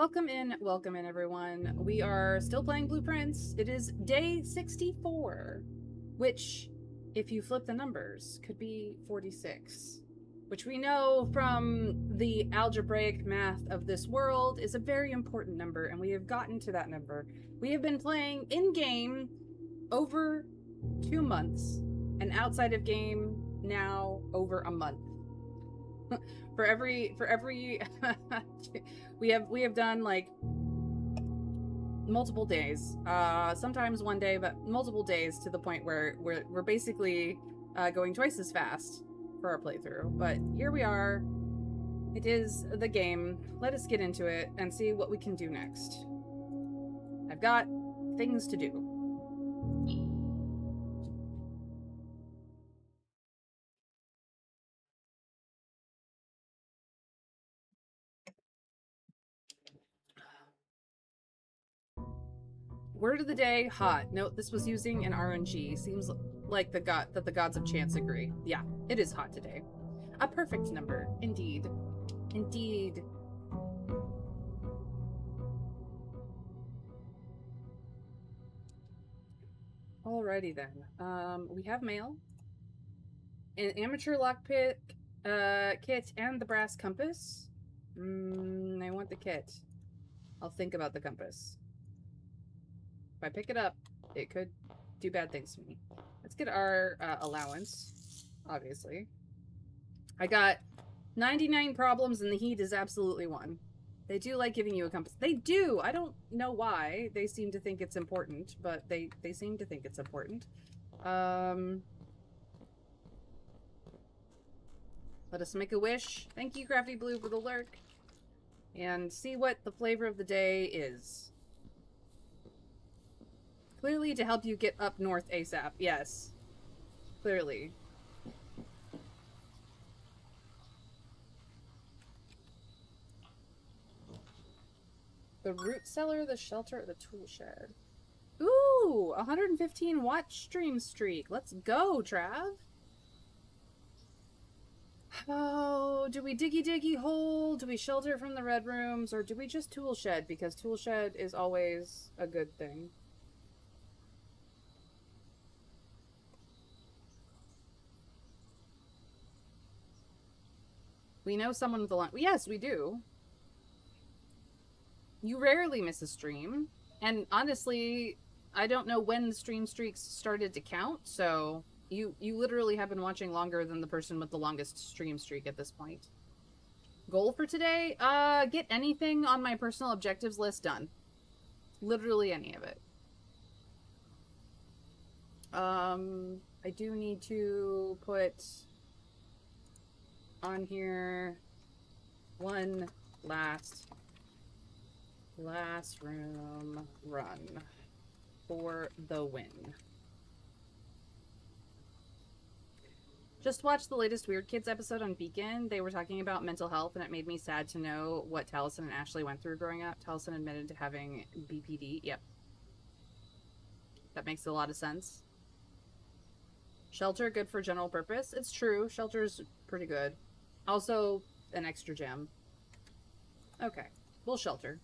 Welcome in, everyone. We are still playing Blueprints. It is day 64, which, if you flip the numbers, could be 46, which we know from the algebraic math of this world is a very important number, and we have gotten to that number. We have been playing in-game over 2 months, and outside of game now over a month. for every we have done like multiple days, sometimes one day, but multiple days, to the point where we're basically going twice as fast for our playthrough. But here we are. It is the game. Let us get into it and see what we can do next. I've got things to do. Word of the day, hot. Note this was using an RNG. Seems like the gods of chance agree. Yeah, it is hot today. A perfect number, indeed. Indeed. Alrighty then. We have mail. An amateur lockpick kit and the brass compass. I want the kit. I'll think about the compass. If I pick it up, it could do bad things to me. Let's get our allowance, obviously. I got 99 problems and the heat is absolutely one. They do like giving you a compass. They do! I don't know why. They seem to think it's important, but they seem to think it's important. Let us make a wish. Thank you, Crafty Blue, for the lurk. And see what the flavor of the day is. Clearly to help you get up north ASAP. Yes. Clearly. The root cellar, the shelter, the tool shed. Ooh! 115 watch stream streak. Let's go, Trav. Oh, do we diggy hole? Do we shelter from the red rooms? Or do we just tool shed? Because tool shed is always a good thing. We know someone with a long... Yes, we do. You rarely miss a stream. And honestly, I don't know when the stream streaks started to count, so you literally have been watching longer than the person with the longest stream streak at this point. Goal for today? Get anything on my personal objectives list done. Literally any of it. I do need to put on here one last room run for the win. Just watched the latest Weird Kids episode on Beacon. They were talking about mental health, and it made me sad to know what Taliesin and Ashley went through growing up. Taliesin admitted to having BPD. Yep. That makes a lot of sense. Shelter, good for general purpose. It's true. Shelter's pretty good. Also, an extra gem. Okay. We'll shelter.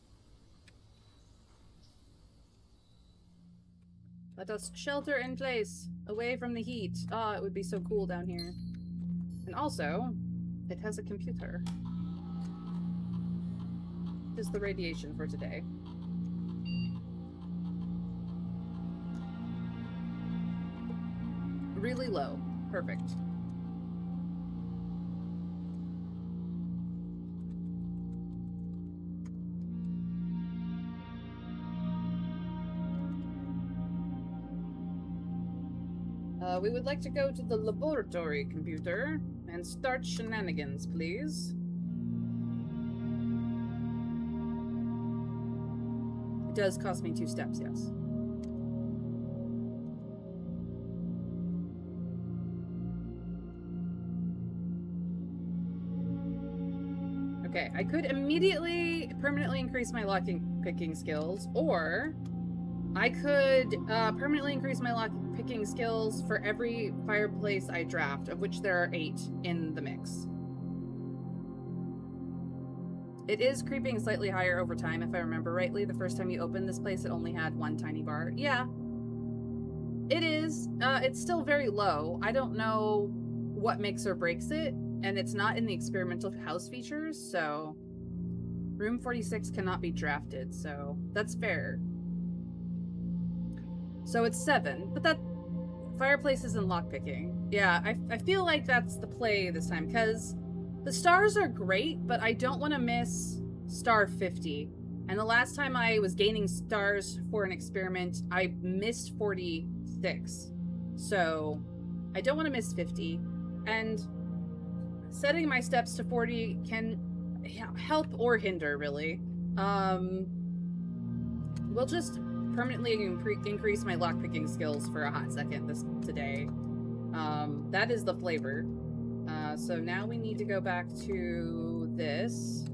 Let us shelter in place, away from the heat. Ah, it would be so cool down here. And also, it has a computer. This is the radiation for today. Really low. Perfect. We would like to go to the laboratory computer and start shenanigans, please. It does cost me 2 steps, yes. Okay, I could immediately permanently increase my lock-picking skills, or I could permanently increase my lock-picking skills for every fireplace I draft, of which there are 8 in the mix. It is creeping slightly higher over time, if I remember rightly. The first time you opened this place, it only had one tiny bar. Yeah. It is. It's still very low. I don't know what makes or breaks it, and it's not in the experimental house features, so... Room 46 cannot be drafted, so that's fair. So it's 7, but that... Fireplaces and lockpicking. Yeah, I feel like that's the play this time, because the stars are great, but I don't want to miss star 50. And the last time I was gaining stars for an experiment, I missed 46. So I don't want to miss 50. And setting my steps to 40 can help or hinder, really. We'll just permanently increase my lockpicking skills for a hot second today. That is the flavor. So now we need to go back to this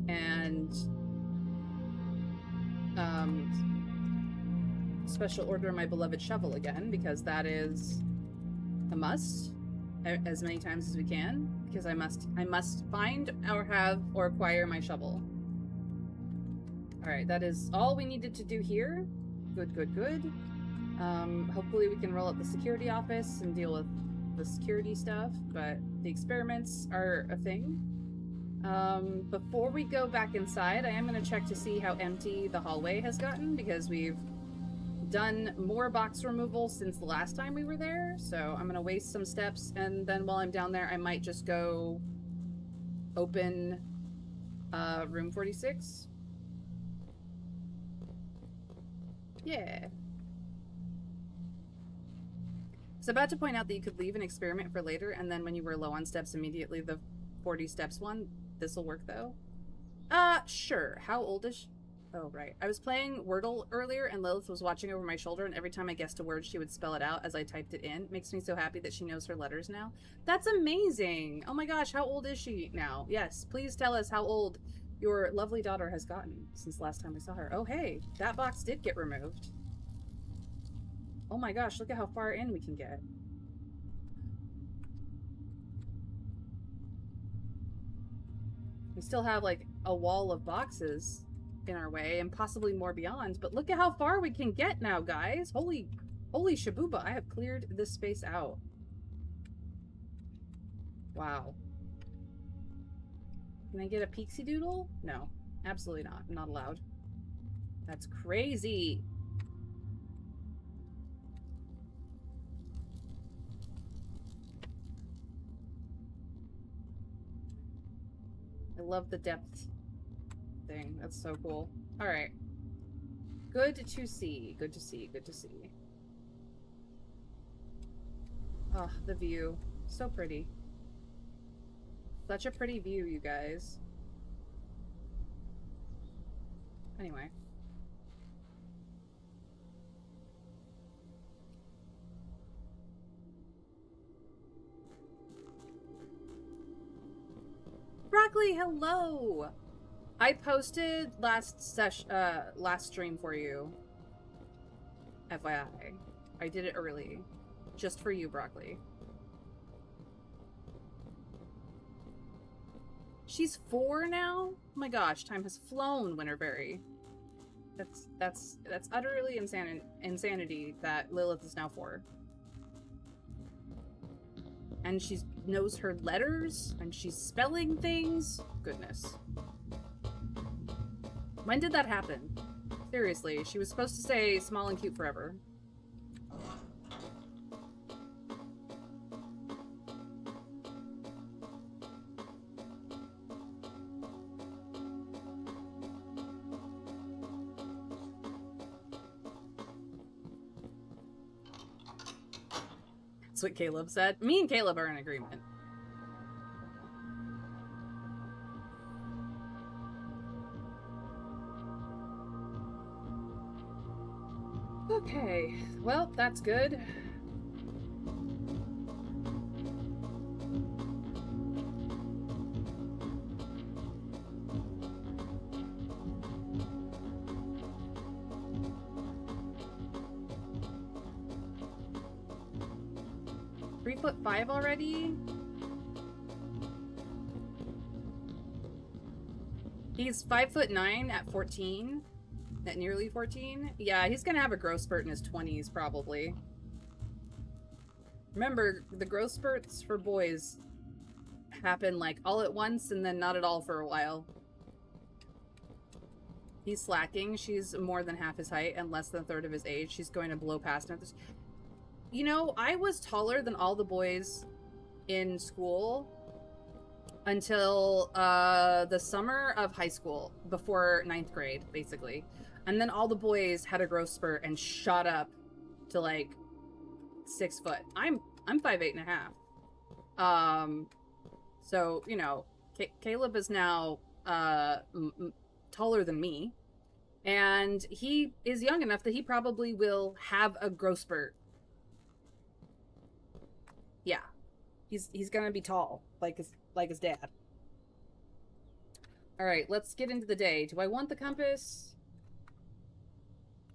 and special order my beloved shovel again, because that is a must as many times as we can, because I must find or have or acquire my shovel. Alright, that is all we needed to do here. Good, good, good. Hopefully we can roll up the security office and deal with the security stuff, but the experiments are a thing. Before we go back inside, I am going to check to see how empty the hallway has gotten, because we've done more box removal since the last time we were there, so I'm going to waste some steps, and then while I'm down there, I might just go open room 46. Yeah. I was about to point out that you could leave an experiment for later, and then when you were low on steps, immediately the 40 steps one. This'll work, though. Sure. How old is she? Oh, right. I was playing Wordle earlier, and Lilith was watching over my shoulder, and every time I guessed a word, she would spell it out as I typed it in. It makes me so happy that she knows her letters now. That's amazing! Oh my gosh, how old is she now? Yes, please tell us how old your lovely daughter has gotten since last time we saw her. Oh, hey, that box did get removed. Oh my gosh, look at how far in we can get. We still have, like, a wall of boxes in our way, and possibly more beyond, but look at how far we can get now, guys! Holy shabuba, I have cleared this space out. Wow. Can I get a pixie doodle? No, absolutely not. I'm not allowed. That's crazy! I love the depth thing. That's so cool. Alright. Good to see. Good to see. Good to see. Oh, the view. So pretty. Such a pretty view, you guys. Anyway. Broccoli, hello! I posted last stream for you. FYI. I did it early. Just for you, Broccoli. She's 4 now? Oh my gosh, time has flown, Winterberry. That's utterly insanity that Lilith is now 4. And she knows her letters, and she's spelling things. Goodness. When did that happen? Seriously, she was supposed to say small and cute forever. That's what Caleb said. Me and Caleb are in agreement. Okay, well, that's good. .5 already? He's 5'9" at 14. At nearly 14. Yeah, he's gonna have a growth spurt in his 20s, probably. Remember, the growth spurts for boys happen like all at once and then not at all for a while. He's slacking. She's more than half his height and less than a third of his age. She's going to blow past him. You know, I was taller than all the boys in school until the summer of high school, before 9th grade, basically. And then all the boys had a growth spurt and shot up to like 6 foot. I'm 5'8.5". So, you know, Caleb is now taller than me, and he is young enough that he probably will have a growth spurt. Yeah, he's gonna be tall like his dad. All right, let's get into the day. Do I want the compass?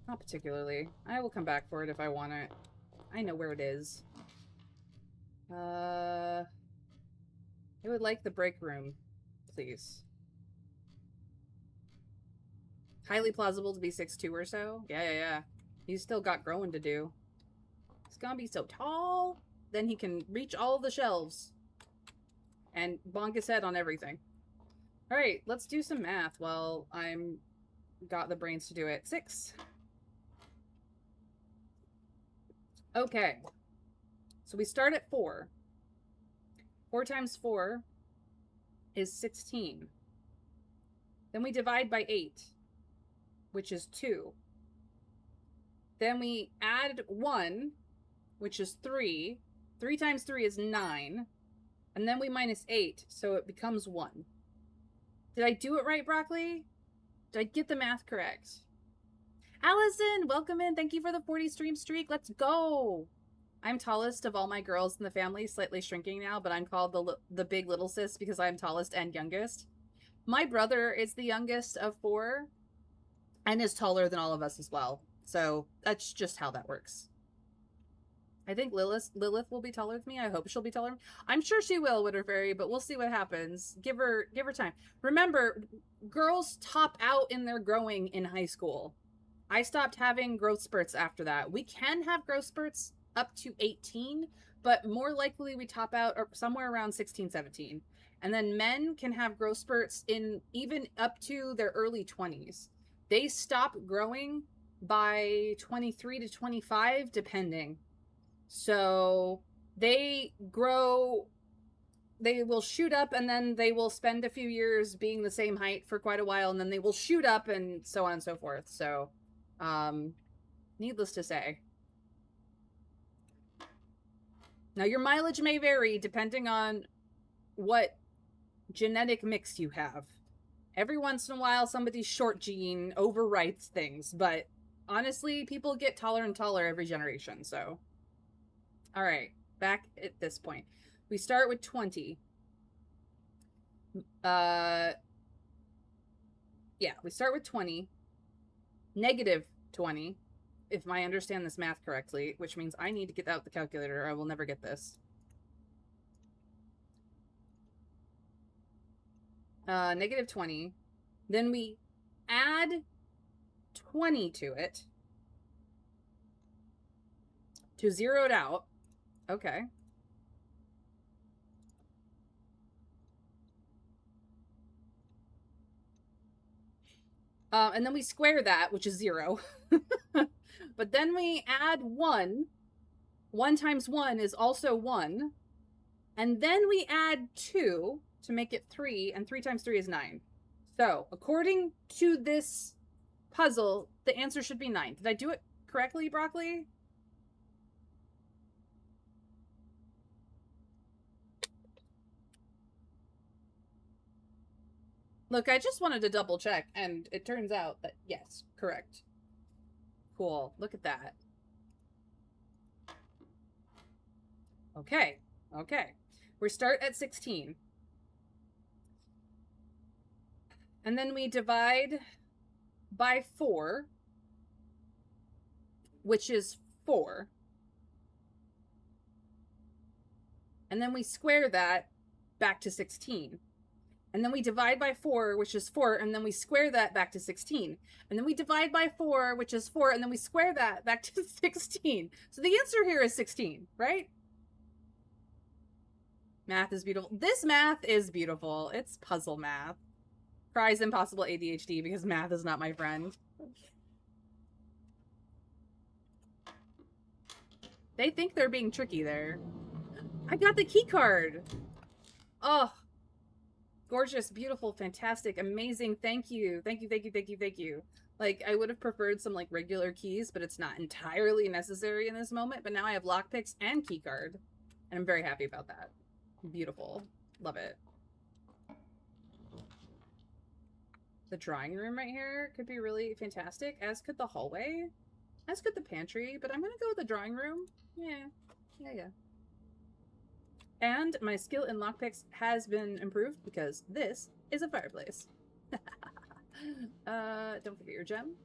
Not particularly. I will come back for it if I want it. I know where it is. I would like the break room, please. Highly plausible to be 6'2" or so. Yeah. He's still got growing to do. He's gonna be so tall, then he can reach all the shelves and bonk his head on everything. All right, let's do some math while I'm got the brains to do it. 6. Okay. So we start at 4. 4 times 4 is 16. Then we divide by 8, which is 2. Then we add 1, which is 3. 3 times 3 is 9. And then we minus 8, so it becomes 1. Did I do it right, Broccoli? Did I get the math correct? Allison, welcome in. Thank you for the 40 stream streak. Let's go. I'm tallest of all my girls in the family, slightly shrinking now, but I'm called the big little sis because I'm tallest and youngest. My brother is the youngest of 4 and is taller than all of us as well. So that's just how that works. I think Lilith will be taller than me. I hope she'll be taller. I'm sure she will, Winter Fairy, but we'll see what happens. Give her time. Remember, girls top out in their growing in high school. I stopped having growth spurts after that. We can have growth spurts up to 18, but more likely we top out somewhere around 16, 17. And then men can have growth spurts in even up to their early 20s. They stop growing by 23 to 25, depending. So they grow, they will shoot up, and then they will spend a few years being the same height for quite a while, and then they will shoot up, and so on and so forth. So, needless to say. Now, your mileage may vary depending on what genetic mix you have. Every once in a while, somebody's short gene overwrites things, but honestly, people get taller and taller every generation, so. All right, back at this point. We start with 20. Yeah, we start with 20. Negative 20, if I understand this math correctly, which means I need to get out the calculator or I will never get this. Negative 20. Then we add 20 to it to zero it out. Okay. And then we square that, which is 0. But then we add 1. 1 times 1 is also 1. And then we add 2 to make it 3, and 3 times 3 is 9. So, according to this puzzle, the answer should be 9. Did I do it correctly, Broccoli? Look, I just wanted to double check, and it turns out that, yes, correct. Cool. Look at that. Okay. We start at 16. And then we divide by 4, which is 4. And then we square that back to 16. And then we divide by 4, which is 4, and then we square that back to 16. And then we divide by 4, which is 4, and then we square that back to 16. So the answer here is 16, right? Math is beautiful. This math is beautiful. It's puzzle math. Cries impossible ADHD because math is not my friend. They think they're being tricky there. I got the key card. Oh, gorgeous, beautiful, fantastic, amazing. Thank you. Thank you, thank you, thank you, thank you. Like, I would have preferred some, like, regular keys, but it's not entirely necessary in this moment. But now I have lockpicks and key card, and I'm very happy about that. Beautiful. Love it. The drawing room right here could be really fantastic, as could the hallway, as could the pantry, but I'm gonna go with the drawing room. Yeah. And my skill in lockpicks has been improved because this is a fireplace. Don't forget your gem.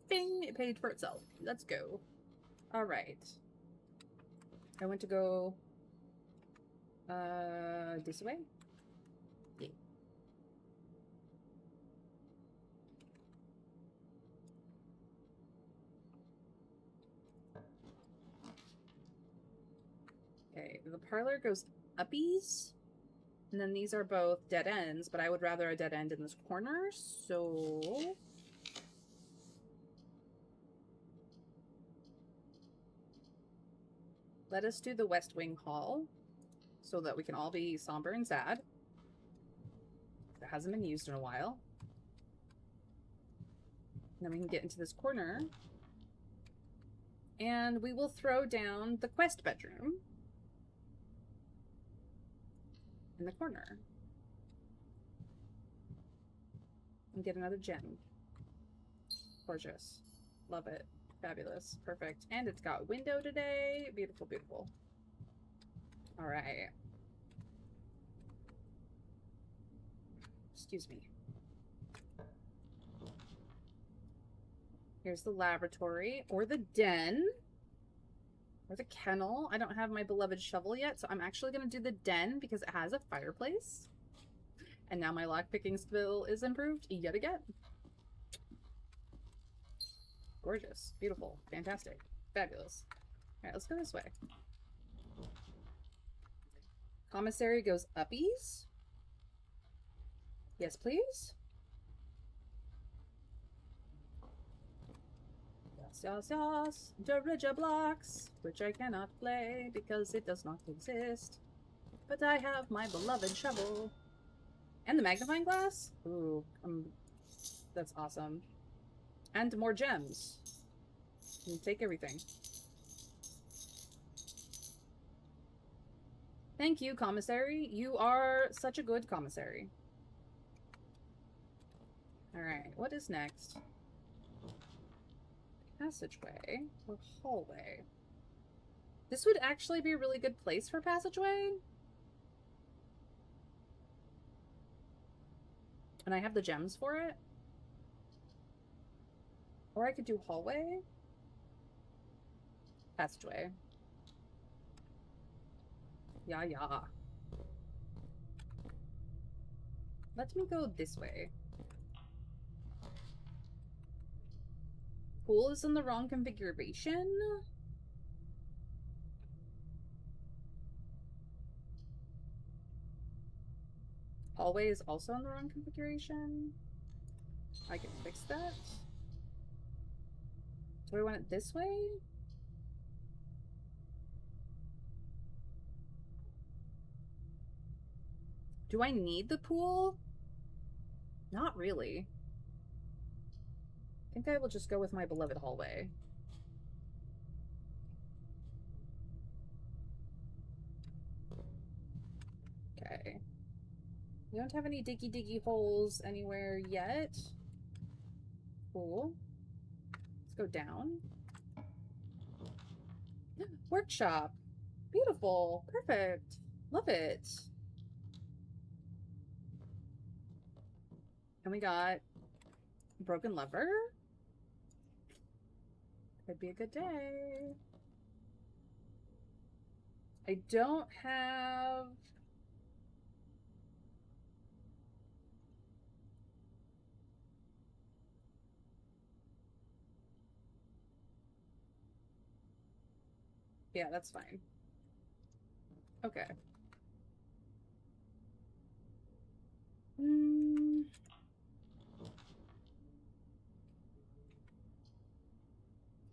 Bing! It paid for itself. Let's go. Alright. I want to go this way. Yeah. Okay, the parlor goes uppies, and then these are both dead ends, but I would rather a dead end in this corner, so let us do the West Wing Hall so that we can all be somber and sad. That hasn't been used in a while. And then we can get into this corner, and we will throw down the quest bedroom in the corner and get another gem. Gorgeous. Love it. Fabulous. Perfect. And it's got window today. Beautiful, beautiful. All right. Excuse me. Here's the laboratory, or the den, or the kennel. I don't have my beloved shovel yet, so I'm actually going to do the den because it has a fireplace. And now my lockpicking skill is improved yet again. Gorgeous. Beautiful. Fantastic. Fabulous. Alright, let's go this way. Commissary goes uppies. Yes, please. Yes. Derija blocks, which I cannot play because it does not exist. But I have my beloved shovel. And the magnifying glass? Ooh, that's awesome. And more gems. You take everything. Thank you, commissary. You are such a good commissary. Alright, what is next? Passageway or hallway? This would actually be a really good place for passageway. And I have the gems for it. Or I could do hallway. Passageway. Yeah. Let me go this way. Pool is in the wrong configuration. Hallway is also in the wrong configuration. I can fix that. Do I want it this way? Do I need the pool? Not really. I think I will just go with my beloved hallway. Okay. We don't have any diggy holes anywhere yet. Cool. Let's go down. Workshop. Beautiful. Perfect. Love it. And we got broken lever. Could be a good day. I don't have Yeah, that's fine. Okay.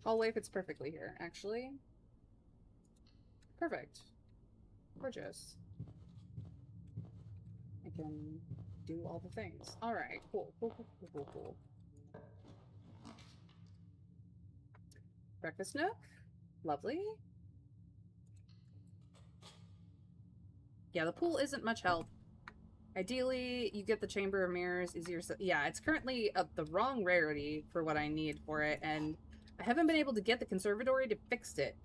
Hallway fits perfectly here, actually. Perfect. Gorgeous. I can do all the things. Alright, cool. Cool. Breakfast nook. Lovely. Yeah, the pool isn't much help. Ideally, you get the Chamber of Mirrors easier. Yeah, it's currently the wrong rarity for what I need for it, and I haven't been able to get the conservatory to fix it.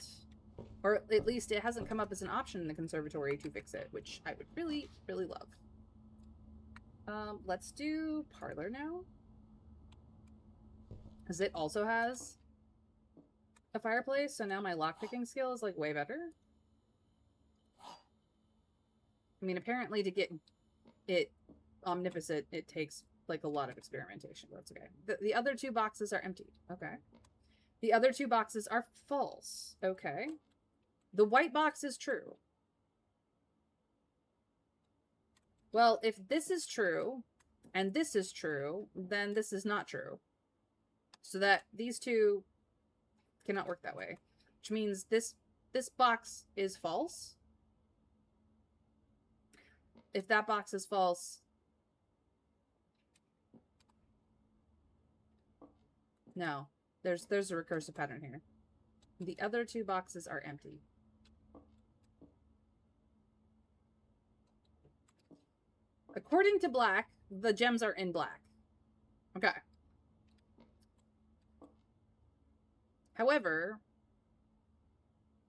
Or at least it hasn't come up as an option in the conservatory to fix it, which I would really, really love. Let's do parlor now. Because it also has a fireplace, so now my lockpicking skill is like way better. I mean, apparently to get it omnipotent, it takes like a lot of experimentation, but that's okay. The other two boxes are empty. Okay. The other two boxes are false. Okay. The white box is true. Well, if this is true and this is true, then this is not true. So that these two cannot work that way. Which means this box is false. If that box is false, no. There's a recursive pattern here. The other two boxes are empty. According to Black, the gems are in black. Okay. However,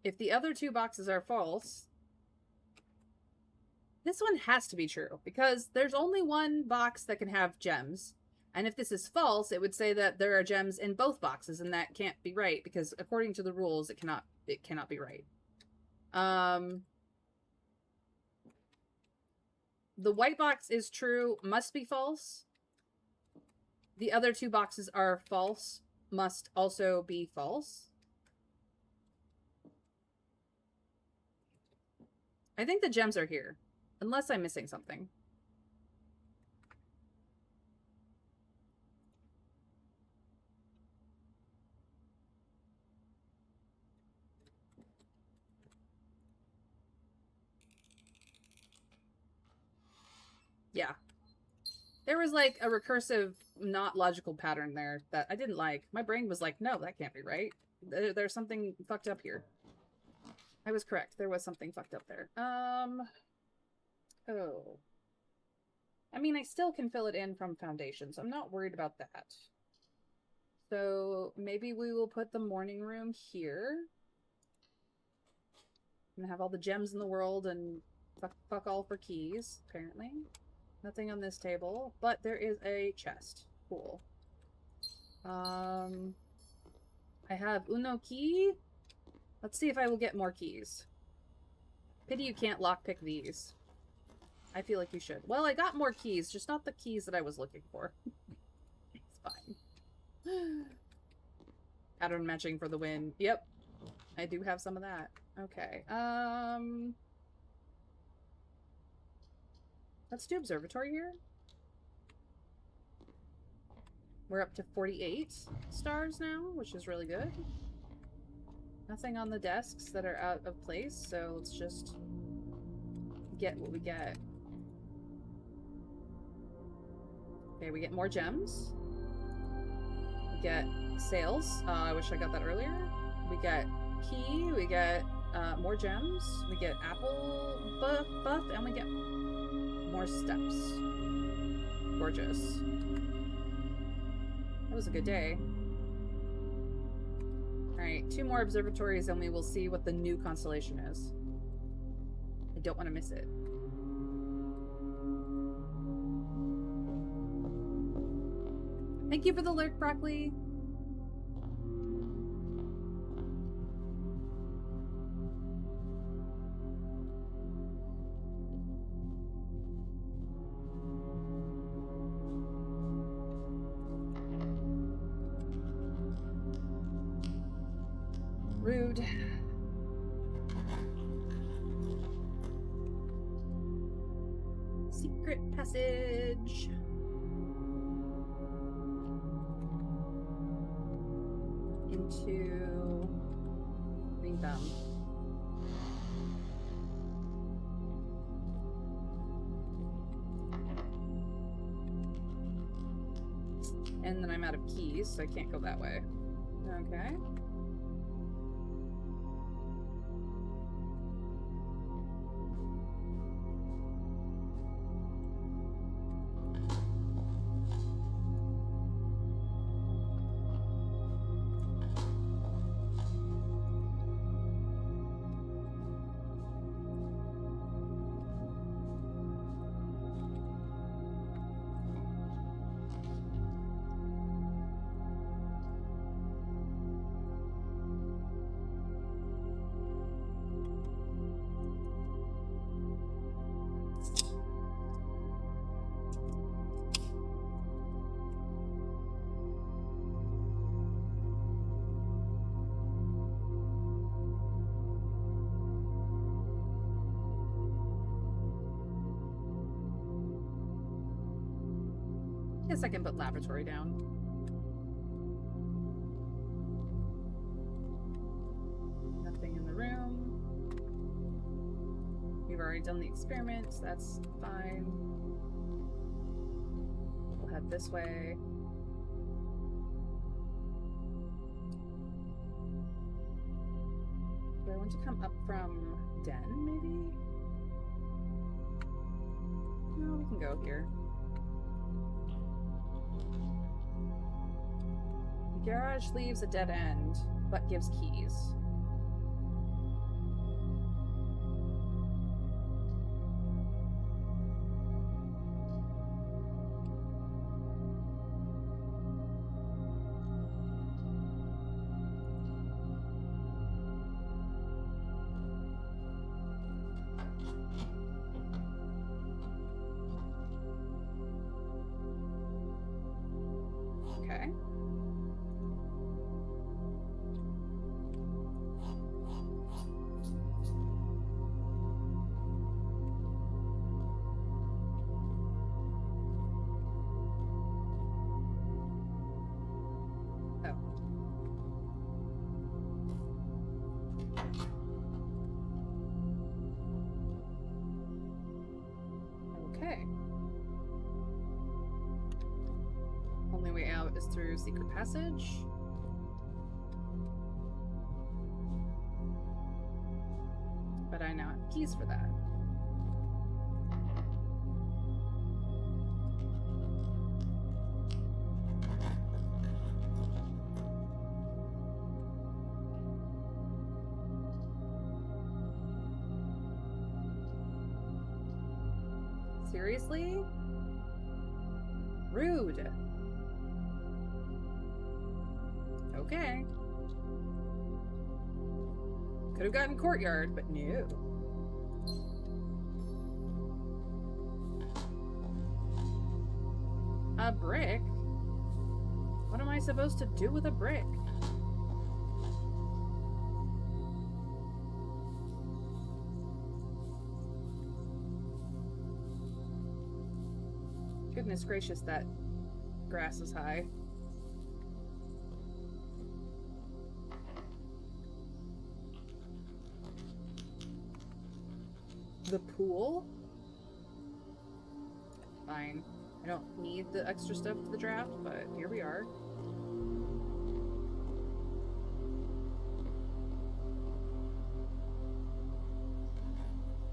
if the other two boxes are false, this one has to be true because there's only one box that can have gems. And if this is false, it would say that there are gems in both boxes, and that can't be right because according to the rules, it cannot be right. The white box is true, must be false. The other two boxes are false, must also be false. I think the gems are here, unless I'm missing something. Yeah. There was like a recursive, not logical pattern there that I didn't like. My brain was like, no, that can't be right. There's something fucked up here. I was correct. There was something fucked up there. Oh. I mean, I still can fill it in from foundation, so I'm not worried about that. So maybe we will put the morning room here. And have all the gems in the world and fuck all for keys, apparently. Nothing on this table, but there is a chest. Cool. I have Uno key. Let's see if I will get more keys. Pity you can't lockpick these. I feel like you should. Well, I got more keys, just not the keys that I was looking for. It's fine. Pattern matching for the win. Yep. I do have some of that. Okay. Let's do observatory here. We're up to 48 stars now, which is really good. Nothing on the desks that are out of place, so let's just get what we get. Okay, we get more gems. We get sales. I wish I got that earlier. We get key. We get more gems. We get apple buff, and we get more steps. Gorgeous. That was a good day. Alright, 2 more observatories and we will see what the new constellation is. I don't want to miss it. Thank you for the lurk, Broccoli. Rude. secret passage. Into Green Thumb. And then I'm out of keys, so I can't go that way. Okay. Guess I can put laboratory down. Nothing in the room. We've already done the experiments. That's fine. We'll head this way. Do I want to come up from Den, maybe? No, we can go here. The garage leaves a dead end, but gives keys. Okay. Okay. Only way out is through secret passage. But I now have keys for that. Seriously? Rude. Okay. Could have gotten courtyard, but no. A brick? What am I supposed to do with a brick? Goodness gracious, that grass is high. The pool? Fine. I don't need the extra stuff for the draft, but here we are.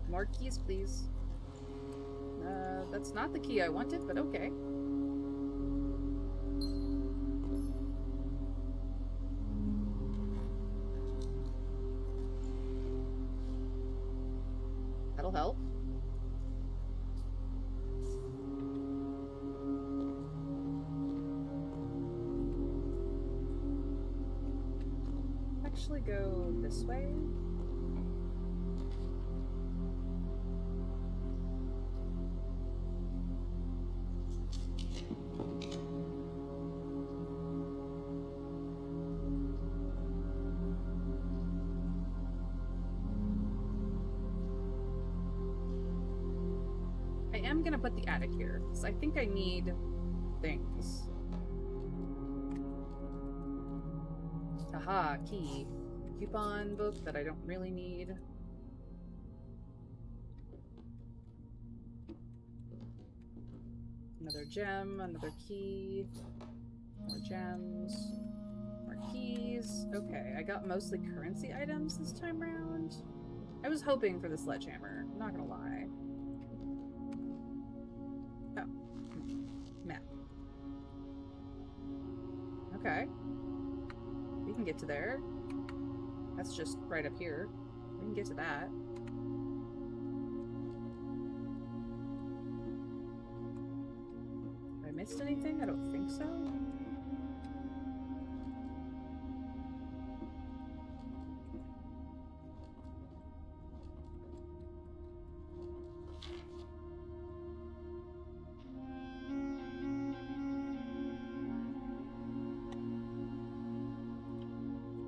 More keys, please. That's not the key I wanted, but okay. That'll help. Actually go this way. I am gonna put the attic here, because I think I need things. Aha, key. Coupon book that I don't really need. Another gem, another key. More gems. More keys. Okay, I got mostly currency items this time around. I was hoping for the sledgehammer, I'm not gonna lie. Oh. Map. Okay. We can get to there. That's just right up here. We can get to that. Have I missed anything? I don't think so.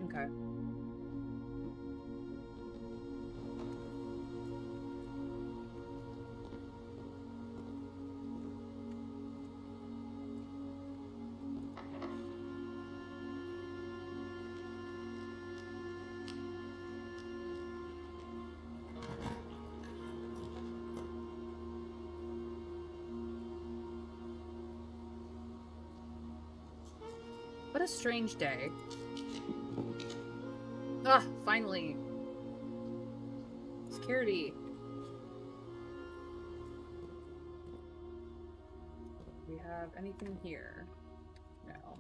Okay. What a strange day. Ah, finally. Security. Do we have anything here? No.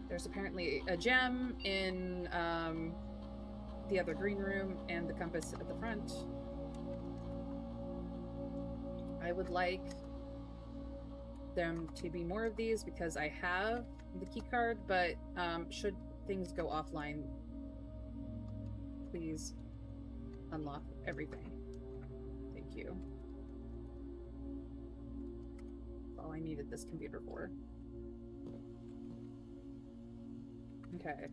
There's apparently a gem in the other green room and the compass at the front. I would like them to be more of these because I have the key card, but should things go offline, please unlock everything. Thank you. That's all I needed this computer for. Okay.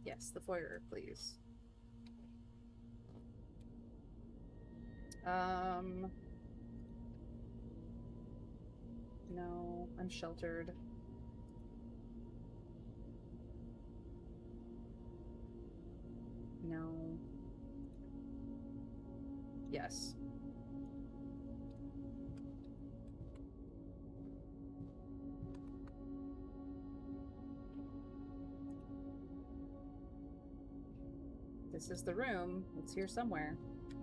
Yes, the foyer, please. No, I'm sheltered. No. Yes. This is the room. It's here somewhere.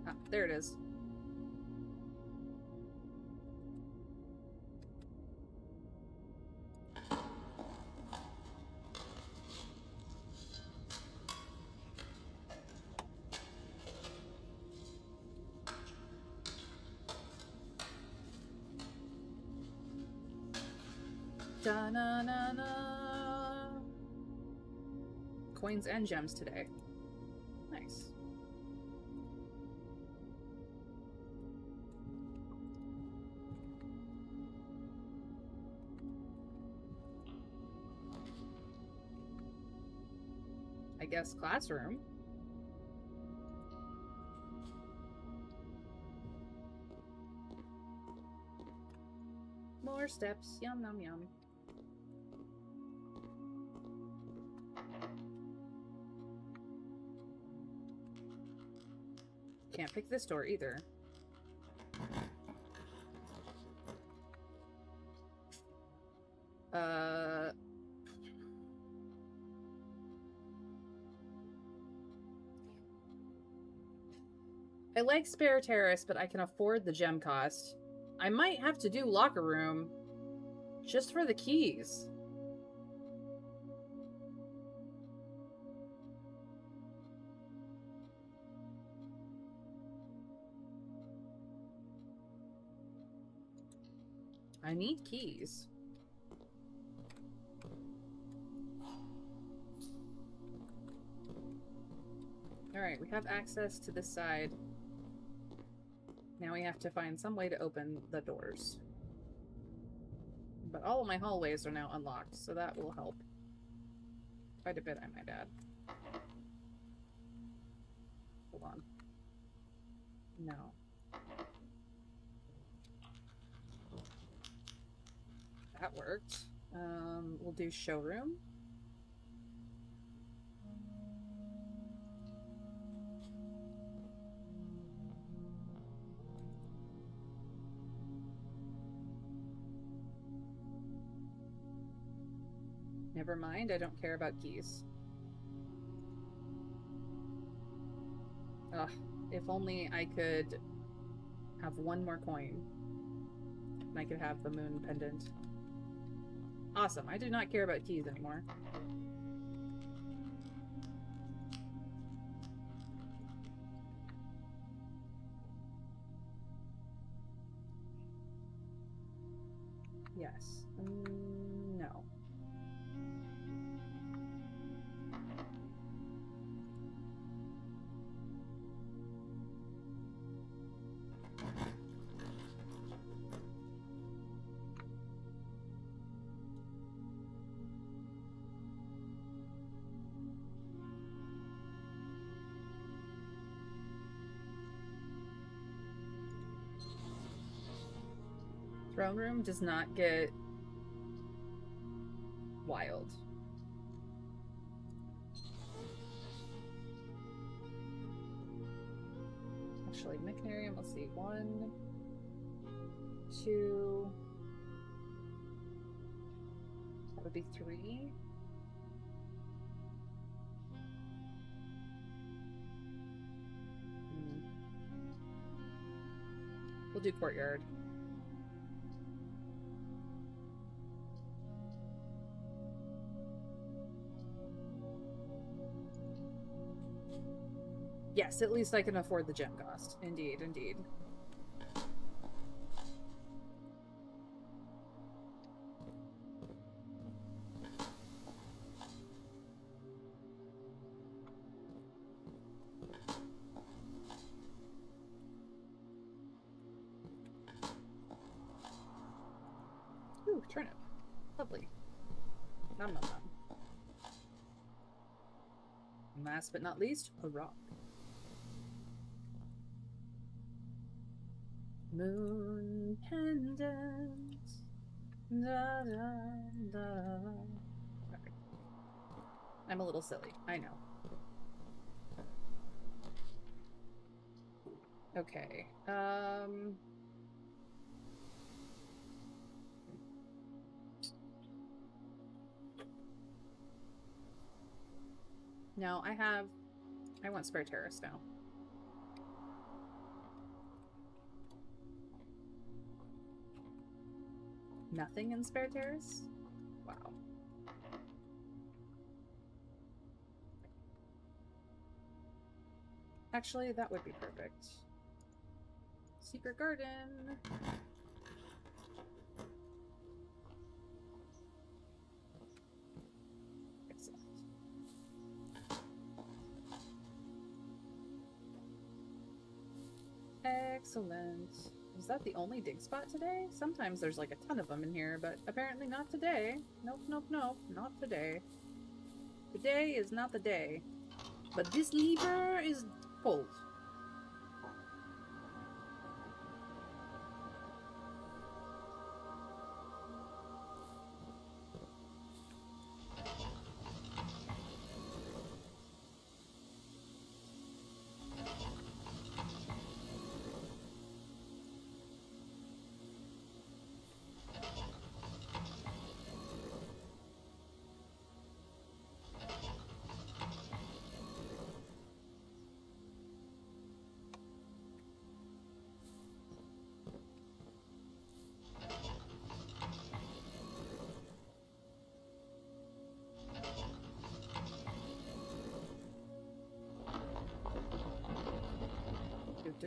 Ah, there it is. Da-na-na-na. Coins and gems today. Nice. I guess classroom. More steps. Yum, yum, yum. Can't pick this door either. I like Spare Terrace, but I can afford the gem cost. I might have to do locker room just for the keys. I need keys. Alright, we have access to this side. Now we have to find some way to open the doors. But all of my hallways are now unlocked, so that will help. Quite a bit, I might add. Hold on. No. That worked. We'll do showroom. Never mind, I don't care about keys. Ugh, if only I could have one more coin. And I could have the moon pendant. Awesome, I do not care about keys anymore. Yes. No. Throne room does not get wild. Actually, Mechanarium, let's see. 1, 2. That would be 3. We'll do courtyard. Yes, at least I can afford the gem cost. Indeed, indeed. Ooh, turnip. Lovely. Nom nom nom. And last but not least, a rock. Moon pendant. Da, da, da. Sorry. I'm a little silly. I know. Okay. Now I want spare terrace now. Nothing in spare terrace? Wow. Actually, that would be perfect. Secret garden. Excellent. Excellent. Is that the only dig spot today? Sometimes there's like a ton of them in here, but apparently not today. Nope, nope, nope. Not today. Today is not the day. But this lever is cold.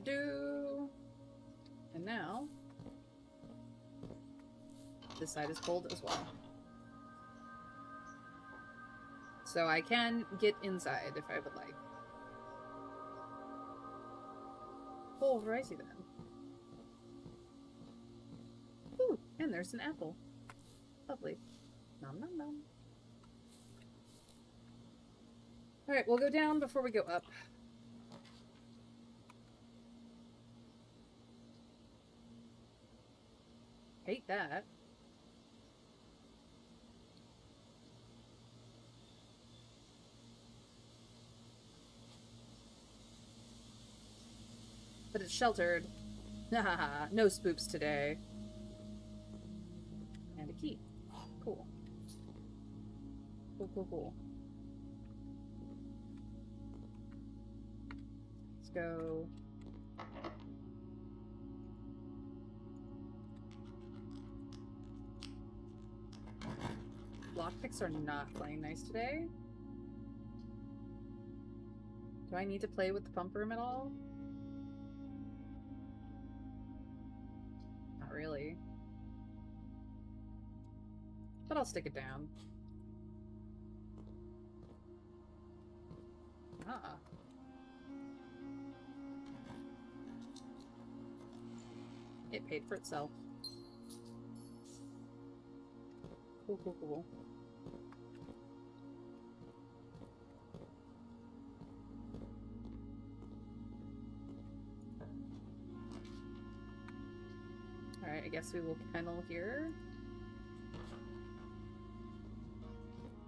Do. And now this side is cold as well. So I can get inside if I would like. Alrighty then. And there's an apple. Lovely. Nom nom nom. Alright, we'll go down before we go up. Hate that. But it's sheltered. Haha, no spooks today. And a key. Cool. Cool, cool, cool. Let's go. Lockpicks are not playing nice today. Do I need to play with the pump room at all? Not really. But I'll stick it down. Ah. It paid for itself. Cool, cool, cool. Alright, I guess we will kennel here.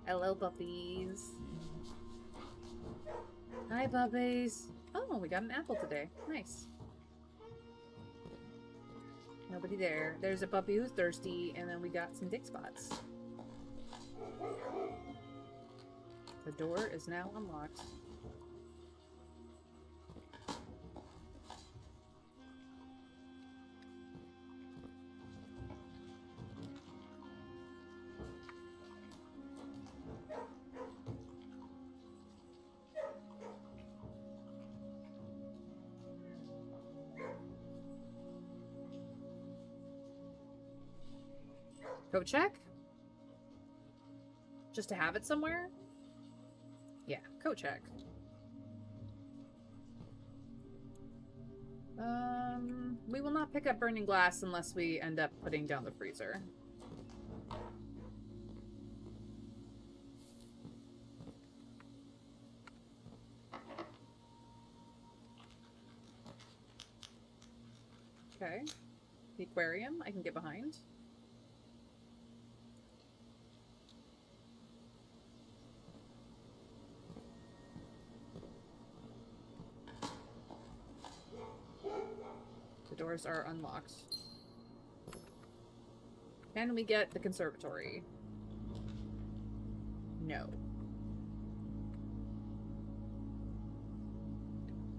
Hello, puppies. Hi, puppies. Oh, we got an apple today. Nice. Nobody there. There's a puppy who's thirsty, and then we got some dick spots. The door is now unlocked. Go check? Just to have it somewhere? Yeah, coat check. We will not pick up burning glass unless we end up putting down the freezer. Okay. The aquarium I can get behind. Doors are unlocked. Can we get the conservatory? No.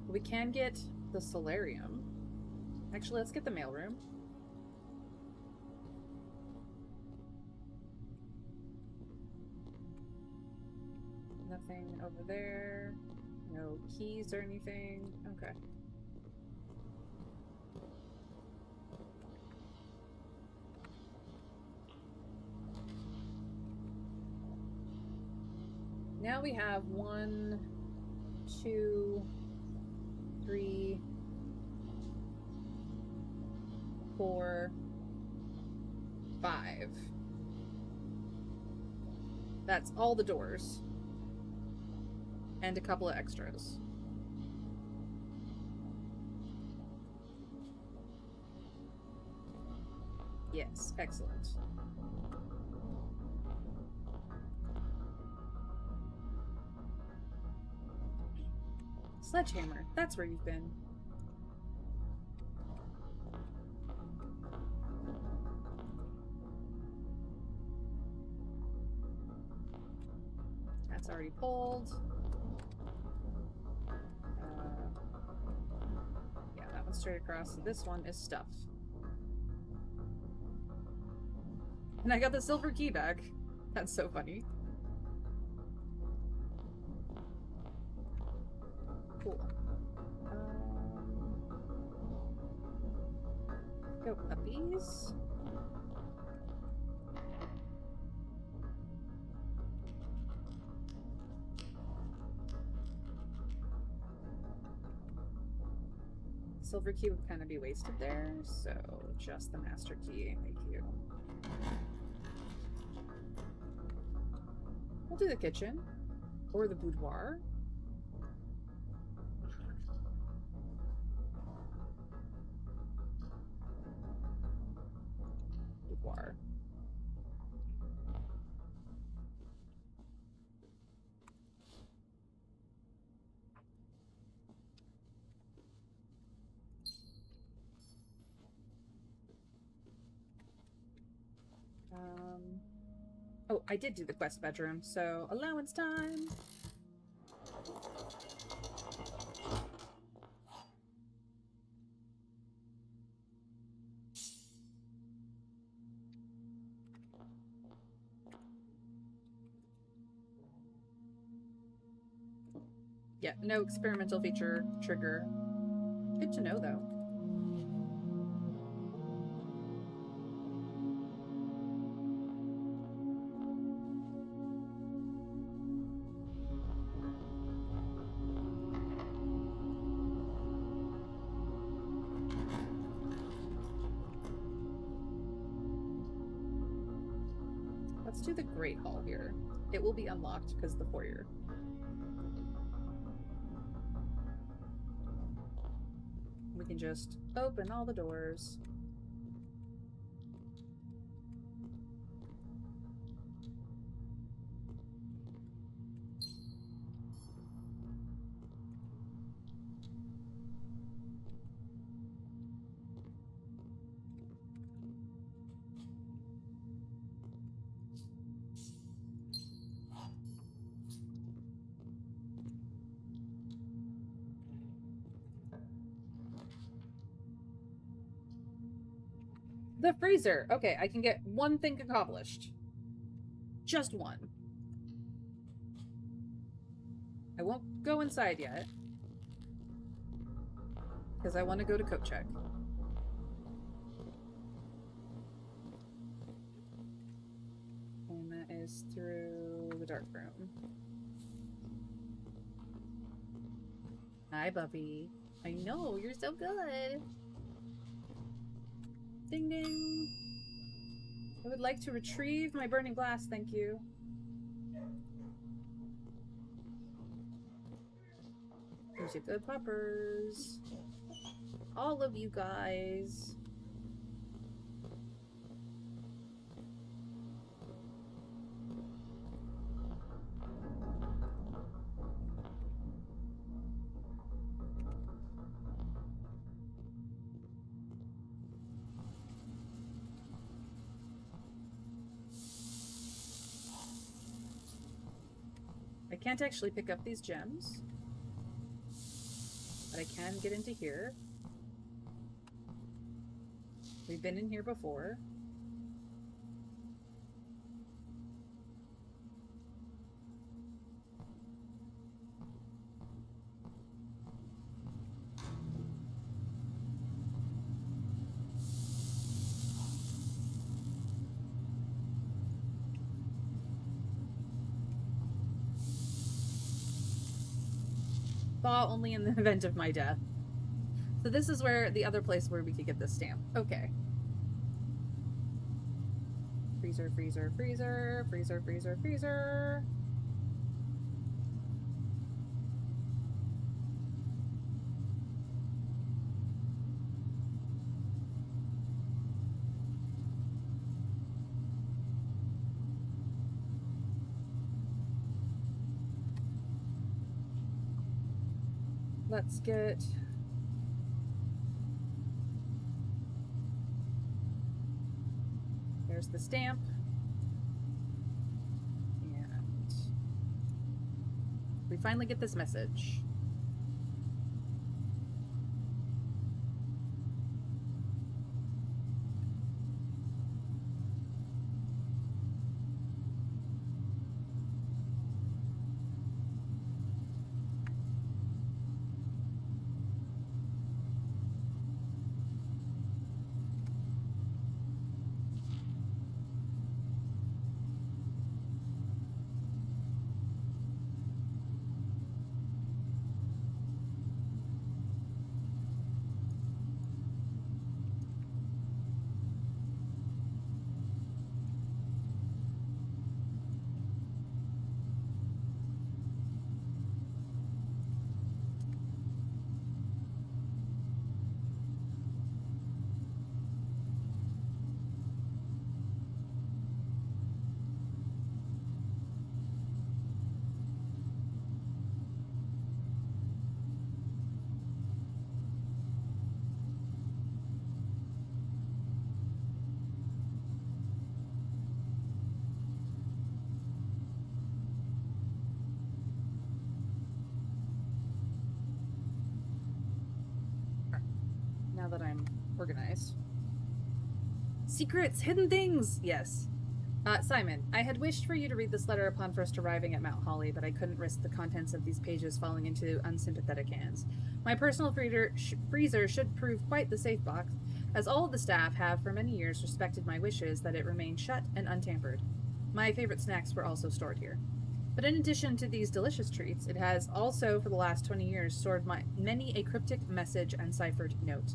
We can get the solarium. Actually, let's get the mailroom. Nothing over there. No keys or anything. Okay. Now we have 1, 2, 3, 4, 5. That's all the doors. And a couple of extras. Yes, excellent. Sledgehammer, that's where you've been. That's already pulled. Yeah, that one's straight across. This one is stuff. And I got the silver key back. That's so funny. Cool. Go puppies. Silver key would kind of be wasted there, so just the master key. Thank you. We'll do the kitchen. Or the boudoir. Boudoir. Oh, I did do the quest bedroom, so allowance time. Yeah, no experimental feature trigger. Good to know, though. Let's do the Great Hall here. It will be unlocked because of the foyer. We can just open all the doors. The freezer. Okay, I can get one thing accomplished. Just one. I won't go inside yet. Because I want to go to coat check. And that is through the dark room. Hi, Buffy. I know, you're so good. Ding ding. I would like to retrieve my burning glass, thank you. Here's your good puppers. All of you guys. I can't actually pick up these gems, but I can get into here. We've been in here before. Thaw only in the event of my death. So this is where the other place where we could get this stamp. Okay. Freezer, freezer, freezer, freezer, freezer, freezer. Let's get... There's the stamp. And we finally get this message. now that I'm organized. Secrets! Hidden things! Yes. Simon, I had wished for you to read this letter upon first arriving at Mount Holly, but I couldn't risk the contents of these pages falling into unsympathetic hands. My personal freezer should prove quite the safe box, as all of the staff have for many years respected my wishes that it remain shut and untampered. My favorite snacks were also stored here. But in addition to these delicious treats, it has also, for the last 20 years, stored many a cryptic message and ciphered note.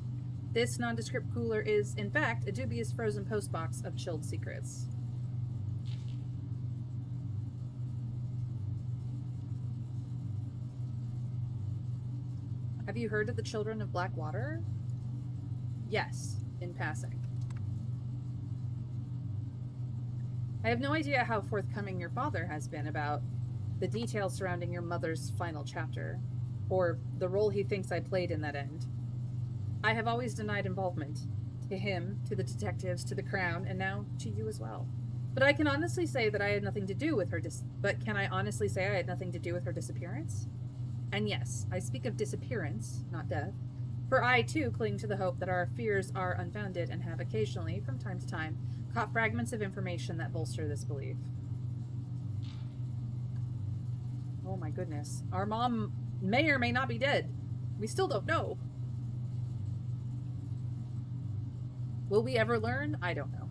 This nondescript cooler is, in fact, a dubious frozen postbox of chilled secrets. Have you heard of the Children of Blackwater? Yes, in passing. I have no idea how forthcoming your father has been about the details surrounding your mother's final chapter, or the role he thinks I played in that end. I have always denied involvement. To him, to the detectives, to the Crown, and now to you as well. But I can honestly say that I had nothing to do with her can I honestly say I had nothing to do with her disappearance? And yes, I speak of disappearance, not death, for I too cling to the hope that our fears are unfounded and have occasionally, from time to time, caught fragments of information that bolster this belief. Oh my goodness. Our mom may or may not be dead. We still don't know. Will we ever learn? I don't know.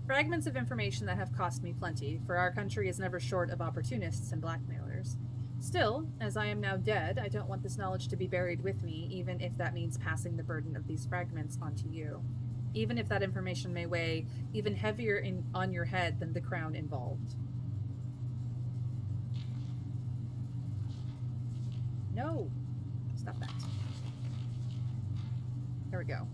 Fragments of information that have cost me plenty, for our country is never short of opportunists and blackmailers. Still, as I am now dead, I don't want this knowledge to be buried with me, even if that means passing the burden of these fragments onto you. Even if that information may weigh even heavier on your head than the Crown involved. No! Stop that. There we go.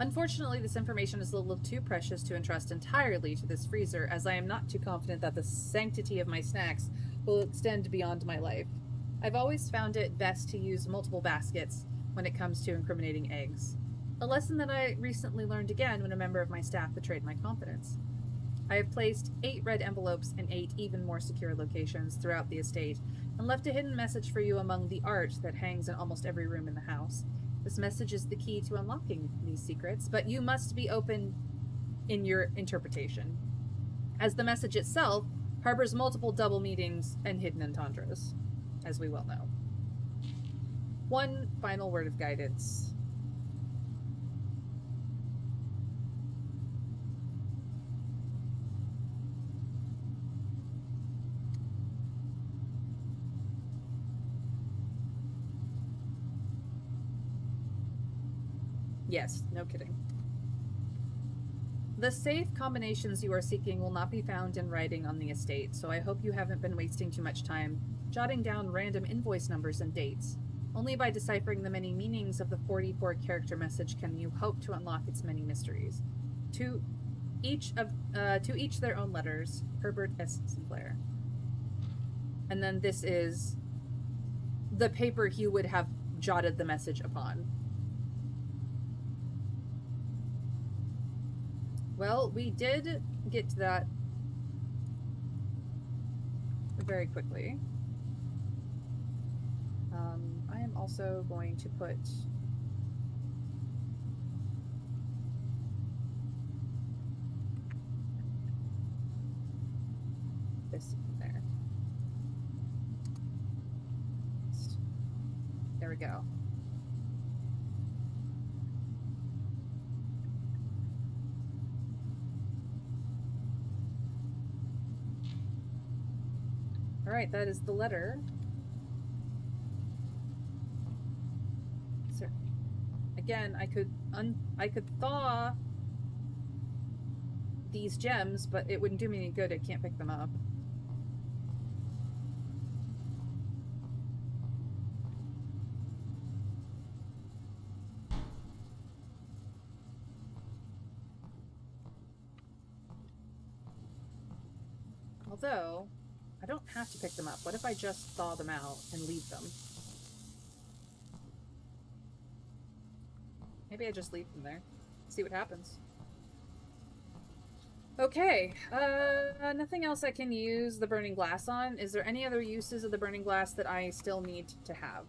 Unfortunately, this information is a little too precious to entrust entirely to this freezer, as I am not too confident that the sanctity of my snacks will extend beyond my life. I've always found it best to use multiple baskets when it comes to incriminating eggs. A lesson that I recently learned again when a member of my staff betrayed my confidence. I have placed 8 red envelopes in 8 even more secure locations throughout the estate, and left a hidden message for you among the art that hangs in almost every room in the house. This message is the key to unlocking these secrets, but you must be open in your interpretation, as the message itself harbors multiple double meanings and hidden entendres, as we well know. One final word of guidance. Yes, no kidding. The safe combinations you are seeking will not be found in writing on the estate, so I hope you haven't been wasting too much time jotting down random invoice numbers and dates. Only by deciphering the many meanings of the 44-character message can you hope to unlock its many mysteries. To each their own letters, Herbert S. Sinclair. And then this is the paper he would have jotted the message upon. Well, we did get to that very quickly. I am also going to put this in there. There we go. All right, that is the letter. So, again, I could thaw these gems, but it wouldn't do me any good. I can't pick them up. Although, I don't have to pick them up. What if I just thaw them out and leave them? Maybe I just leave them there. See what happens. Okay, nothing else I can use the burning glass on. Is there any other uses of the burning glass that I still need to have?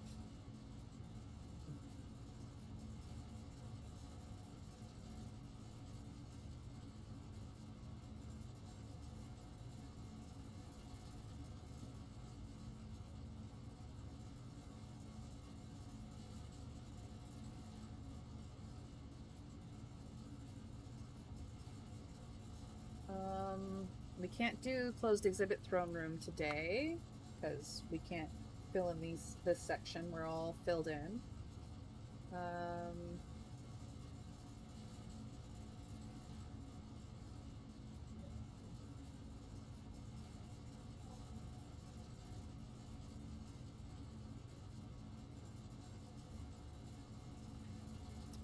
We can't do closed exhibit throne room today because we can't fill in this section. We're all filled in.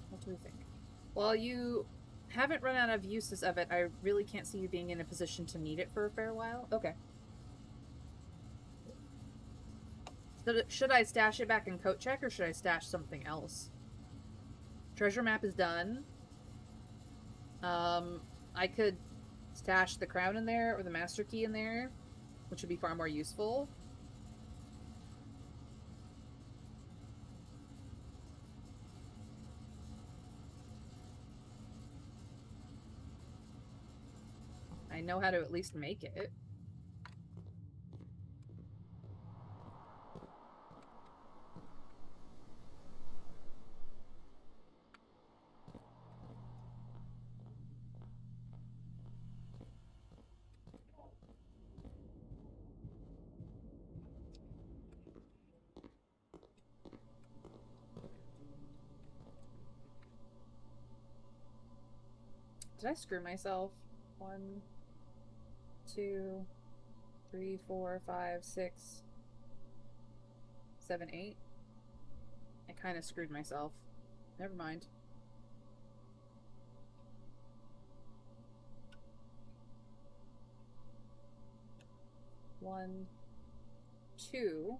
What do we think? Well, you haven't run out of uses of it. I really can't see you being in a position to need it for a fair while. Okay. So should I stash it back in coat check or should I stash something else? Treasure map is done. I could stash the crown in there or the master key in there, which would be far more useful. I know how to at least make it. Did I screw myself? 1, 2, 3, 4, 5, 6, 7, 8. I kind of screwed myself. Never mind. One, 2,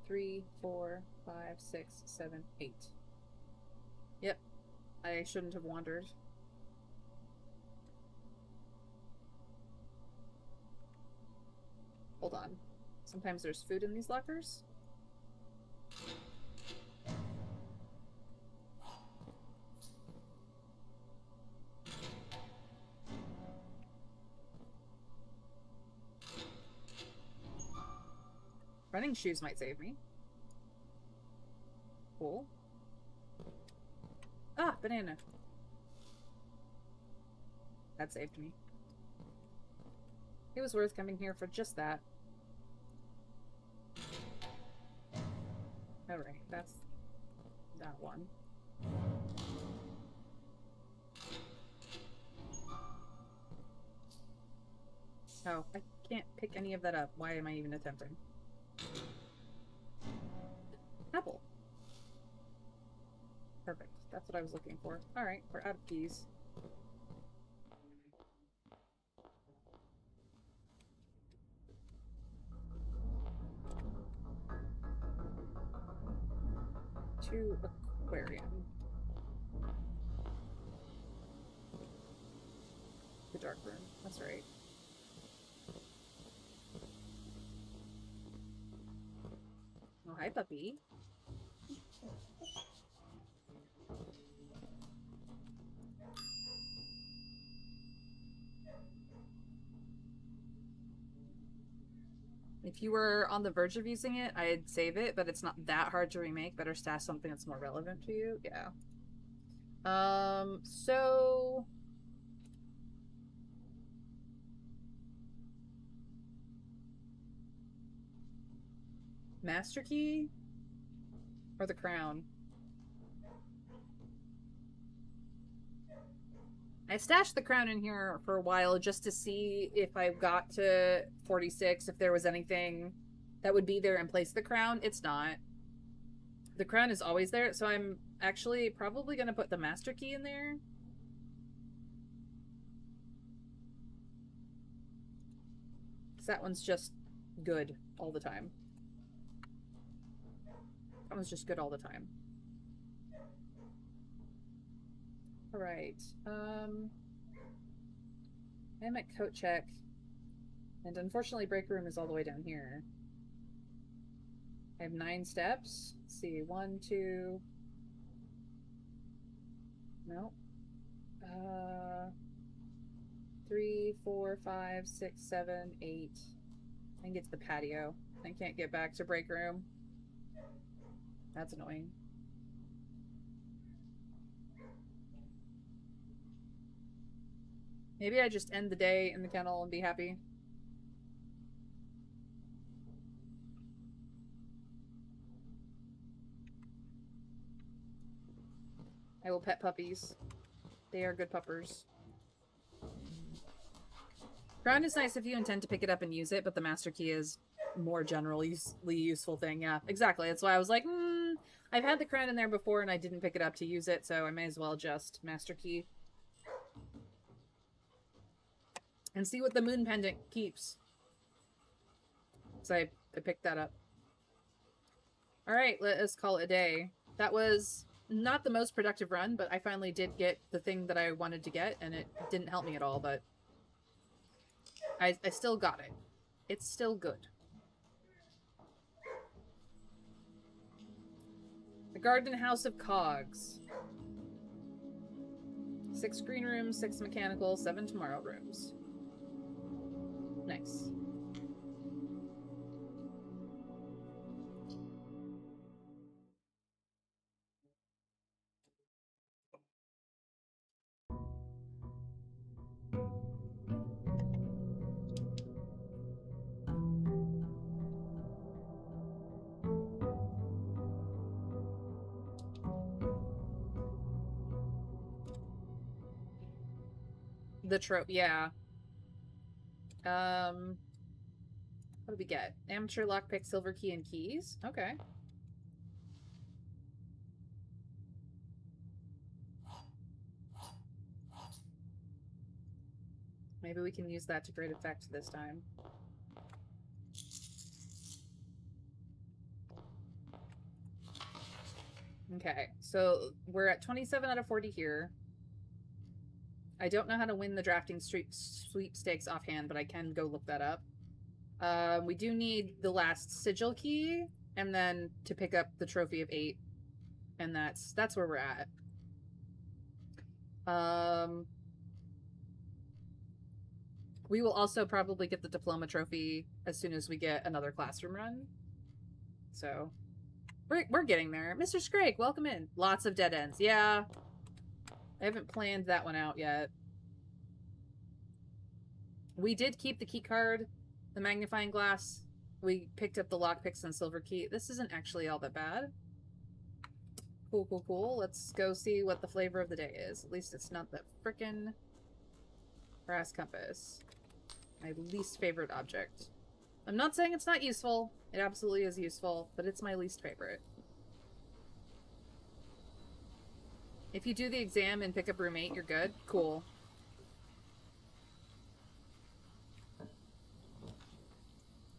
3, 4, 5, 6, 7, 8. Yep. I shouldn't have wandered. Hold on. Sometimes there's food in these lockers. Running shoes might save me. Cool. Ah, banana. That saved me. It was worth coming here for just that. Alright, that's that one. Oh, I can't pick any of that up. Why am I even attempting? Apple. Perfect. That's what I was looking for. Alright, we're out of keys. To aquarium. The dark room. That's right. Oh, hi, puppy. If you were on the verge of using it, I'd save it, but it's not that hard to remake. Better stash something that's more relevant to you. Yeah. So... Master Key? Or the crown? I stashed the crown in here for a while just to see if I got to 46, if there was anything that would be there in place of the crown. It's not. The crown is always there, so I'm actually probably going to put the master key in there. Because that one's just good all the time. That one's just good all the time. Alright. I'm at coat check. And unfortunately, break room is all the way down here. I have 9 steps. Let's see. 1, 2. No. 3, 4, 5, 6, 7, 8. I can get to the patio. I can't get back to break room. That's annoying. Maybe I just end the day in the kennel and be happy. I will pet puppies. They are good puppers. Ground is nice if you intend to pick it up and use it, but the master key is more generally useful thing. Yeah, exactly. That's why I was like, I've had the crown in there before and I didn't pick it up to use it, so I may as well just master key. And see what the moon pendant keeps. So I picked that up. Alright, let us call it a day. That was not the most productive run, but I finally did get the thing that I wanted to get, and it didn't help me at all, but I still got it. It's still good. The Garden House of Cogs. 6 green rooms, 6 mechanical, 7 tomorrow rooms. Nice. The trope, yeah. What do we get? Amateur lockpick, silver key, and keys? Okay. Maybe we can use that to great effect this time. Okay, so we're at 27 out of 40 here. I don't know how to win the drafting sweepstakes offhand, but I can go look that up. We do need the last sigil key, and then to pick up the trophy of 8. And that's where we're at. We will also probably get the diploma trophy as soon as we get another classroom run. So we're getting there. Mr. Scrake, welcome in. Lots of dead ends. Yeah. I haven't planned that one out yet. We did keep the key card, the magnifying glass. We picked up the lockpicks and silver key. This isn't actually all that bad. Cool, cool, cool. Let's go see what the flavor of the day is. At least it's not the frickin' brass compass. My least favorite object. I'm not saying it's not useful. It absolutely is useful, but it's my least favorite. If you do the exam and pick up room 8, you're good. Cool.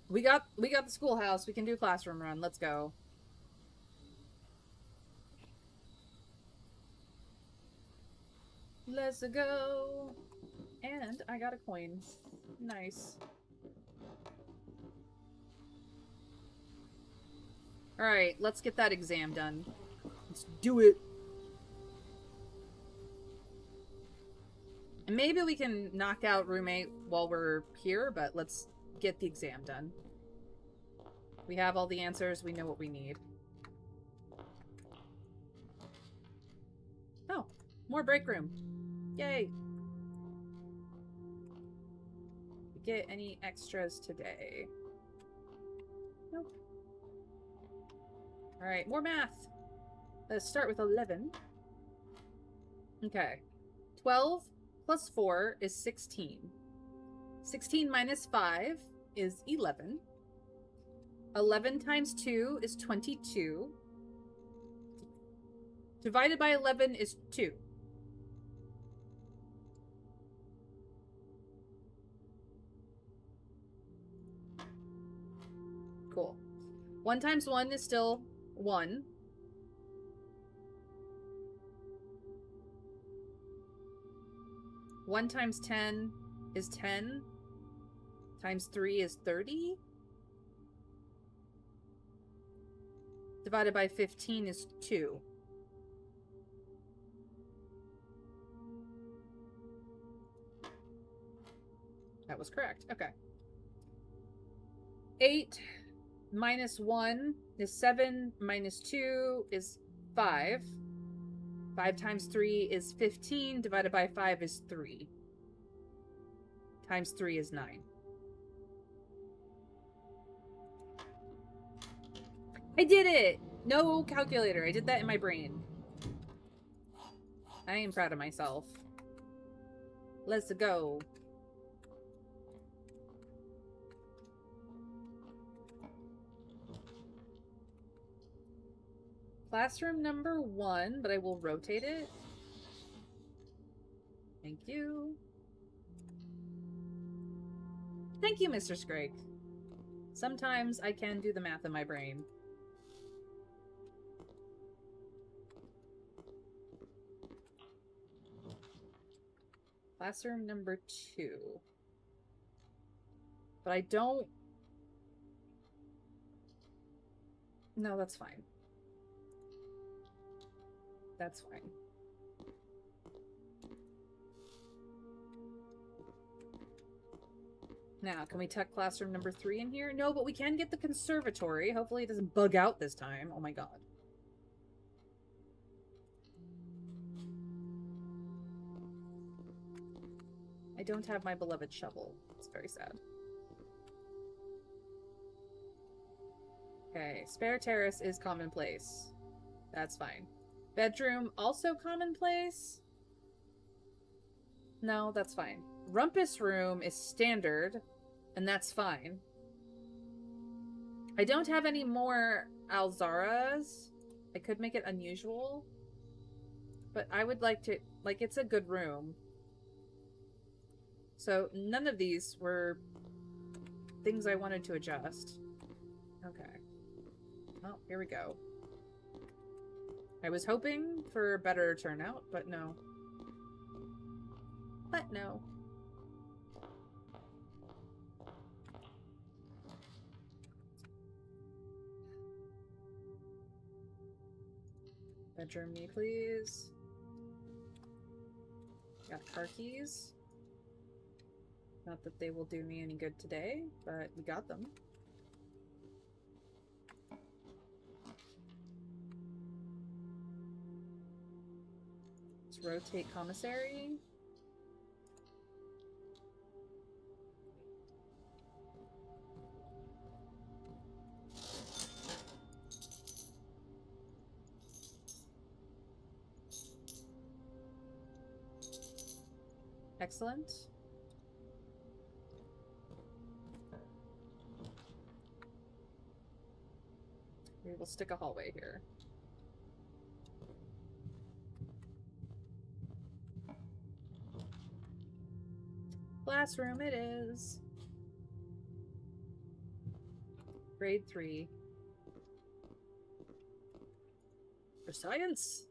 We got the schoolhouse. We can do classroom run. Let's go. Let's go. And I got a coin. Nice. Alright, let's get that exam done. Let's do it. And maybe we can knock out room 8 while we're here, but let's get the exam done. We have all the answers. We know what we need. Oh, more break room. Yay. We get any extras today? Nope. Alright, more math. Let's start with 11. Okay. 12 plus 4 is 16. 16 minus 5 is 11. 11 times 2 is 22. Divided by 11 is 2. Cool. 1 times 1 is still 1. 1 times 10 is 10. Times 3 is 30. Divided by 15 is 2. That was correct. Okay. 8 minus 1 is 7. Minus 2 is 5. 5 times 3 is 15. Divided by 5 is 3. Times 3 is 9. I did it! No calculator. I did that in my brain. I am proud of myself. Let's go. Classroom number 1, but I will rotate it. Thank you. Thank you, Mr. Scrake. Sometimes I can do the math in my brain. Classroom number 2. But I don't... No, that's fine. That's fine. Now, can we tuck classroom number 3 in here? No, but we can get the conservatory. Hopefully it doesn't bug out this time. Oh my god. I don't have my beloved shovel. It's very sad. Okay, spare terrace is commonplace. That's fine. Bedroom, also commonplace? No, that's fine. Rumpus room is standard, and that's fine. I don't have any more Alzaras. I could make it unusual. But I would like to... Like, it's a good room. So, none of these were things I wanted to adjust. Okay. Oh, here we go. I was hoping for a better turnout, but no. But no. Bedroom me, please. Got car keys. Not that they will do me any good today, but we got them. Let's rotate commissary. Excellent. We will stick a hallway here. Classroom it is. Grade 3. For science.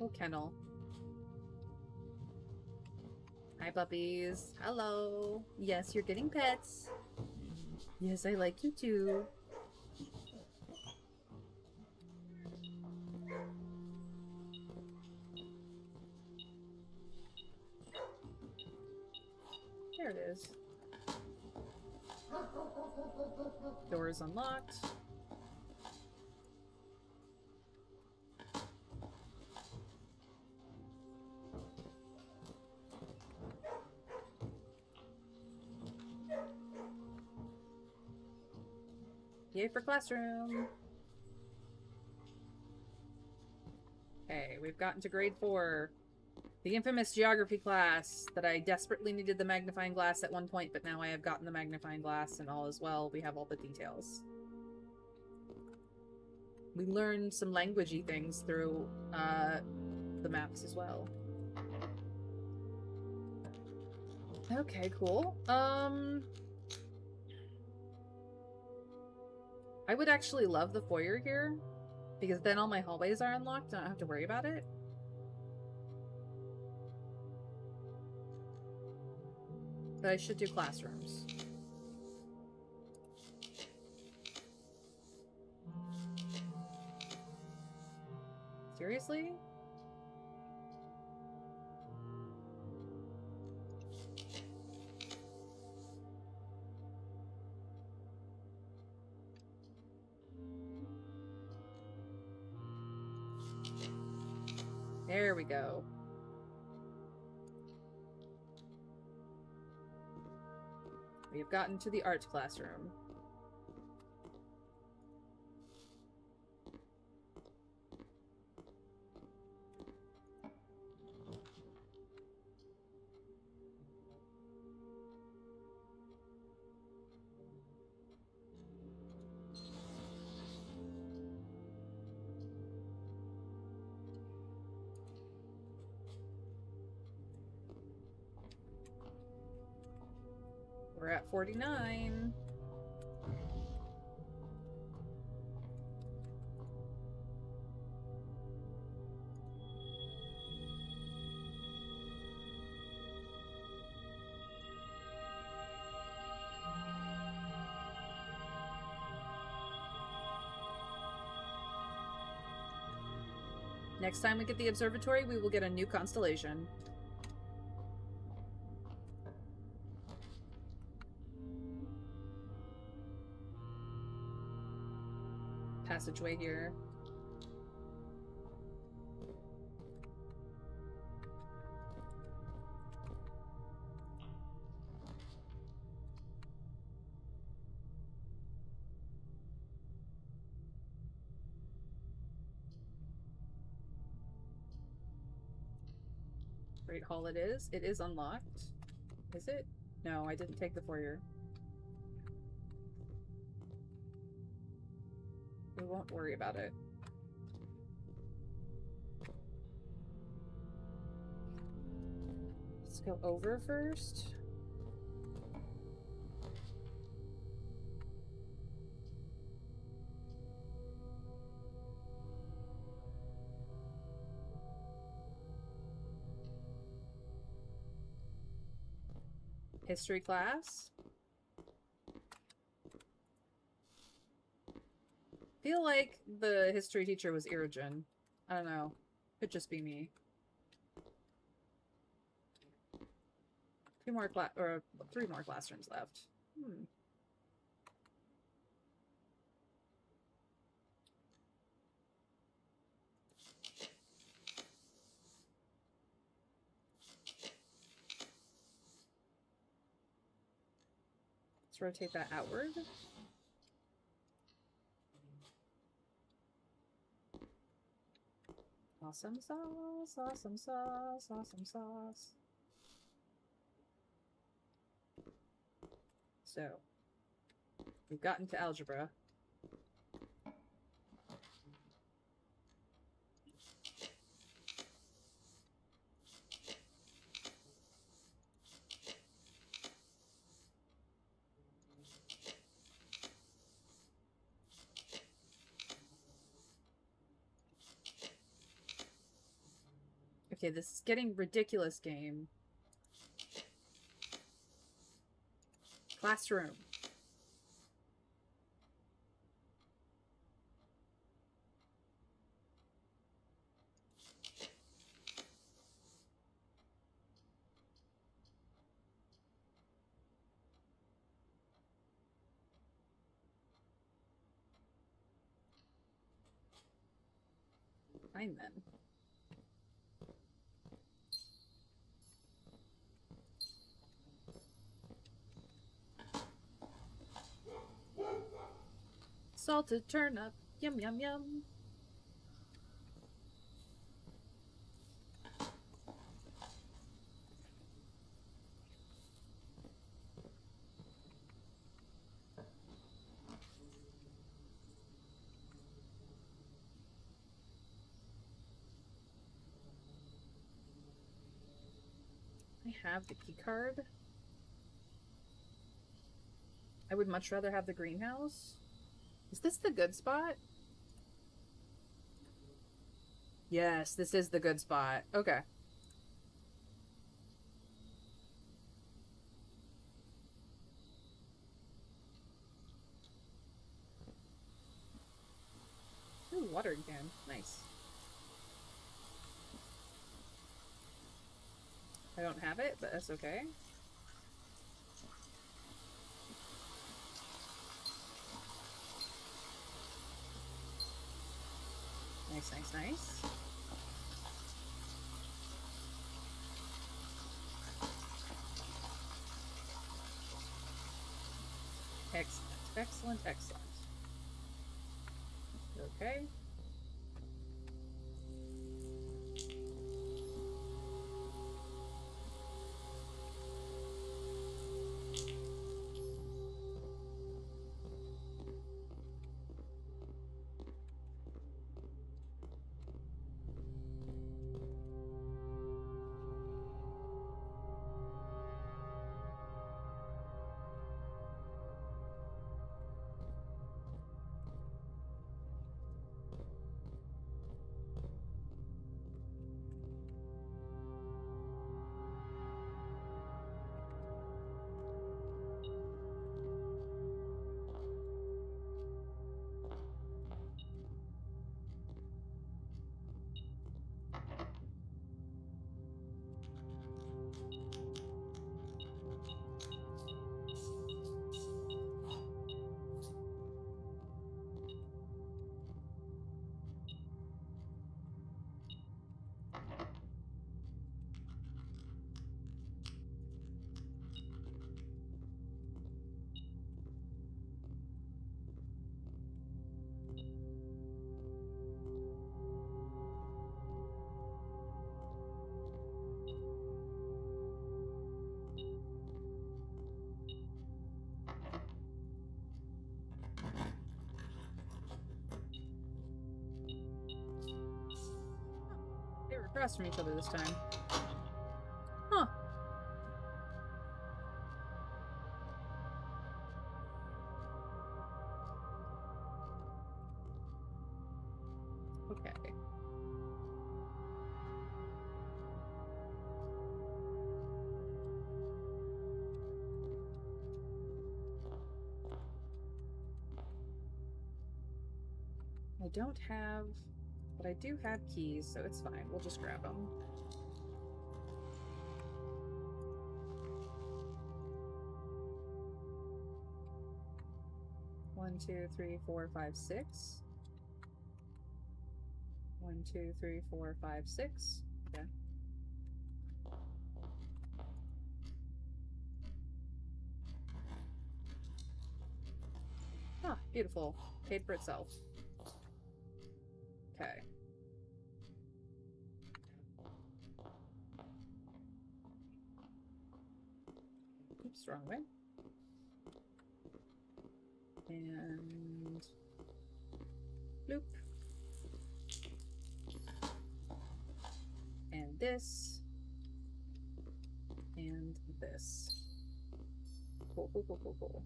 Oh, kennel. Hi, puppies. Hello. Yes, you're getting pets. Yes, I like you too. There it is. Door is unlocked. Yay for classroom. Okay, we've gotten to grade 4. The infamous geography class that I desperately needed the magnifying glass at one point, but now I have gotten the magnifying glass and all is well. We have all the details. We learned some languagey things through the maps as well. Okay, cool. I would actually love the foyer here, because then all my hallways are unlocked and I don't have to worry about it. But I should do classrooms. Seriously? There we go. We have gotten to the art classroom. We're at 49. Next time we get the observatory, we will get a new constellation. Passageway here. Great Hall it is. It is unlocked. Is it? No, I didn't take the foyer. We won't worry about it. Let's go over first. History class. Feel like the history teacher was Irigen. I don't know. Could just be me. 3 more classrooms left. Let's rotate that outward. Awesome sauce, awesome sauce, awesome sauce. So, we've gotten to algebra. Okay, this is getting ridiculous, game. Classroom. Fine then. Salted turnip. Yum, yum, yum. I have the key card. I would much rather have the greenhouse. Is this the good spot? Yes, this is the good spot. Okay. Ooh, water again. Nice. I don't have it, but that's okay. Nice, nice, nice. Excellent, excellent, excellent. Okay. They were across from each other this time. Huh. Okay. I don't have... But I do have keys, so it's fine. We'll just grab them. One, two, three, four, five, six. 1, 2, 3, 4, 5, 6. Okay. Ah, beautiful. Paid for itself. Okay. Oops, wrong way. And... bloop. And this. And this. Cool, cool, cool, cool, cool.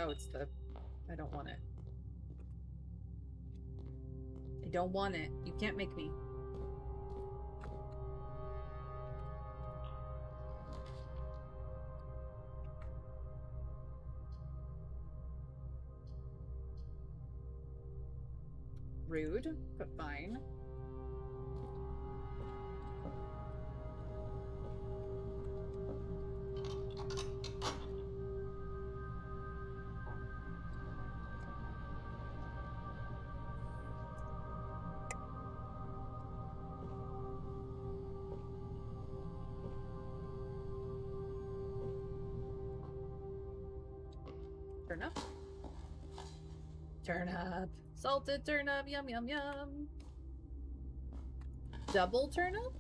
Oh, it's the... I don't want it. I don't want it. You can't make me. Rude, but fine. Turnip. Turnip. Salted turnip. Yum, yum, yum. Double turnip?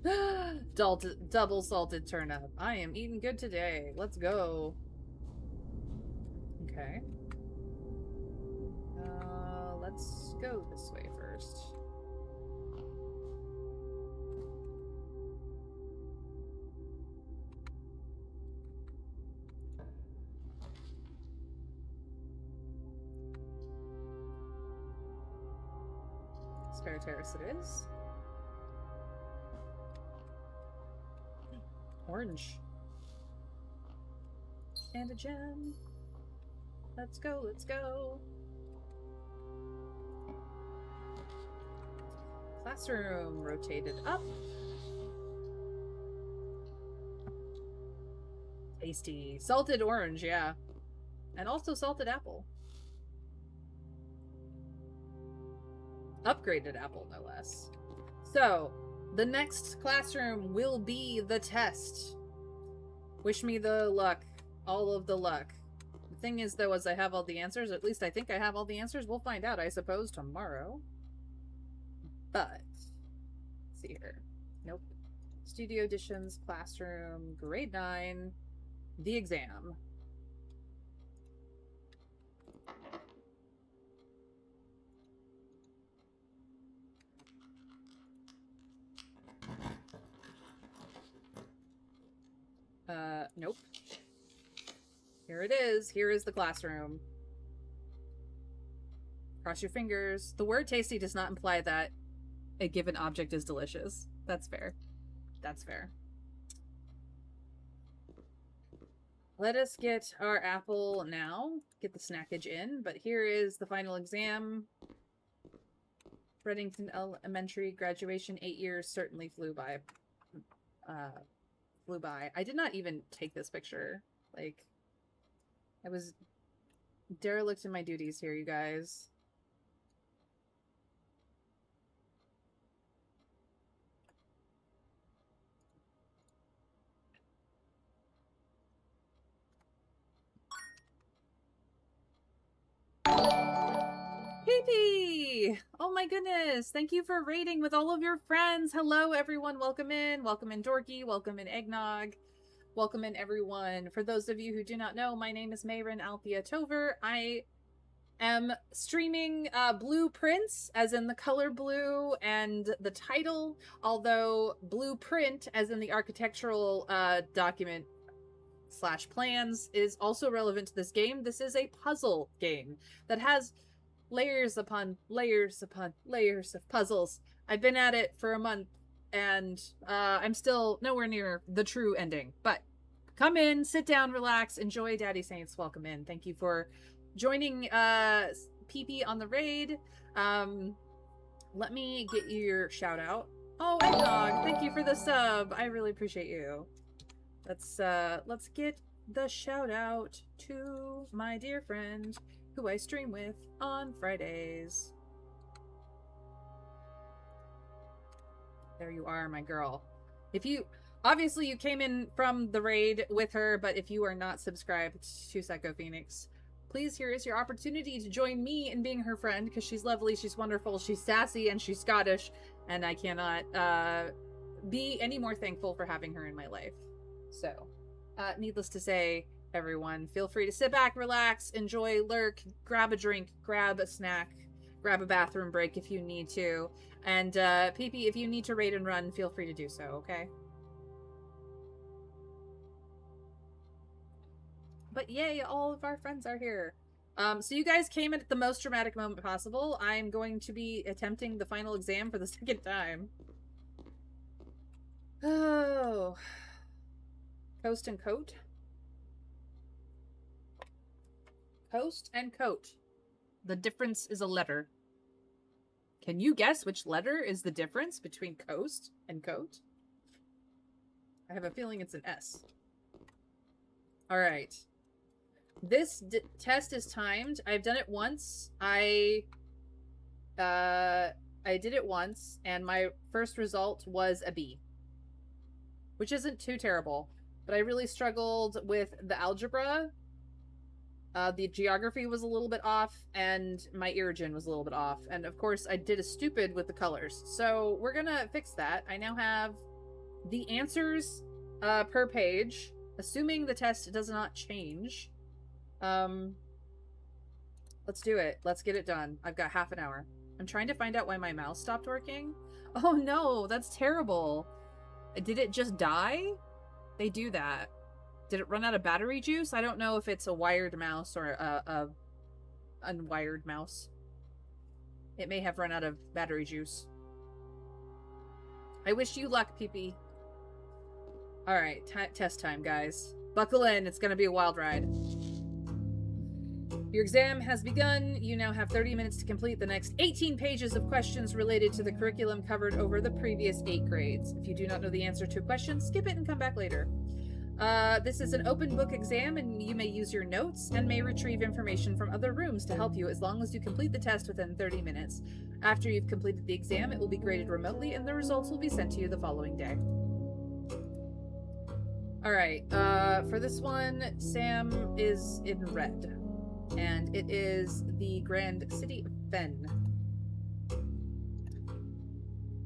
Double salted turnip. I am eating good today. Let's go. Okay. Let's go this way first. Spare terrace it is. Orange. And a gem. Let's go, let's go. Classroom rotated up. Tasty. Salted orange, yeah. And also salted apple. Upgraded apple, no less. So, the next classroom will be the test. Wish me the luck. All of the luck. The thing is, though, as I have all the answers, at least I think I have all the answers, we'll find out, I suppose, tomorrow. But, let's see here. Nope. Studio Editions, Classroom, Grade 9, the exam. Nope. Here it is. Here is the classroom. Cross your fingers. The word tasty does not imply that a given object is delicious. That's fair. That's fair. Let us get our apple now. Get the snackage in. But here is the final exam. Reddington Elementary graduation, 8 years certainly flew by. I did not even take this picture. Like, I was derelict in my duties here, you guys. Pee-pee! Oh my goodness! Thank you for raiding with all of your friends! Hello everyone, welcome in! Welcome in Dorky, welcome in Eggnog, welcome in everyone. For those of you who do not know, my name is Mayrin Althea Tover. I am streaming Blueprints, as in the color blue, and the title, although Blueprint, as in the architectural document / plans, is also relevant to this game. This is a puzzle game that has layers upon layers upon layers of puzzles. I've been at it for a month, and I'm still nowhere near the true ending. But come in, sit down, relax, enjoy Daddy Saints. Welcome in. Thank you for joining PP on the raid. Let me get you your shout out. Oh, Eggnog, thank you for the sub. I really appreciate you. Let's get the shout out to my dear friend who I stream with on Fridays. There you are, my girl. If you obviously you came in from the raid with her, but if you are not subscribed to Psycho Phoenix, please, here is your opportunity to join me in being her friend, because she's lovely, she's wonderful, she's sassy, and she's Scottish, and I cannot be any more thankful for having her in my life. So, needless to say, everyone, feel free to sit back, relax, enjoy, lurk, grab a drink, grab a snack, grab a bathroom break if you need to, and PP, if you need to raid and run, feel free to do so, okay? But yay, all of our friends are here. So you guys came at the most dramatic moment possible. I'm going to be attempting the final exam for the second time. Oh. Coast and coat. Coast and coat. The difference is a letter. Can you guess which letter is the difference between coast and coat? I have a feeling it's an S. Alright. This test is timed. I've done it once. I did it once, and my first result was a B. Which isn't too terrible. But I really struggled with the algebra. The geography was a little bit off, and my Irigen was a little bit off. And of course, I did a stupid with the colors. So we're gonna fix that. I now have the answers per page, assuming the test does not change. Let's do it. Let's get it done. I've got half an hour. I'm trying to find out why my mouse stopped working. Oh no, that's terrible. Did it just die? They do that. Did it run out of battery juice? I don't know if it's a wired mouse or a unwired mouse. It may have run out of battery juice. I wish you luck, PP. Alright, test time, guys. Buckle in, it's gonna be a wild ride. Your exam has begun. You now have 30 minutes to complete the next 18 pages of questions related to the curriculum covered over the previous 8 grades. If you do not know the answer to a question, skip it and come back later. This is an open book exam, and you may use your notes and may retrieve information from other rooms to help you as long as you complete the test within 30 minutes. After you've completed the exam, it will be graded remotely, and the results will be sent to you the following day. Alright, for this one, Sam is in red. And it is the Grand City of Fen.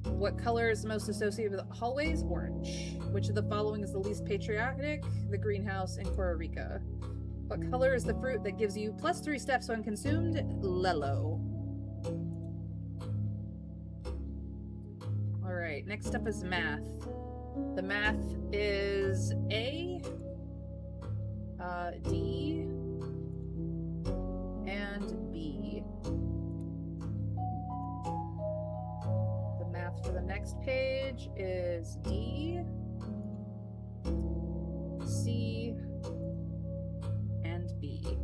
What color is most associated with hallways? Orange. Which of the following is the least patriotic? The greenhouse in Costa Rica. What color is the fruit that gives you +3 steps when consumed? Lello. Alright, next up is math. The math is A, D, and B. The math for the next page is D, C, and B.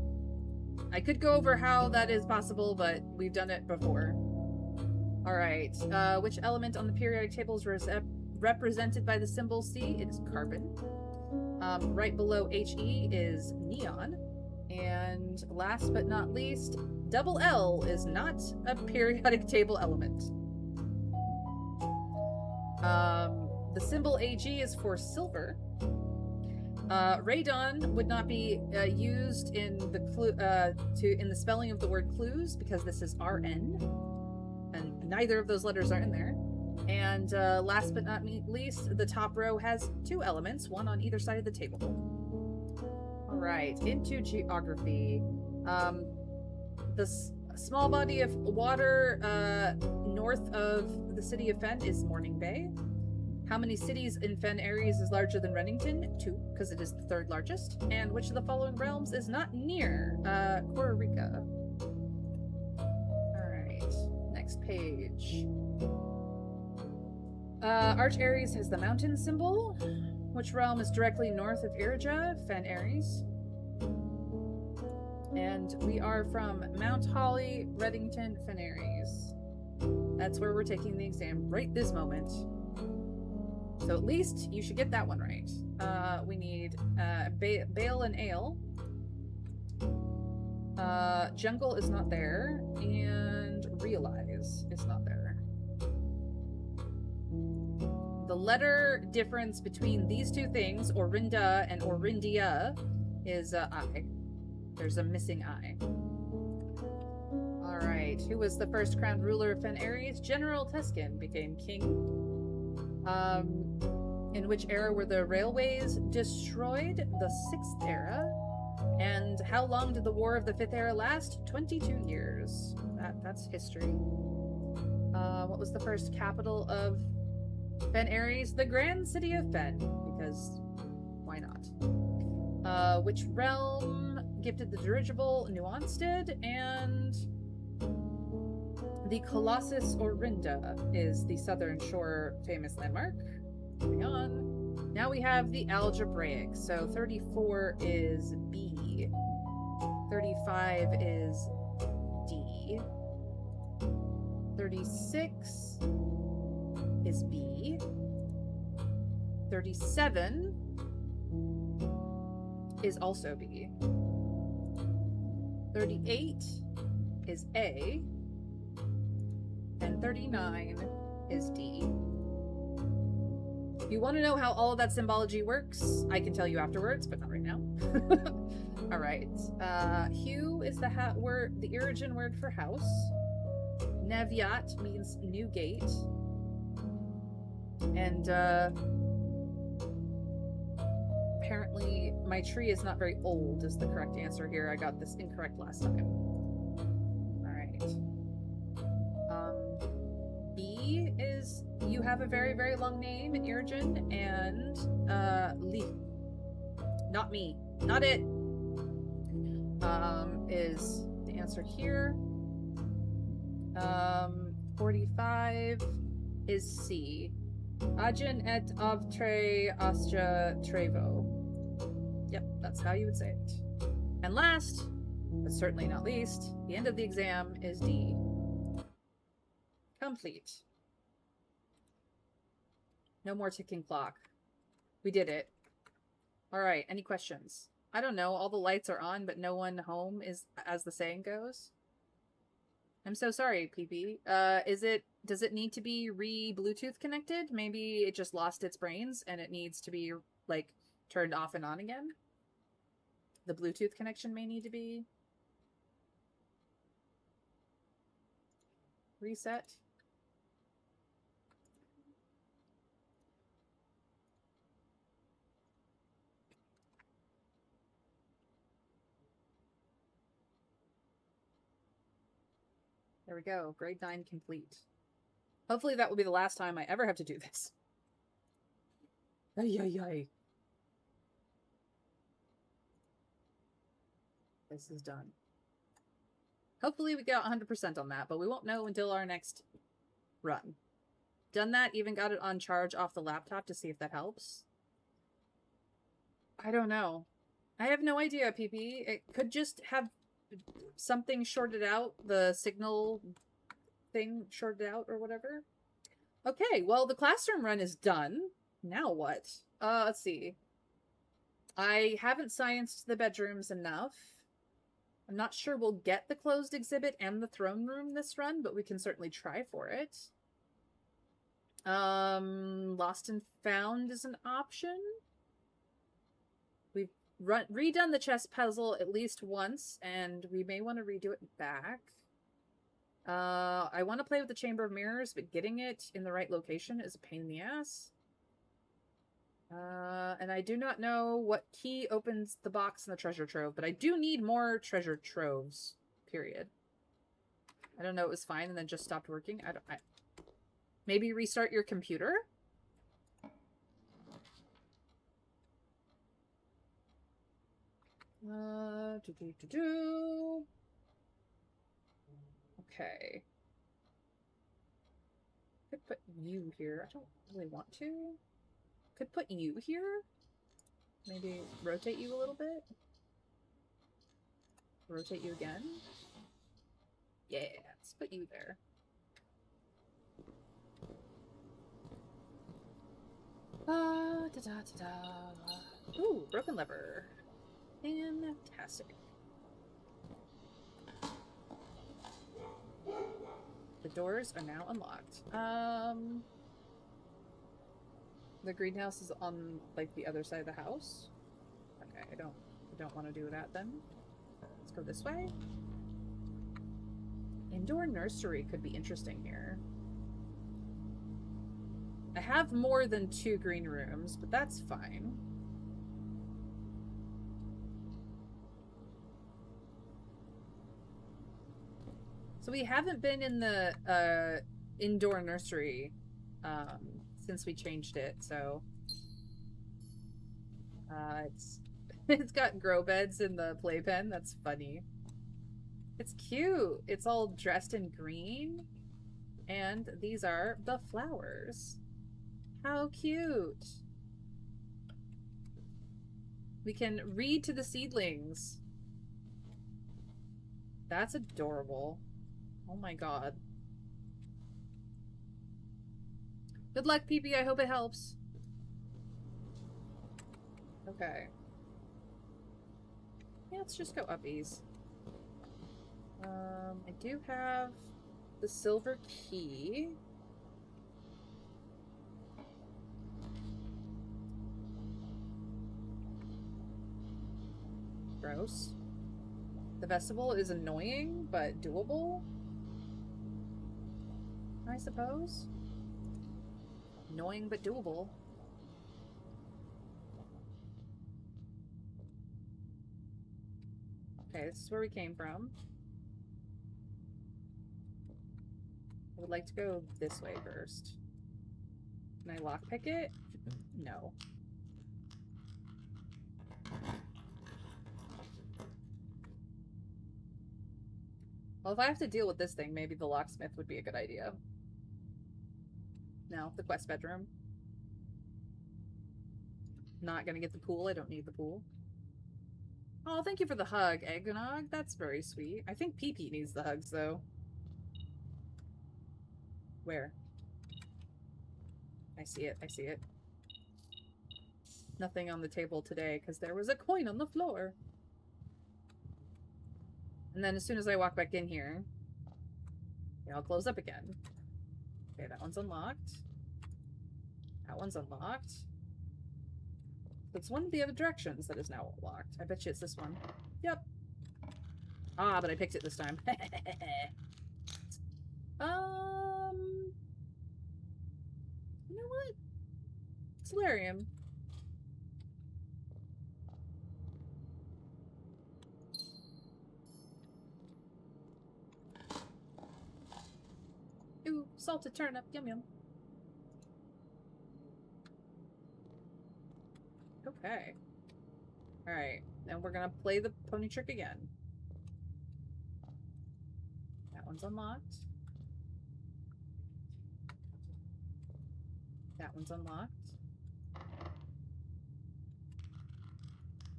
I could go over how that is possible, but we've done it before. Alright, which element on the periodic table is represented by the symbol C? It is carbon. Right below HE is neon. And last but not least, double L is not a periodic table element. The symbol AG is for silver. Radon would not be used in the in the spelling of the word clues because this is RN, and neither of those letters are in there. And last but not least, the top row has 2 elements, one on either side of the table. Right, into geography. The small body of water north of the city of Fen is Morning Bay. How many cities in Fen Areas is larger than Renington? 2, because it is the 3rd largest. And which of the following realms is not near Costa Rica? Alright, next page. Arch Aries has the mountain symbol. Which realm is directly north of Irija? Fen Aries. And we are from Mount Holly, Redington, Fen Aries. That's where we're taking the exam right this moment. So at least you should get that one right. We need Bale and Ale. Jungle is not there. And Realize is not there. The letter difference between these two things, Orinda and Orindia, is I. There's a missing I. Alright, who was the first crowned ruler of Fen Aries? General Tuscan became king. In which era were the railways destroyed? The 6th era. And how long did the War of the 5th Era last? 22 years. That's history. What was the first capital of Fen Aries? The Grand City of Fen, because why not? Which realm gifted the dirigible Nuanced? And the Colossus Orinda is the Southern Shore famous landmark. Moving on. Now we have the algebraic. So 34 is B. 35 is D. 36 is B. 37 is also B. 38 is A. And 39 is D. If you want to know how all of that symbology works, I can tell you afterwards, but not right now. Alright. Hue is the word, the origin word for house. Neviat means new gate. And apparently my tree is not very old is the correct answer here. I got this incorrect last time. Alright. B is you have a very, very long name, Irjin, and Lee. Not me. Not it. Is the answer here. 45 is C. Ajin et avtre astra trevo. Yep, that's how you would say it. And last, but certainly not least, the end of the exam is D. Complete. No more ticking clock. We did it. Alright, any questions? I don't know, all the lights are on, but no one home is, as the saying goes. I'm so sorry, PP. Does it need to be Bluetooth connected? Maybe it just lost its brains and it needs to be, like, turned off and on again? The Bluetooth connection may need to be reset. There we go. Grade 9 complete. Hopefully that will be the last time I ever have to do this. Ay, ay, ay. This is done. Hopefully we got 100% on that, but we won't know until our next run. Done that, even got it on charge off the laptop to see if that helps. I don't know. I have no idea, PP. It could just have something shorted out, the signal thing shorted out or whatever. Okay, well, the classroom run is done. Now what? Let's see. I haven't scienced the bedrooms enough. I'm not sure we'll get the closed exhibit and the throne room this run, but we can certainly try for it. Lost and found is an option. We've redone the chess puzzle at least once, and we may want to redo it back. I want to play with the Chamber of Mirrors, but getting it in the right location is a pain in the ass. And I do not know what key opens the box in the treasure trove, but I do need more treasure troves, period. I don't know, it was fine and then just stopped working. Maybe restart your computer? Okay. Could put you here. I don't really want to. Could put you here. Maybe rotate you a little bit. Rotate you again. Yeah, let's put you there. Ooh, broken lever. Fantastic. The doors are now unlocked. The greenhouse is on, like, the other side of the house. Okay, I don't want to do that then. Let's go this way. Indoor nursery could be interesting here. I have more than 2 green rooms, but that's fine. So we haven't been in the indoor nursery since we changed it, so it's got grow beds in the playpen. That's funny. It's cute. It's all dressed in green, and these are the flowers. How cute. We can read to the seedlings. That's adorable. Oh my god. Good luck, PP. I hope it helps. Okay. Yeah, let's just go uppies. I do have the silver key. Gross. The vestibule is annoying, but doable, I suppose. Annoying, but doable. Okay, this is where we came from. I would like to go this way first. Can I lockpick it? No. Well, if I have to deal with this thing, maybe the locksmith would be a good idea. No, the quest bedroom. Not gonna get the pool. I don't need the pool. Oh, thank you for the hug, Eggnog. That's very sweet. I think Pee-Pee needs the hugs, though. Where? I see it. I see it. Nothing on the table today, because there was a coin on the floor. And then as soon as I walk back in here, I'll close up again. Okay, that one's unlocked. That one's unlocked. It's one of the other directions that is now locked. I bet you it's this one. Yep. Ah, but I picked it this time. You know what? Solarium. Ooh, salted turnip. Yum yum. Okay. Alright. Now we're gonna play the pony trick again. That one's unlocked. That one's unlocked.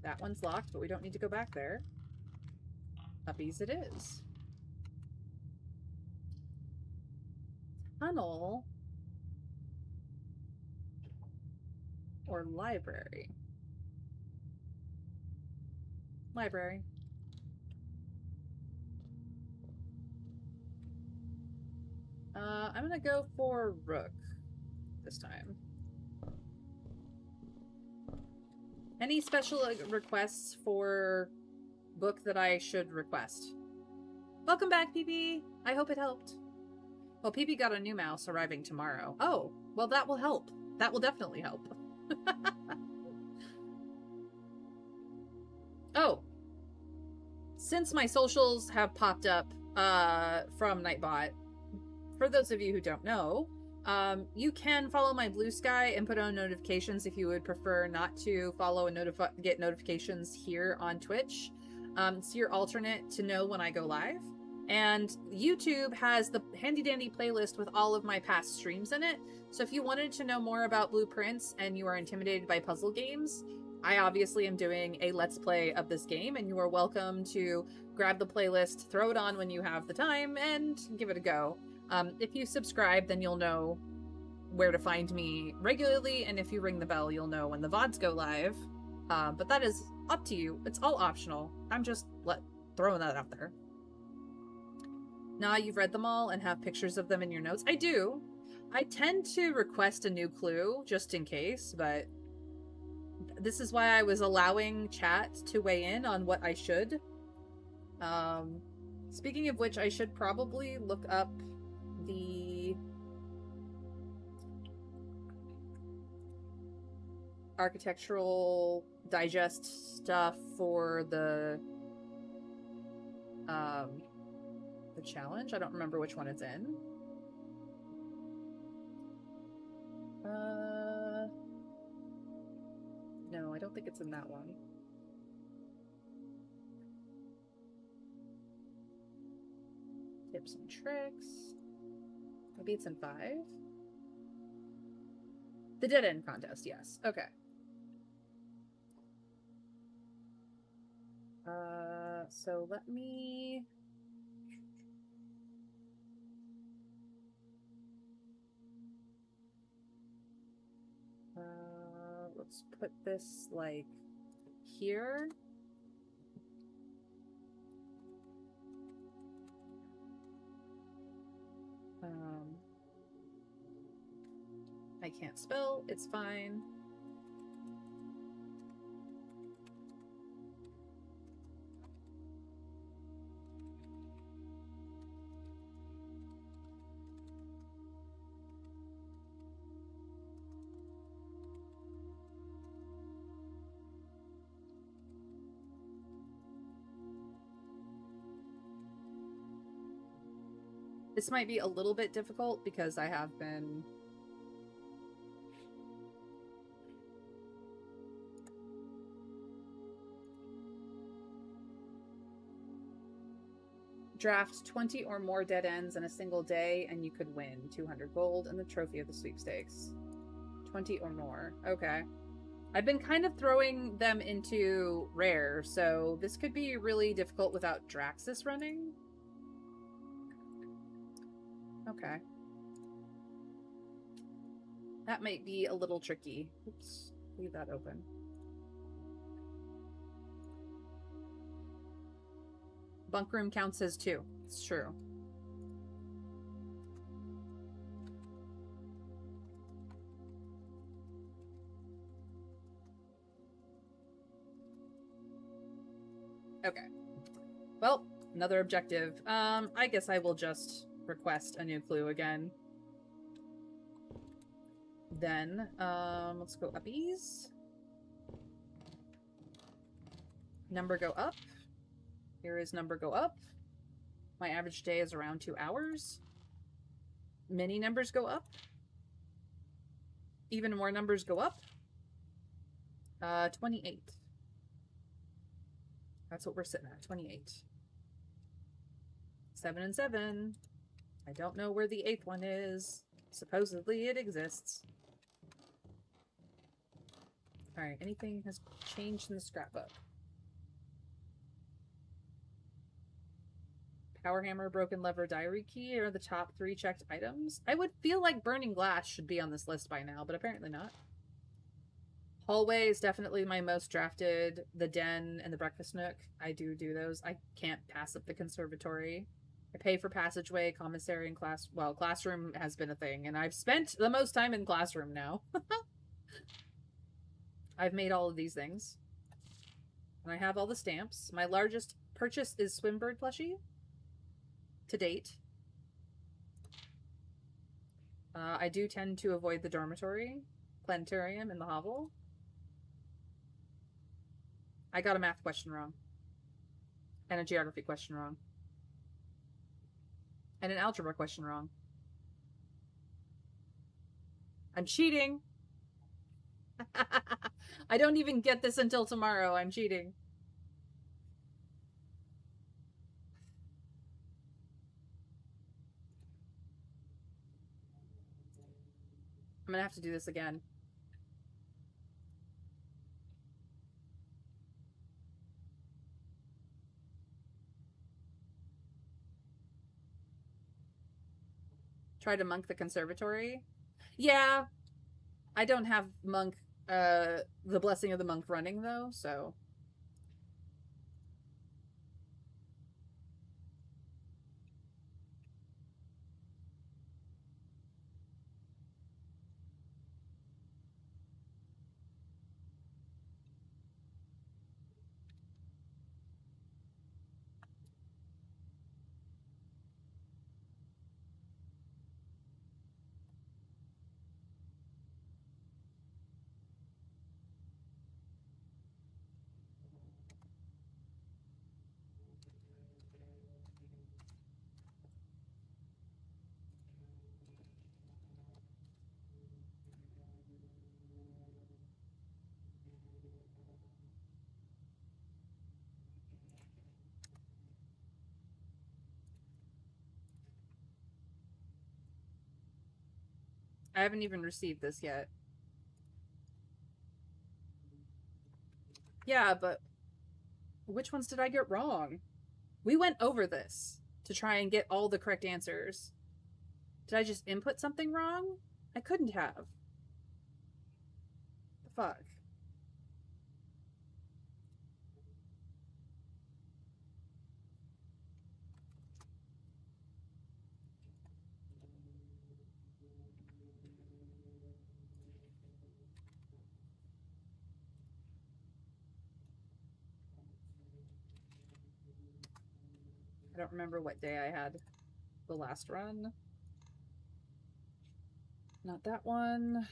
That one's locked, but we don't need to go back there. Uppies it is. Tunnel. Or library. Library. I'm gonna go for Rook this time. Any special requests for book that I should request? Welcome back, PP. I hope it helped. Well, PP got a new mouse arriving tomorrow. Oh, well that will help. That will definitely help. Oh. Since my socials have popped up from Nightbot, for those of you who don't know, you can follow my Blue Sky and put on notifications if you would prefer not to follow and get notifications here on Twitch. It's your alternate to know when I go live. And YouTube has the handy dandy playlist with all of my past streams in it. So if you wanted to know more about Blueprints and you are intimidated by puzzle games, I obviously am doing a Let's Play of this game, and you are welcome to grab the playlist, throw it on when you have the time, and give it a go. If you subscribe, then you'll know where to find me regularly, and if you ring the bell, you'll know when the VODs go live. But that is up to you. It's all optional. I'm just throwing that out there. Nah, you've read them all and have pictures of them in your notes? I do. I tend to request a new clue, just in case, but this is why I was allowing chat to weigh in on what I should. Speaking of which, I should probably look up the architectural digest stuff for the challenge. I don't remember which one it's in. No, I don't think it's in that one. Tips and tricks. Maybe it's in 5. The dead end contest, yes. Okay. So let me... let's put this, like, here. I can't spell. It's fine. This might be a little bit difficult because I have been... Draft 20 or more dead ends in a single day and you could win 200 gold and the trophy of the sweepstakes. 20 or more. Okay. I've been kind of throwing them into rare, so this could be really difficult without Draxus running. Okay. That might be a little tricky. Oops. Leave that open. Bunk room counts as 2. It's true. Okay. Well, another objective. I guess I will just request a new clue again. Then, let's go uppies. Number go up. Here is number go up. My average day is around 2 hours. Many numbers go up. Even more numbers go up. 28. That's what we're sitting at, 28. 7 and 7. I don't know where the 8th one is. Supposedly it exists. Alright, anything has changed in the scrapbook. Power hammer, broken lever, diary key are the top 3 checked items. I would feel like burning glass should be on this list by now, but apparently not. Hallway is definitely my most drafted. The den and the breakfast nook. I do those. I can't pass up the conservatory. I pay for passageway, commissary, and class. Well, classroom has been a thing, and I've spent the most time in classroom now. I've made all of these things. And I have all the stamps. My largest purchase is Swimbird plushie. To date. I do tend to avoid the dormitory, planetarium, and the hovel. I got a math question wrong. And a geography question wrong. And an algebra question wrong. I'm cheating! I don't even get this until tomorrow. I'm cheating. I'm gonna have to do this again. Try to monk the conservatory. Yeah. I don't have monk, the blessing of the monk running though, so. I haven't even received this yet. Yeah, but which ones did I get wrong? We went over this to try and get all the correct answers. Did I just input something wrong? I couldn't have. The fuck? I don't remember what day I had the last run. Not that one.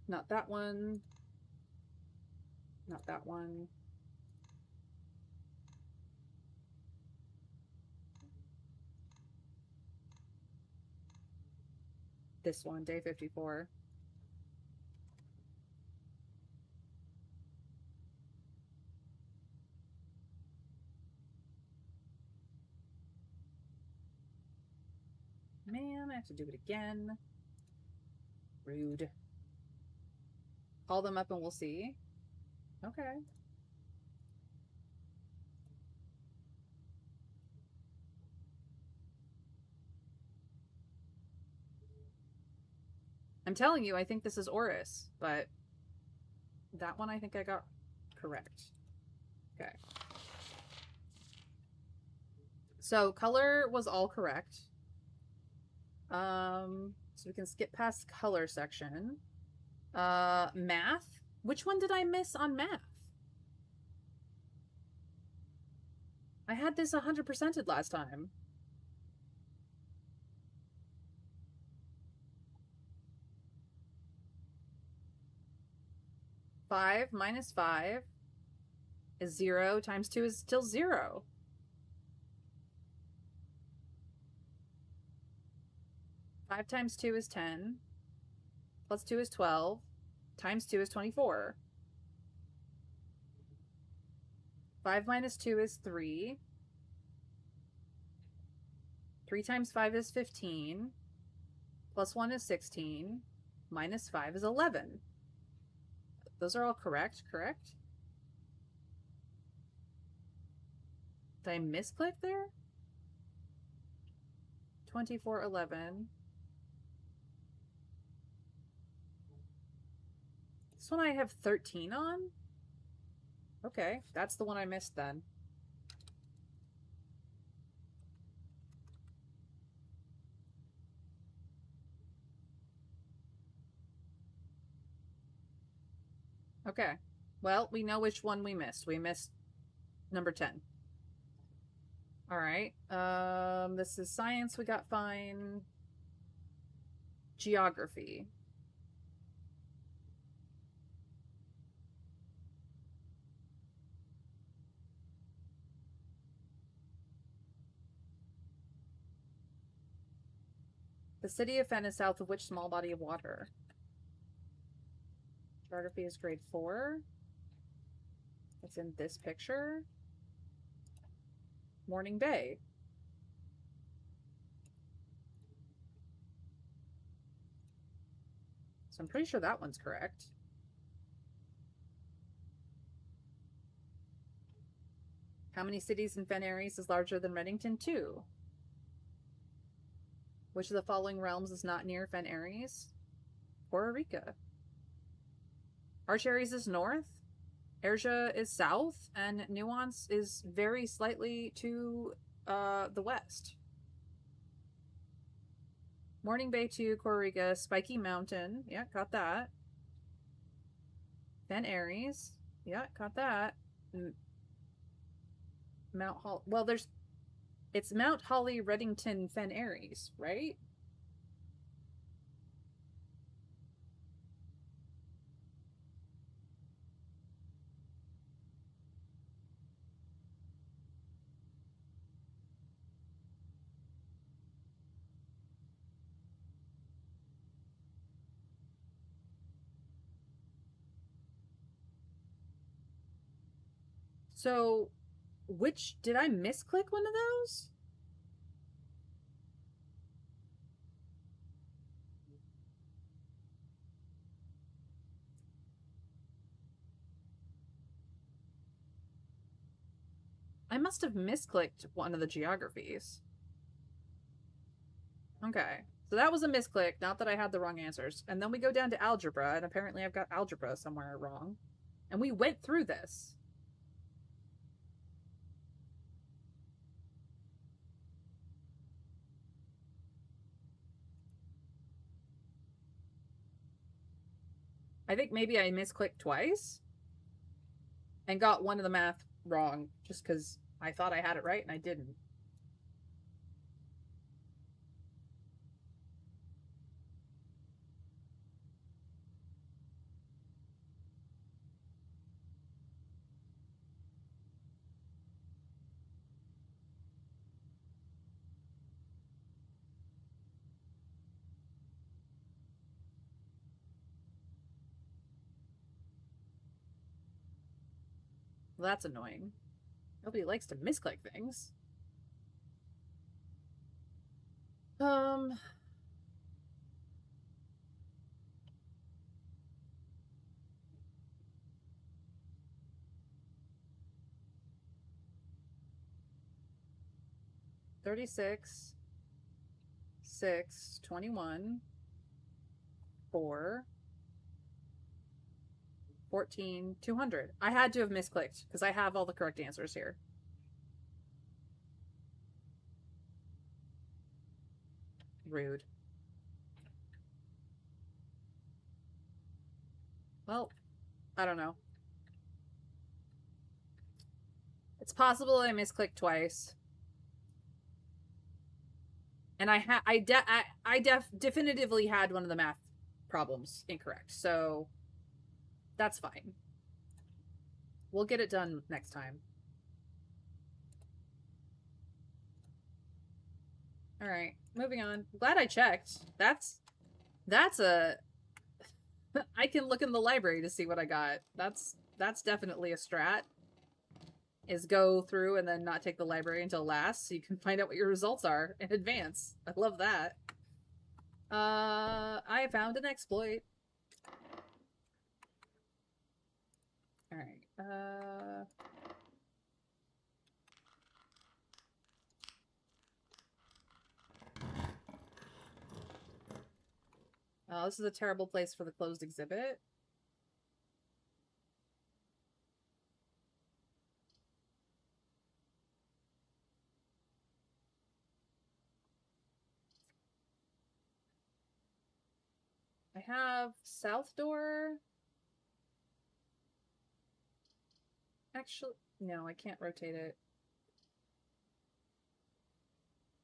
Not that one. Not that one. this one, day 54. Man, I have to do it again. Rude. Call them up and we'll see. Okay. I'm telling you, I think this is Oris, but that one I think I got correct. Okay. So color was all correct. So we can skip past color section. Math. Which one did I miss on math? I had this 100%ed last time. Five minus 5 is 0 times 2 is still 0. 5 times 2 is 10. Plus 2 is 12. Times 2 is 24. 5 minus 2 is 3. 3 times 5 is 15. Plus 1 is 16. Minus 5 is 11. Those are all correct, correct? Did I misclick there? 2411. This one I have 13 on? Okay, that's the one I missed then. Okay. Well, we know which one we missed. We missed number 10. All right. This is science. We got fine. Geography. The city of Fen is south of which small body of water? Geography is grade 4. It's in this picture. Morning Bay. So I'm pretty sure that one's correct. How many cities in Fen Aries is larger than Reddington? 2. Which of the following realms is not near Fen Aries? Puerto Rico. Arch Aries is north. Erja is south, and Nuance is very slightly to the west. Morning Bay 2, Corriga, Spiky Mountain. Yeah, got that. Fen Aries. Yeah, got that. Mount Holly. Well, it's Mount Holly, Reddington, Fen Aries, right? So, which did I misclick one of those? I must have misclicked one of the geographies. Okay. So that was a misclick, not that I had the wrong answers. And then we go down to algebra, and apparently I've got algebra somewhere wrong. And we went through this. I think maybe I misclicked twice and got one of the math wrong just because I thought I had it right and I didn't. Well, that's annoying. Nobody likes to misclick things. 36, 6, 21, 4, 14, 200. I had to have misclicked because I have all the correct answers here. Rude. Well, I don't know. It's possible I misclicked twice. And I definitively had one of the math problems incorrect. So that's fine. We'll get it done next time. All right, moving on. Glad I checked. That's a I can look in the library to see what I got. That's definitely a strat. Is go through and then not take the library until last so you can find out what your results are in advance. I love that. I found an exploit. All right. Oh, this is a terrible place for the closed exhibit. I have south door. Actually, no, I can't rotate it.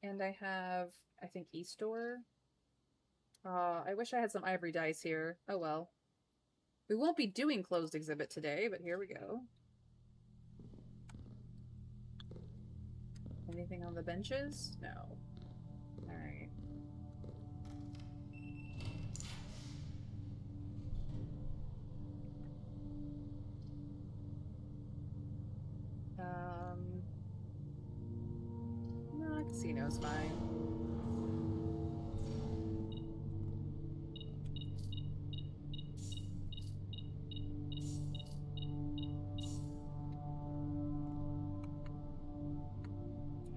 And I have, I think, east door. I wish I had some ivory dice here. Oh well. We won't be doing closed exhibit today, but here we go. Anything on the benches? No. Alright. No, casino's fine.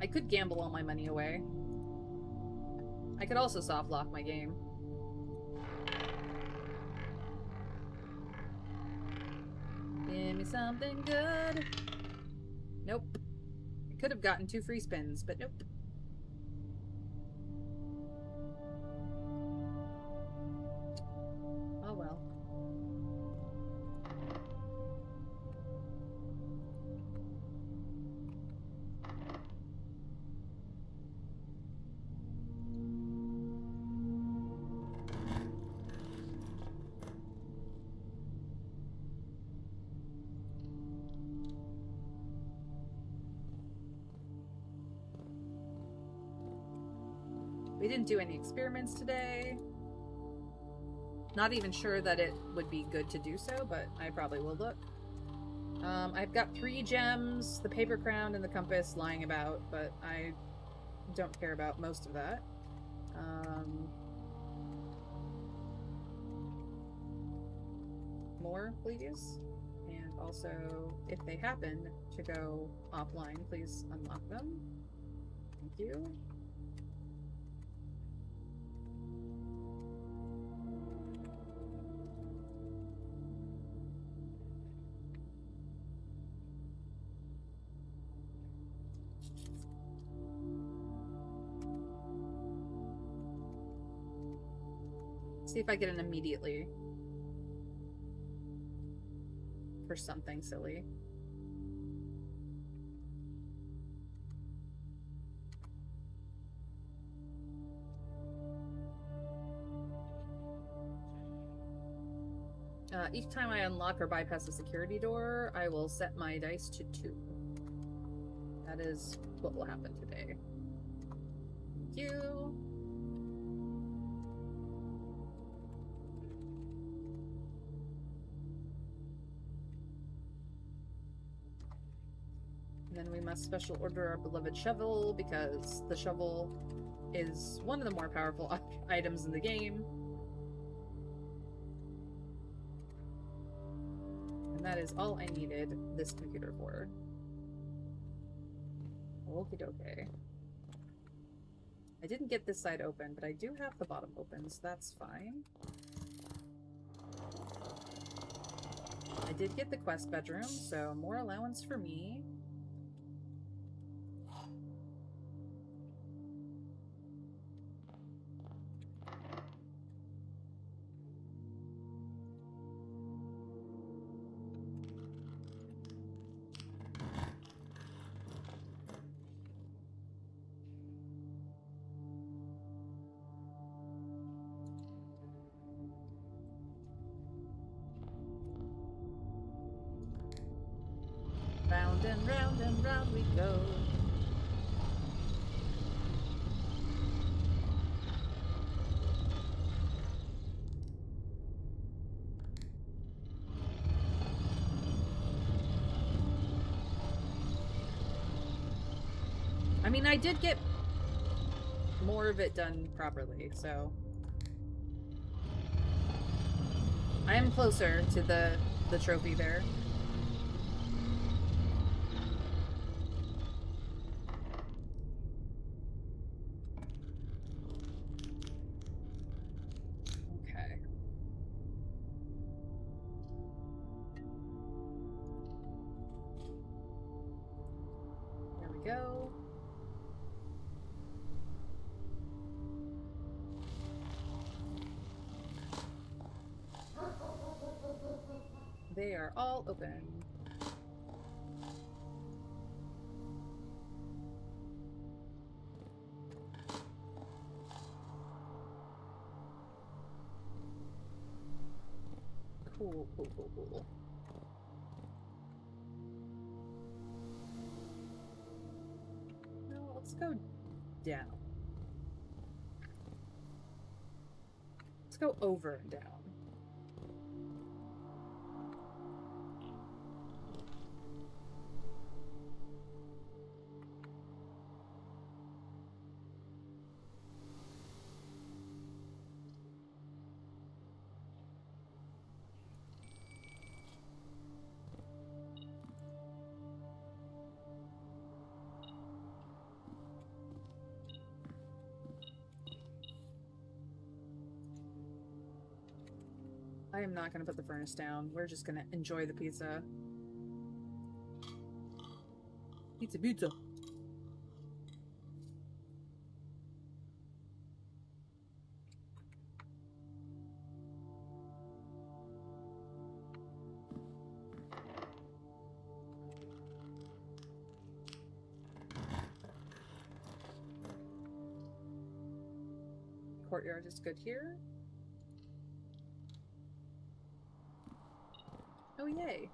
I could gamble all my money away. I could also soft lock my game. Give me something good. Nope. I could have gotten 2 free spins, but nope. Oh well. We didn't do any experiments today. Not even sure that it would be good to do so, but I probably will look. I've got 3 gems, the paper crown, and the compass lying about, but I don't care about most of that. More, please. And also, if they happen to go offline, please unlock them. Thank you. See if I get an immediately. For something silly. Each time I unlock or bypass a security door, I will set my dice to 2. That is what will happen today. Thank you. then we must special order our beloved shovel, because the shovel is one of the more powerful items in the game. And that is all I needed this computer for. Okie dokie. I didn't get this side open, but I do have the bottom open, so that's fine. I did get the quest bedroom, so more allowance for me. Round and round we go. I mean, I did get more of it done properly, so I am closer to the trophy there. Go. They are all open. Cool, cool, cool, cool. Let's go down. Let's go over and down. I am not going to put the furnace down. We're just going to enjoy the pizza. Pizza, pizza. Courtyard is good here. Oh, yay.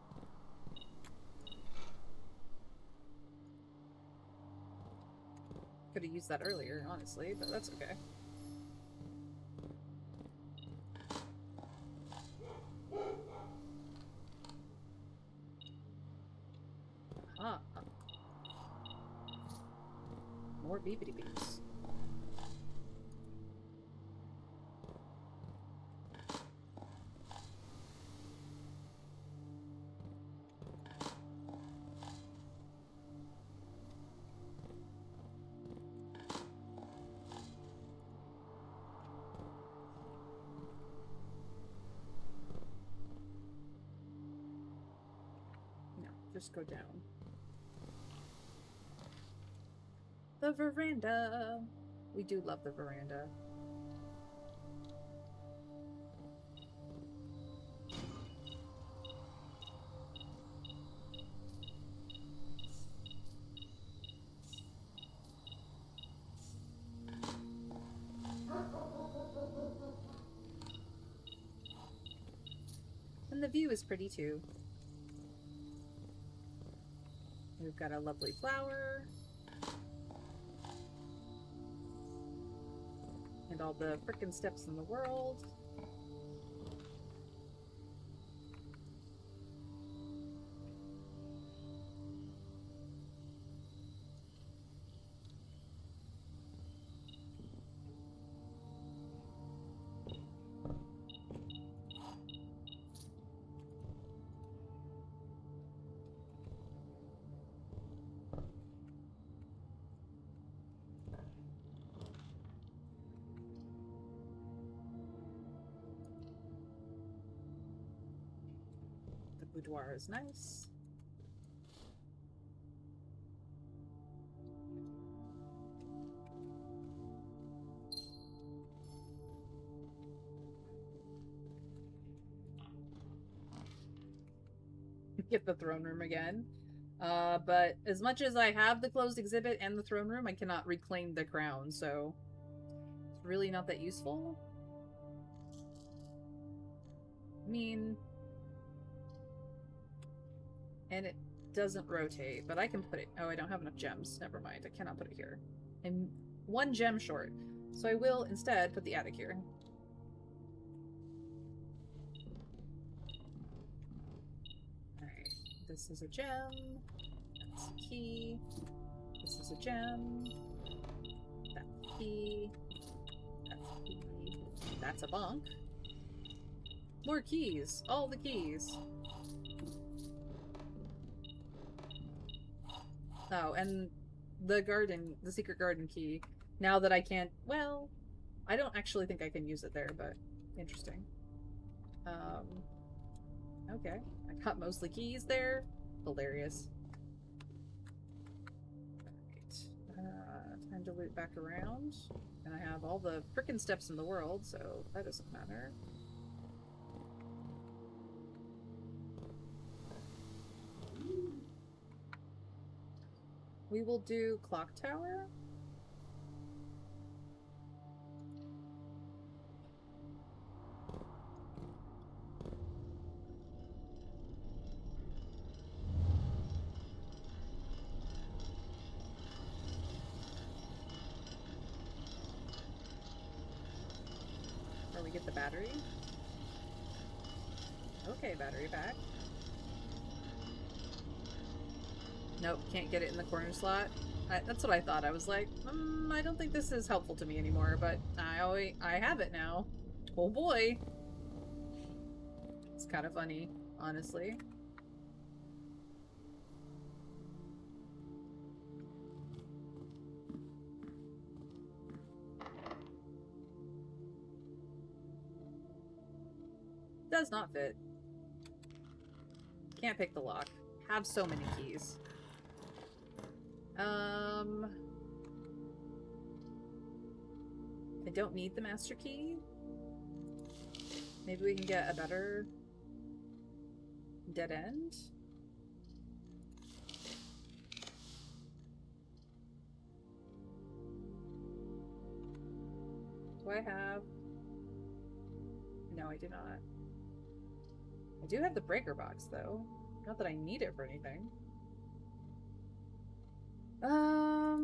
Could have used that earlier, honestly, but that's okay. Ah. More beepity beeps. Just go down. The veranda. We do love the veranda. And the view is pretty too. We've got a lovely flower. And all the frickin' steps in the world. Boudoir is nice. Get the throne room again. But as much as I have the closed exhibit and the throne room, I cannot reclaim the crown, so it's really not that useful. I mean, and it doesn't rotate, but I can put it. Oh, I don't have enough gems. Never mind. I cannot put it here. I'm 1 gem short, so I will instead put the attic here. Alright, this is a gem. That's a key. This is a gem. That's a key. That's a key. That's a bunk. More keys. All the keys. Oh, and the secret garden key. Now that I can't, well, I don't actually think I can use it there, but interesting. Okay. I got mostly keys there. Hilarious. Alright. Time to loop back around. And I have all the frickin' steps in the world, so that doesn't matter. We will do clock tower. Or we get the battery. Okay, battery back. Nope, can't get it in the corner slot. That's what I thought. I was like, I don't think this is helpful to me anymore, but I have it now. Oh boy. It's kind of funny, honestly. Does not fit. Can't pick the lock. Have so many keys. I don't need the master key. Maybe we can get a better dead end. Do I have... No, I do not. I do have the breaker box, though. Not that I need it for anything. Ah,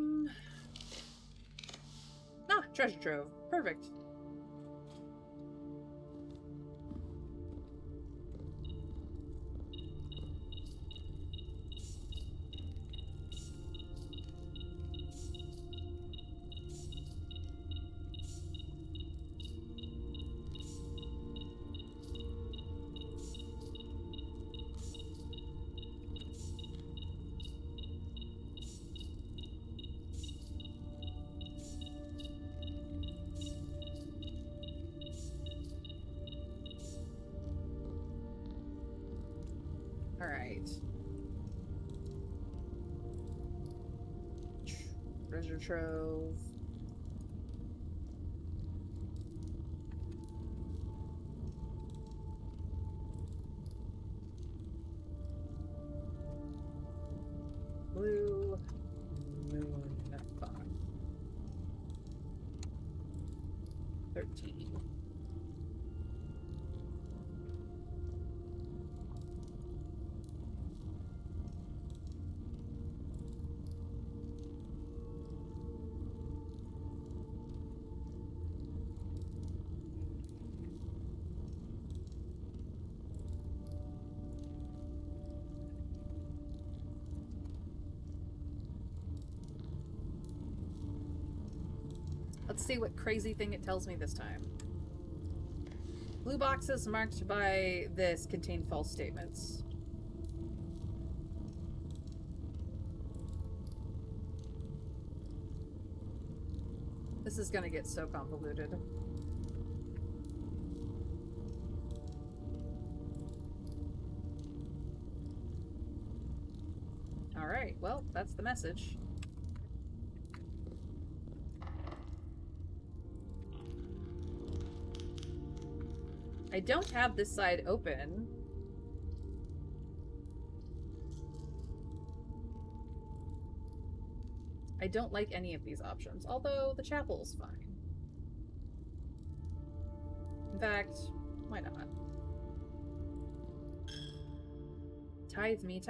treasure trove. Perfect. Alright. Treasure trove. Blue moon box. 13. Let's see what crazy thing it tells me this time. Blue boxes marked by this contain false statements. This is gonna get so convoluted. Alright, well, that's the message. I don't have this side open. I don't like any of these options, although the chapel's fine. In fact, why not? Tithe me,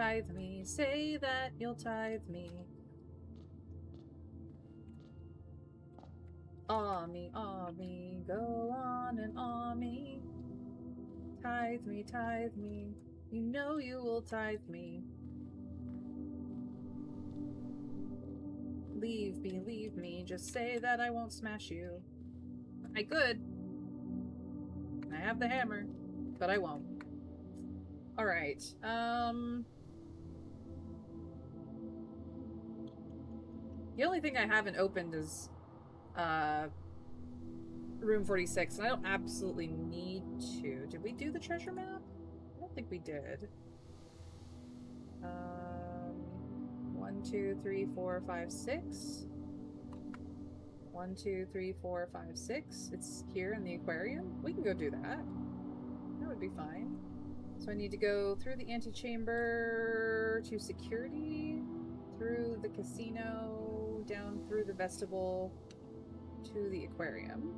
say that you'll tithe me. Aw me, go on and aw me. Tithe me, you know you will tithe me. Leave me, just say that I won't smash you. I could. I have the hammer, but I won't. Alright, the only thing I haven't opened is, room 46, and I don't absolutely need to. Did we do the treasure map? I don't think we did. 1, 2, 3, 4, 5, 6. 1, 2, 3, 4, 5, 6. It's here in the aquarium. We can go do that. That would be fine. So I need to go through the antechamber to security, through the casino, down through the vestibule to the aquarium.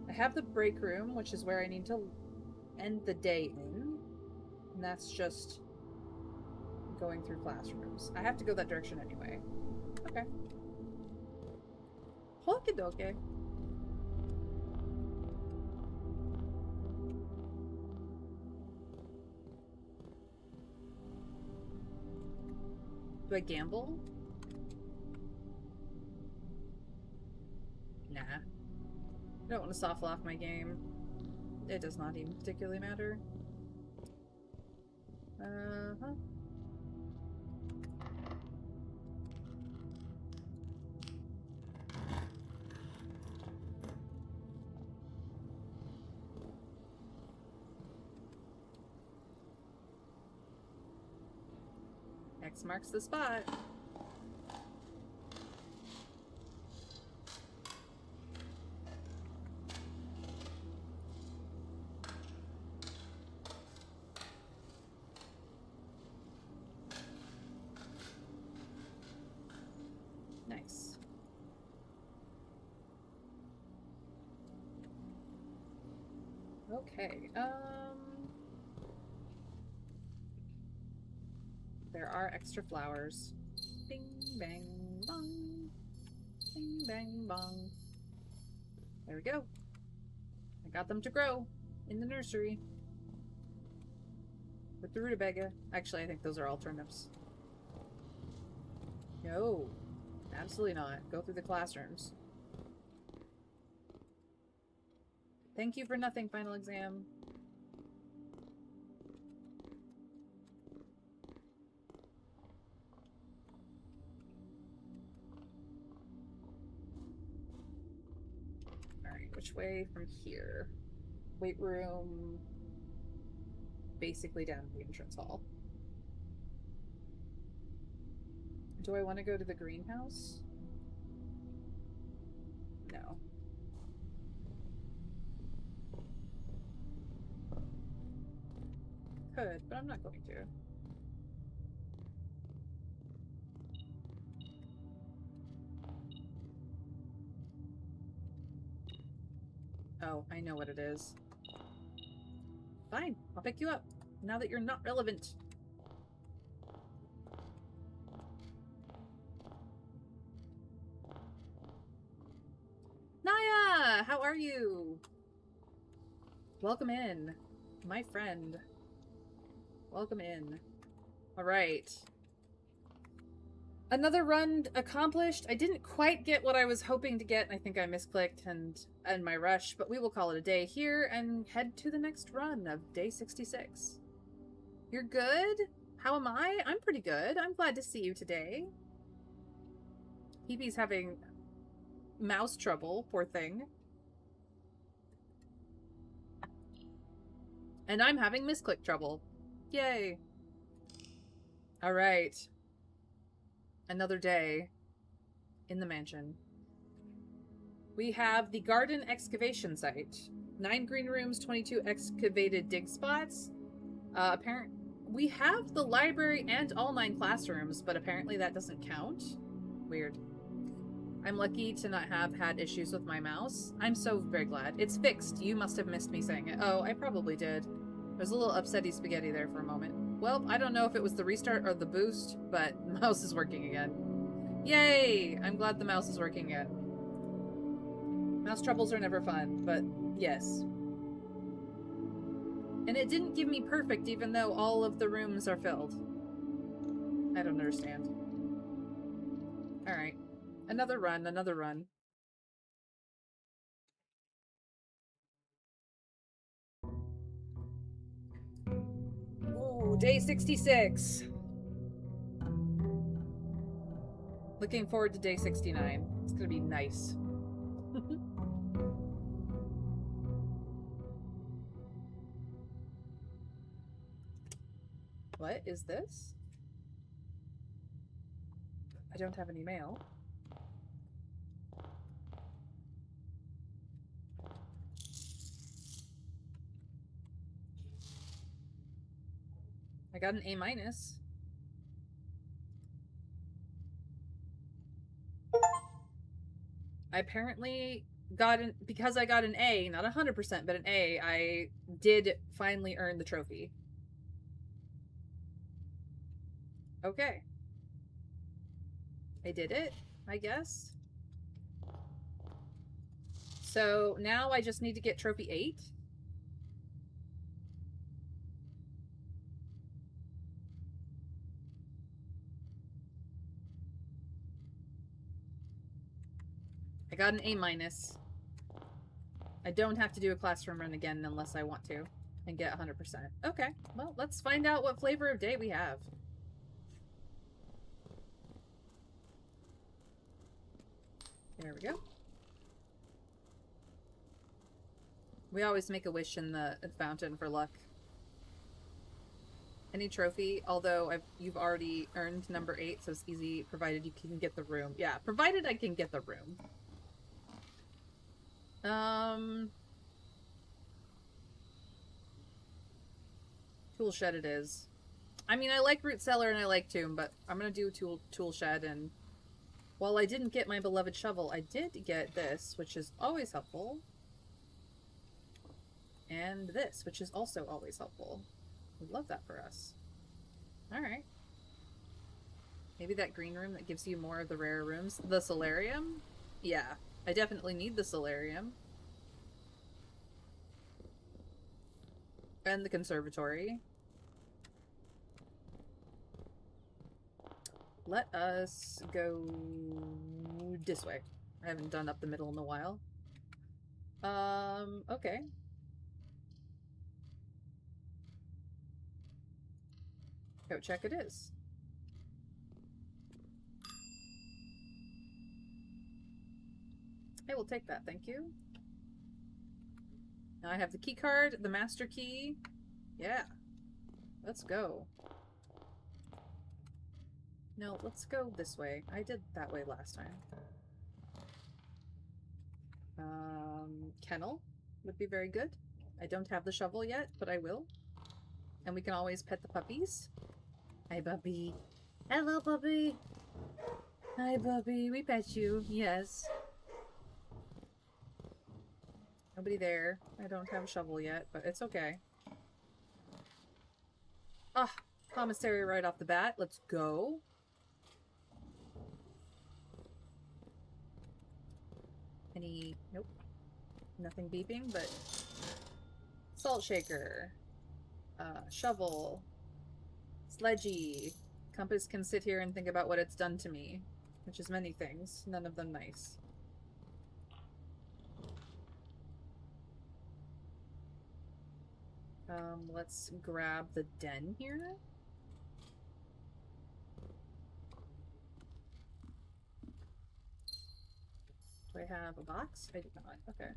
I have the break room, which is where I need to end the day in. And that's just going through classrooms. I have to go that direction anyway. Okay. Okie-dokie. Do I gamble? Nah. I don't want to soft lock my game. It does not even particularly matter. Uh-huh. X marks the spot. Nice. Okay, there are extra flowers. Bing, bang, bong. Bing, bang, bong. There we go. I got them to grow in the nursery. With the rutabaga. Actually, I think those are all turnips. No. Absolutely not. Go through the classrooms. Thank you for nothing, final exam. Alright, which way from here? Weight room. Basically down to the entrance hall. Do I want to go to the greenhouse? No. Could, but I'm not going to. Oh, I know what it is. Fine, I'll pick you up, now that you're not relevant. Naya! How are you? Welcome in, my friend. Welcome in. Alright. Another run accomplished. I didn't quite get what I was hoping to get. I think I misclicked and my rush, but we will call it a day here and head to the next run of day 66. You're good? How am I? I'm pretty good. I'm glad to see you today. Peepee's having mouse trouble, poor thing. And I'm having misclick trouble. Yay. Alright. Another day in the mansion. We have the garden excavation site. 9 green rooms, 22 excavated dig spots. We have the library and all 9 classrooms, but apparently that doesn't count. Weird. I'm lucky to not have had issues with my mouse. I'm so very glad. It's fixed. You must have missed me saying it. Oh, I probably did. There was a little upsetty spaghetti there for a moment. Well, I don't know if it was the restart or the boost, but the mouse is working again. Yay! I'm glad the mouse is working again. Mouse troubles are never fun, but yes. And it didn't give me perfect even though all of the rooms are filled. I don't understand. Alright. Another run, another run. Ooh, day 66. Looking forward to day 69. It's gonna be nice. What is this? I don't have any mail. I got an A-. I apparently got an, because I got an A, not 100%, but an A, I did finally earn the trophy. Okay. I did it, I guess. So now I just need to get trophy 8. I got an A-. I don't have to do a classroom run again unless I want to and get 100%. Okay, well, let's find out what flavor of day we have. There we go. We always make a wish in the fountain for luck. Any trophy, although you've already earned number 8, so it's easy, provided you can get the room. Yeah, provided I can get the room. Tool shed it is. I mean, I like root cellar and I like tomb, but I'm gonna do tool shed. And while I didn't get my beloved shovel, I did get this, which is always helpful, and this, which is also always helpful. We love that for us. All right. Maybe that green room that gives you more of the rare rooms. The solarium? Yeah, I definitely need the solarium. And the conservatory. Let us go this way. I haven't done up the middle in a while. Okay. Coat check it is. I will take that, thank you. Now I have the key card, the master key. Yeah. Let's go. No, let's go this way. I did that way last time. Kennel would be very good. I don't have the shovel yet, but I will. And we can always pet the puppies. Hi, puppy. Hello, puppy. Hi, puppy. We pet you. Yes. Nobody there. I don't have a shovel yet, but it's okay. Ah, commissary right off the bat. Let's go. Any... Nope. Nothing beeping, but... Salt shaker. Shovel. Sledgy. Compass can sit here and think about what it's done to me. Which is many things. None of them nice. Let's grab the den here. Do I have a box? I do not. Okay.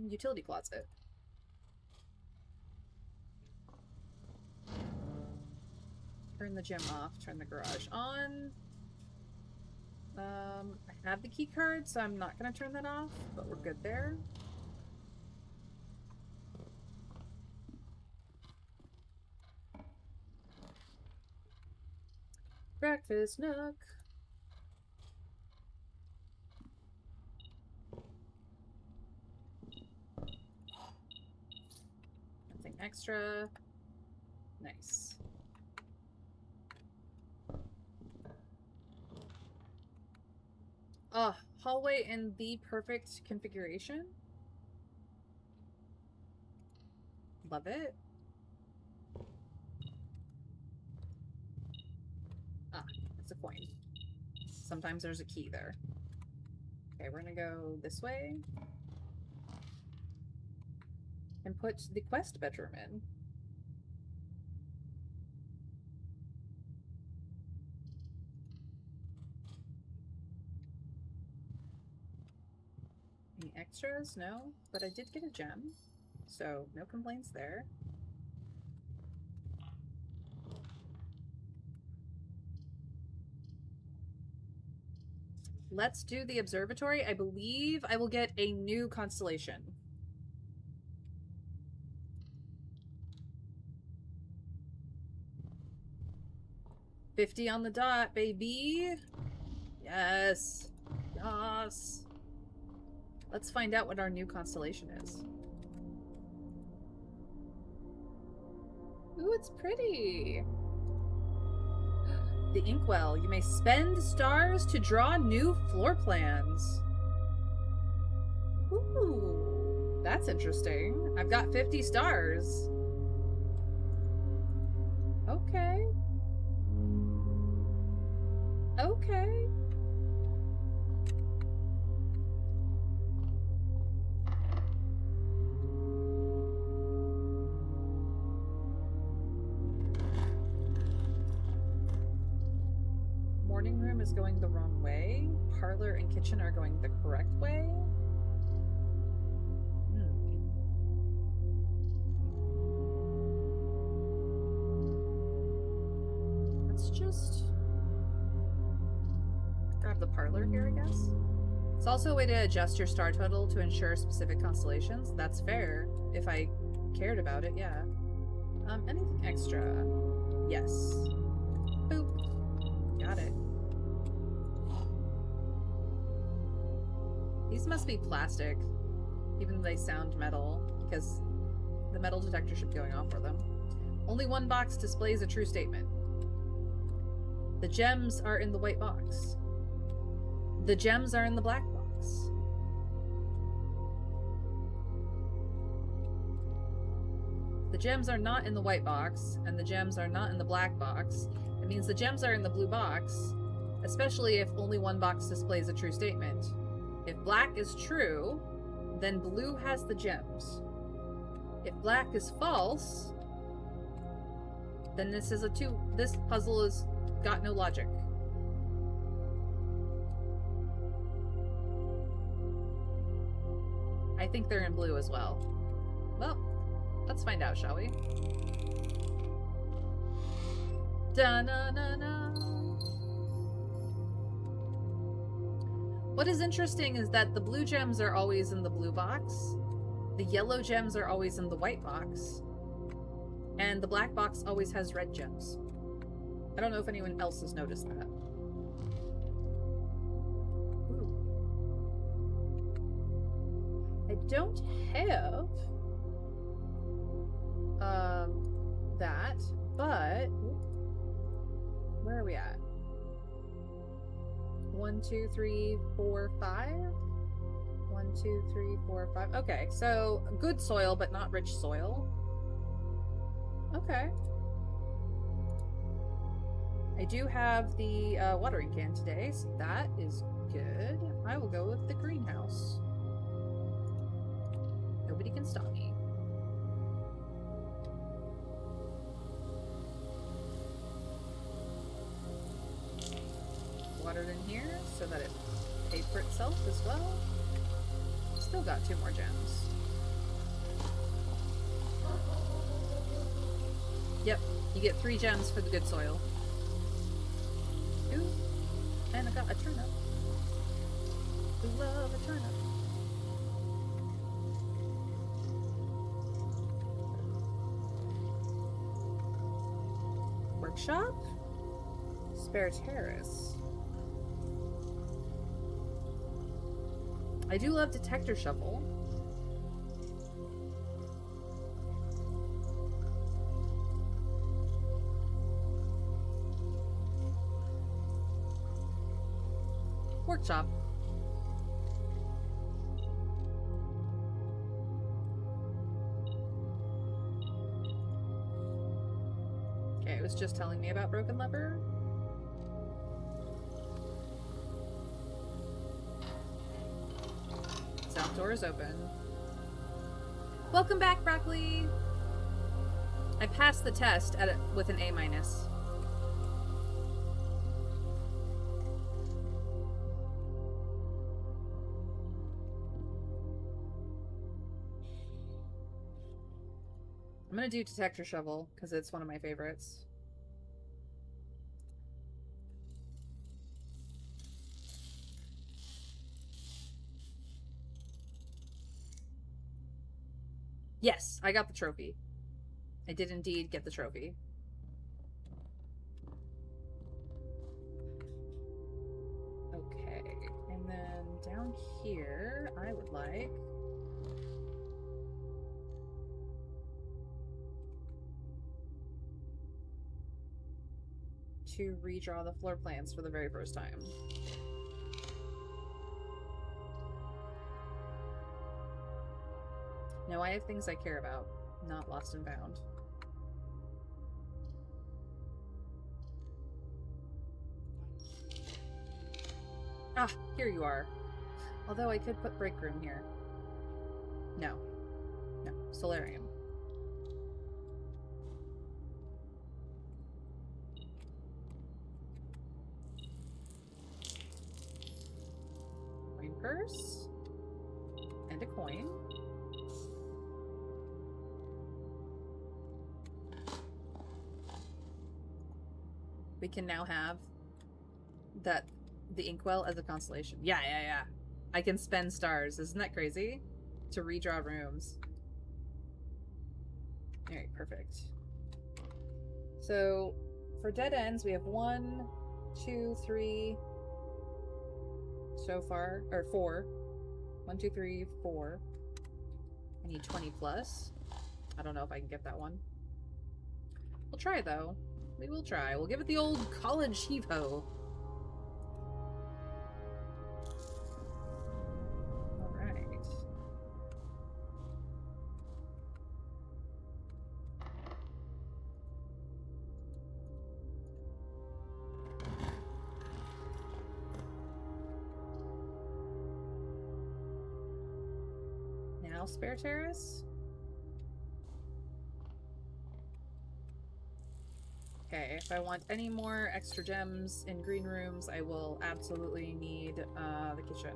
Utility closet. Turn the gym off. Turn the garage on. I have the key card, so I'm not gonna turn that off, but we're good there. Breakfast nook. Nothing extra. Nice. Hallway in the perfect configuration. Love it. Ah, it's a coin. Sometimes there's a key there. Okay, we're gonna go this way. And put the quest bedroom in. Any extras? No, but I did get a gem, so no complaints there. Let's do the observatory. I believe I will get a new constellation. $50 on the dot, baby. Yes. Yes. Let's find out what our new constellation is. Ooh, it's pretty. The inkwell. You may spend stars to draw new floor plans. Ooh, that's interesting. I've got 50 stars. Okay. Okay. Morning room is going the wrong way. Parlor and kitchen are going the correct way. Let's just grab the parlor here, I guess. It's also a way to adjust your star total to ensure specific constellations. That's fair. If I cared about it, yeah. Anything extra? Yes. Boop. Got it. These must be plastic, even though they sound metal, because the metal detector should be going off for them. Only one box displays a true statement. The gems are in the white box. The gems are in the black box. The gems are not in the white box, and the gems are not in the black box. It means the gems are in the blue box, especially if only one box displays a true statement. If black is true, then blue has the gems. If black is false, then this puzzle has got no logic. I think they're in blue as well. Well, let's find out, shall we? Da-na-na-na. What is interesting is that the blue gems are always in the blue box, the yellow gems are always in the white box, and the black box always has red gems. I don't know if anyone else has noticed that. Ooh. I don't have that, but where are we at? 1, 2, 3, 4, 5. 1, 2, 3, 4, 5. Okay, so good soil, but not rich soil. Okay. I do have the watering can today, so that is good. I will go with the greenhouse. Nobody can stop me. Watered in here so that it paid for itself as well. Still got 2 more gems. Yep, you get 3 gems for the good soil. Ooh, and I got a turnip. We love a turnip. Workshop? Spare terrace. I do love detector shovel. Workshop. Okay, it was just telling me about broken lever. South door is open. Welcome back, Broccoli! I passed the test with an A-. I'm gonna do detector shovel, because it's one of my favorites. Yes, I got the trophy. I did indeed get the trophy. Okay, and then down here, I would like... to redraw the floor plans for the very first time. No, I have things I care about, not lost and found. Ah, here you are. Although I could put break room here. No. No. Solarium. Coin purse. And a coin. We can now have the inkwell as a constellation. Yeah. I can spend stars. Isn't that crazy? To redraw rooms. Alright, perfect. So, for dead ends, we have 1, 2, 3 so far. Or 4. 1, 2, 3, 4. I need 20 plus. I don't know if I can get that one. We'll try, though. We will try. We'll give it the old college heave-ho. Alright. Now spare terrace? Okay, if I want any more extra gems in green rooms, I will absolutely need the kitchen.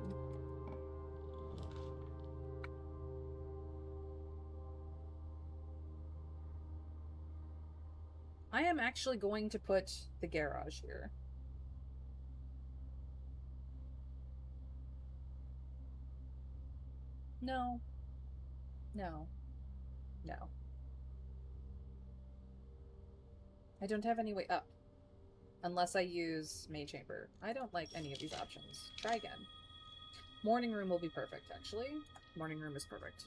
I am actually going to put the garage here. No. No. No. I don't have any way up. Unless I use May Chamber. I don't like any of these options. Try again. Morning room will be perfect, actually. Morning room is perfect.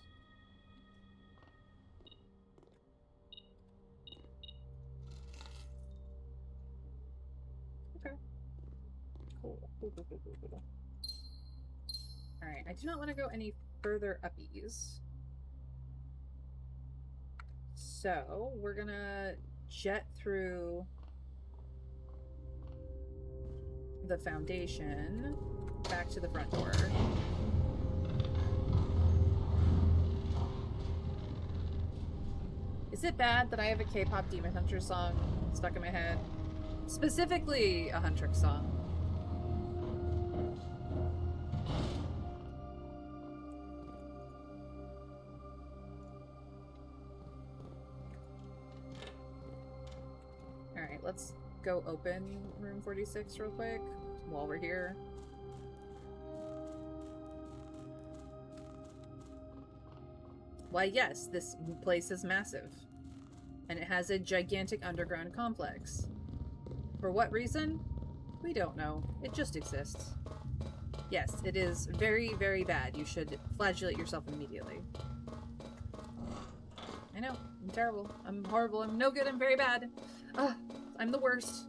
Okay. Cool. Cool. Alright, I do not want to go any further uppies. So, we're gonna jet through the foundation back to the front door. Is it bad that I have a K-pop Demon Hunter song stuck in my head? Specifically a Huntrix song. Let's go open room 46 real quick while we're here. Why, yes, this place is massive. And it has a gigantic underground complex. For what reason? We don't know. It just exists. Yes, it is very, very bad. You should flagellate yourself immediately. I know. I'm terrible. I'm horrible. I'm no good. I'm very bad. Ugh, I'm the worst.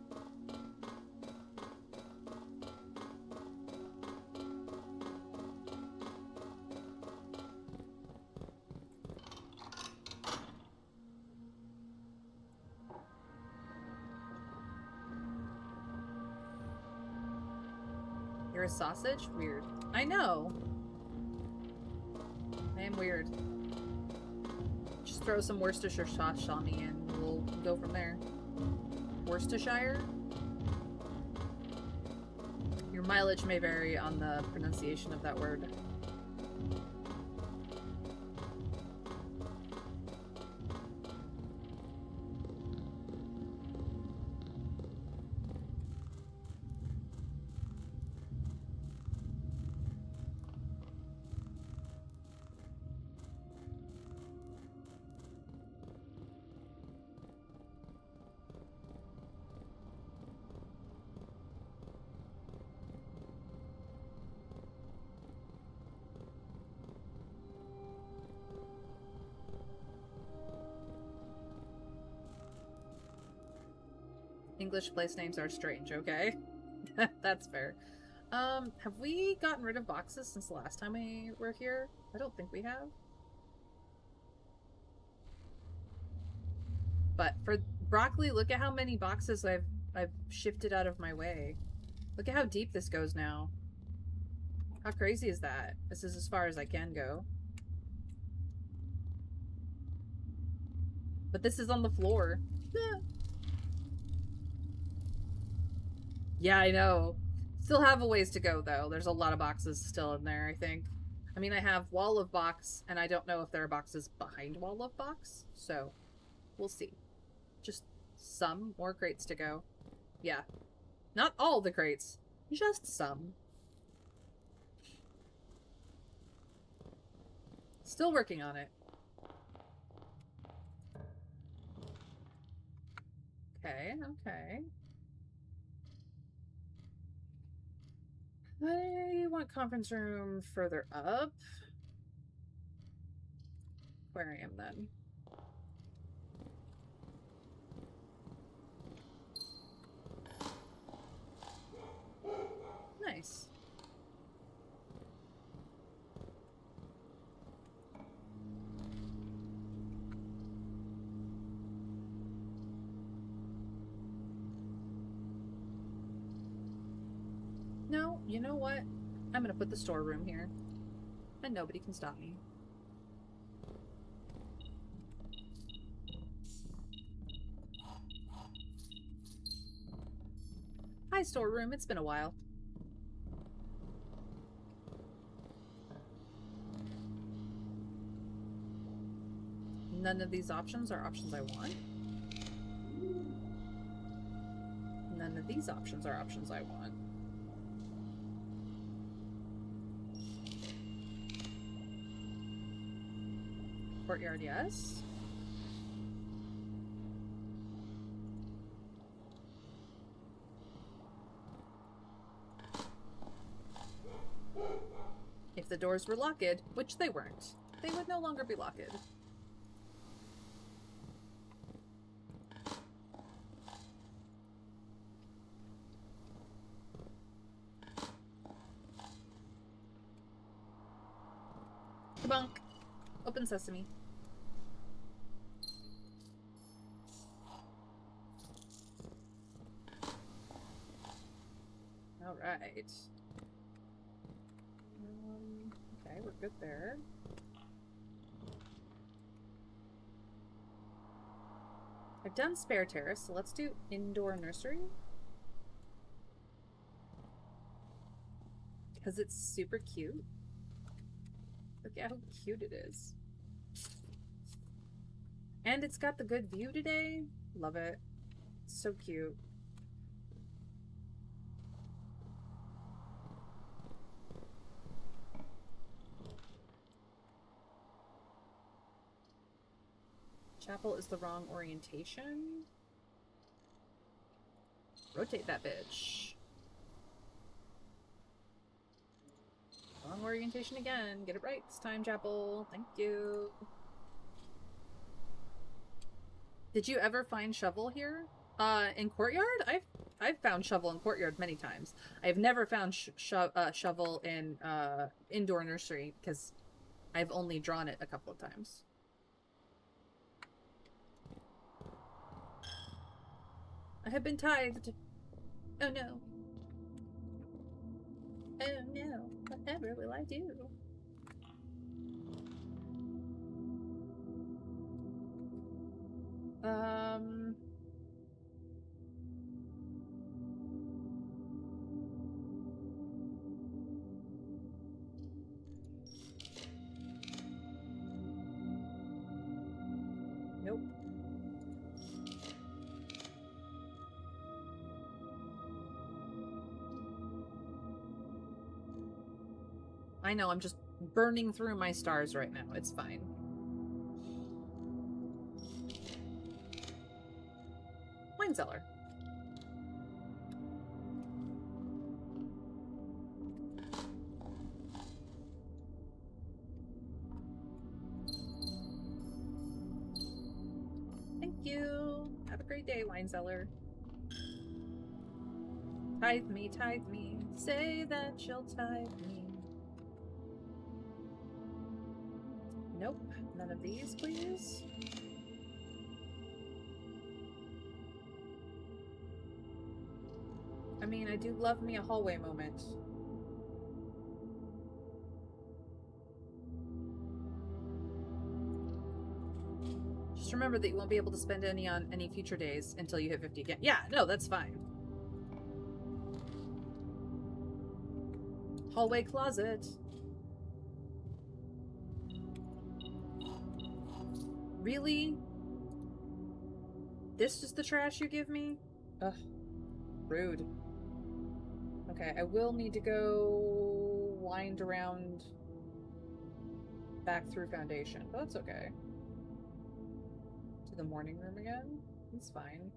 You're a sausage? Weird. I know. I am weird. Just throw some Worcestershire sauce on me and we'll go from there. Worcestershire? Your mileage may vary on the pronunciation of that word. English place names are strange, okay? That's fair. Have we gotten rid of boxes since the last time we were here? I don't think we have. But for broccoli, look at how many boxes I've shifted out of my way. Look at how deep this goes now. How crazy is that? This is as far as I can go. But this is on the floor. Yeah, I know. Still have a ways to go, though. There's a lot of boxes still in there, I think. I mean, I have wall of box, and I don't know if there are boxes behind wall of box, so we'll see. Just some more crates to go. Yeah. Not all the crates. Just some. Still working on it. Okay, okay. I want conference room further up. Aquarium, then. Nice. No, you know what? I'm gonna put the storeroom here. And nobody can stop me. Hi, storeroom. It's been a while. None of these options are options I want. None of these options are options I want. Courtyard, yes. If the doors were locked, which they weren't, they would no longer be locked. Kabunk. Open sesame. Alright. Okay, we're good there. I've done spare terrace, so let's do indoor nursery. Because it's super cute. Look at how cute it is. And it's got the good view today. Love it. so cute. Chapel is the wrong orientation. Rotate that bitch. Wrong orientation again. Get it right this time, Chapel. Thank you. Did you ever find Shovel here? In Courtyard? I've found Shovel in Courtyard many times. I've never found Shovel in Indoor Nursery because I've only drawn it a couple of times. I have been tithed. Oh no. Oh no. Whatever will I do? Nope. I know, I'm just burning through my stars right now. It's fine. Wine cellar. Thank you. Have a great day, wine cellar. Tithe me, say that you'll tithe me. Nope, none of these, please. I mean, I do love me a hallway moment. Just remember that you won't be able to spend any on any future days until you hit 50 again. Yeah, no, that's fine. Hallway closet. Really? This is the trash you give me? Ugh. Rude. Okay, I will need to go wind around back through Foundation, but that's okay. To the morning room again? It's fine.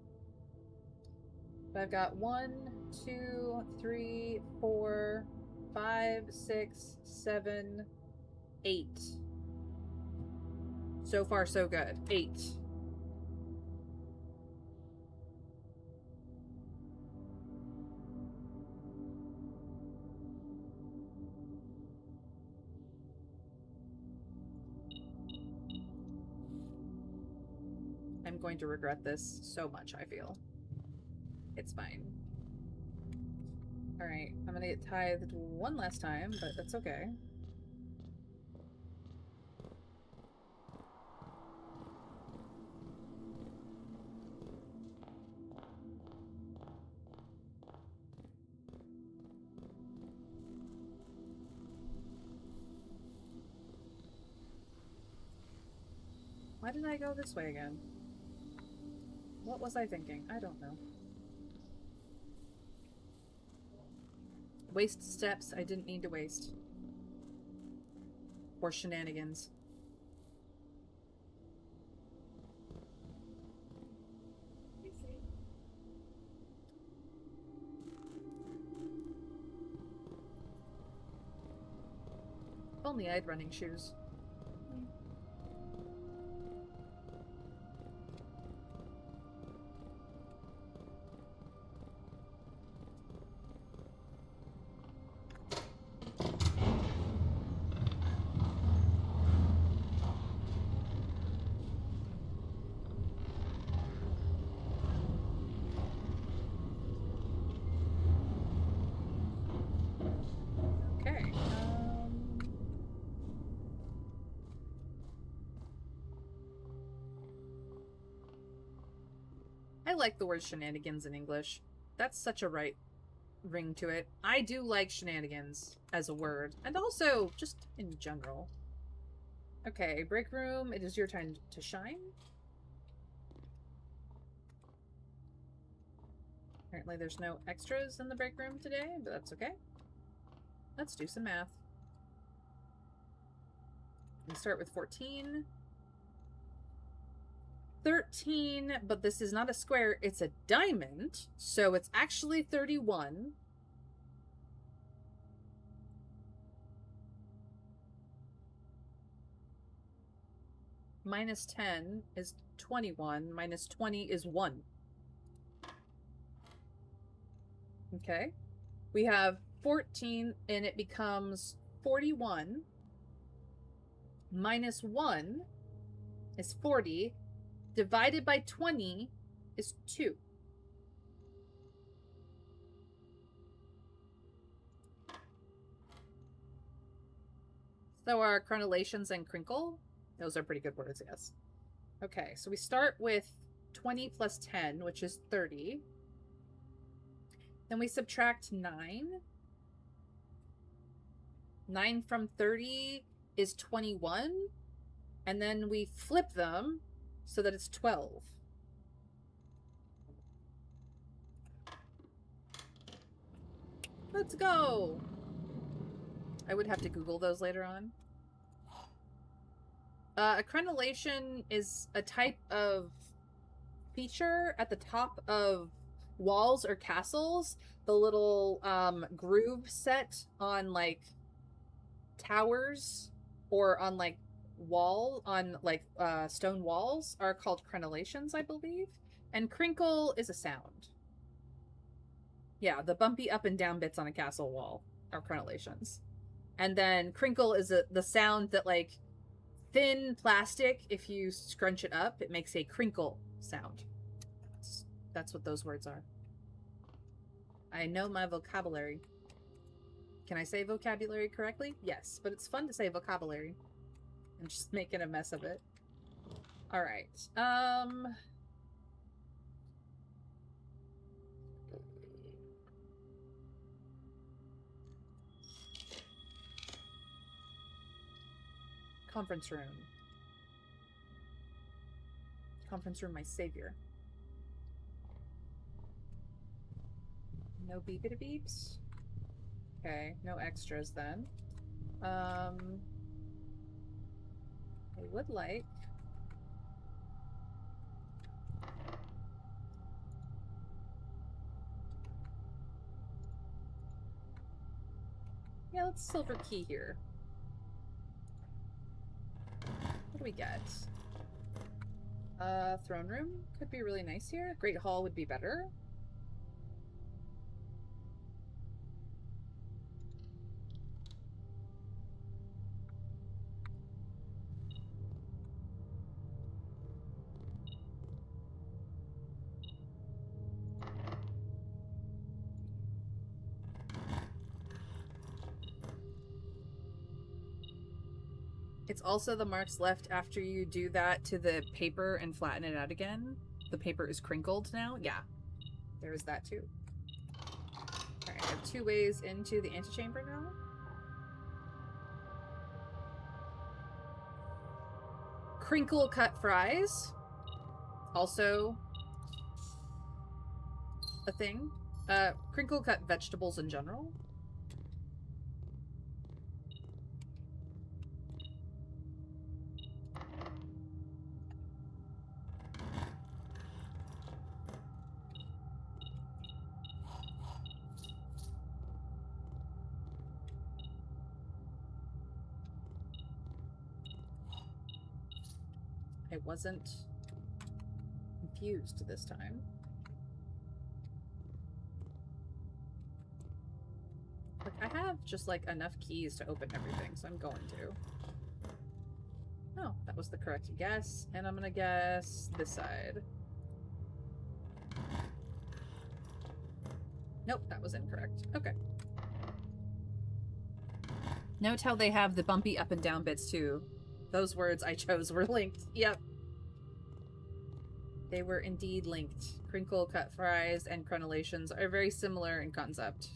But I've got 1, 2, 3, 4, 5, 6, 7, 8. So far, so good. 8. I'm going to regret this so much, I feel. It's fine. Alright, I'm gonna get tithed one last time, but that's okay. Why did I go this way again? What was I thinking? I don't know. Waste steps I didn't need to waste. Or shenanigans. If only I had running shoes. I like the word shenanigans in English. That's such a right ring to it. I do like shenanigans as a word, and also just in general. Okay, break room, it is your time to shine. Apparently there's no extras in the break room today, but that's okay. Let's do some math. We start with 14. 13, but this is not a square, it's a diamond, so it's actually 31. Minus 10 is 21. Minus 20 is 1. Okay. We have 14, and it becomes 41. Minus 1 is 40. Divided by 20 is 2. So our crenellations and crinkle, those are pretty good words, yes. Okay, so we start with 20 plus 10, which is 30. Then we subtract 9. 9 from 30 is 21. And then we flip them so that it's 12. Let's go! I would have to Google those later on. A crenellation is a type of feature at the top of walls or castles. The little groove set on like towers or on like stone walls are called crenellations, I believe. And crinkle is a sound. Yeah, the bumpy up and down bits on a castle wall are crenellations. And then crinkle is the sound that, like, thin plastic, if you scrunch it up, it makes a crinkle sound. That's what those words are. I know my vocabulary. Can I say vocabulary correctly? Yes, but it's fun to say vocabulary. I'm just making a mess of it. Alright. Conference room. Conference room, my savior. No beepity beeps. Okay, no extras then. I would like... Yeah, let's silver key here. What do we get? Throne room could be really nice here. Great hall would be better. It's also the marks left after you do that to the paper and flatten it out again. The paper is crinkled now. Yeah, there is that too. Alright, I have 2 ways into the antechamber now. Crinkle cut fries. Also a thing. Crinkle cut vegetables in general. I wasn't confused this time. Look, I have just like enough keys to open everything, so I'm going to. Oh, that was the correct guess, and I'm gonna guess this side. Nope, that was incorrect. Okay. Note how they have the bumpy up and down bits too. Those words I chose were linked. Yep. They were indeed linked. Crinkle cut fries and crenellations are very similar in concept.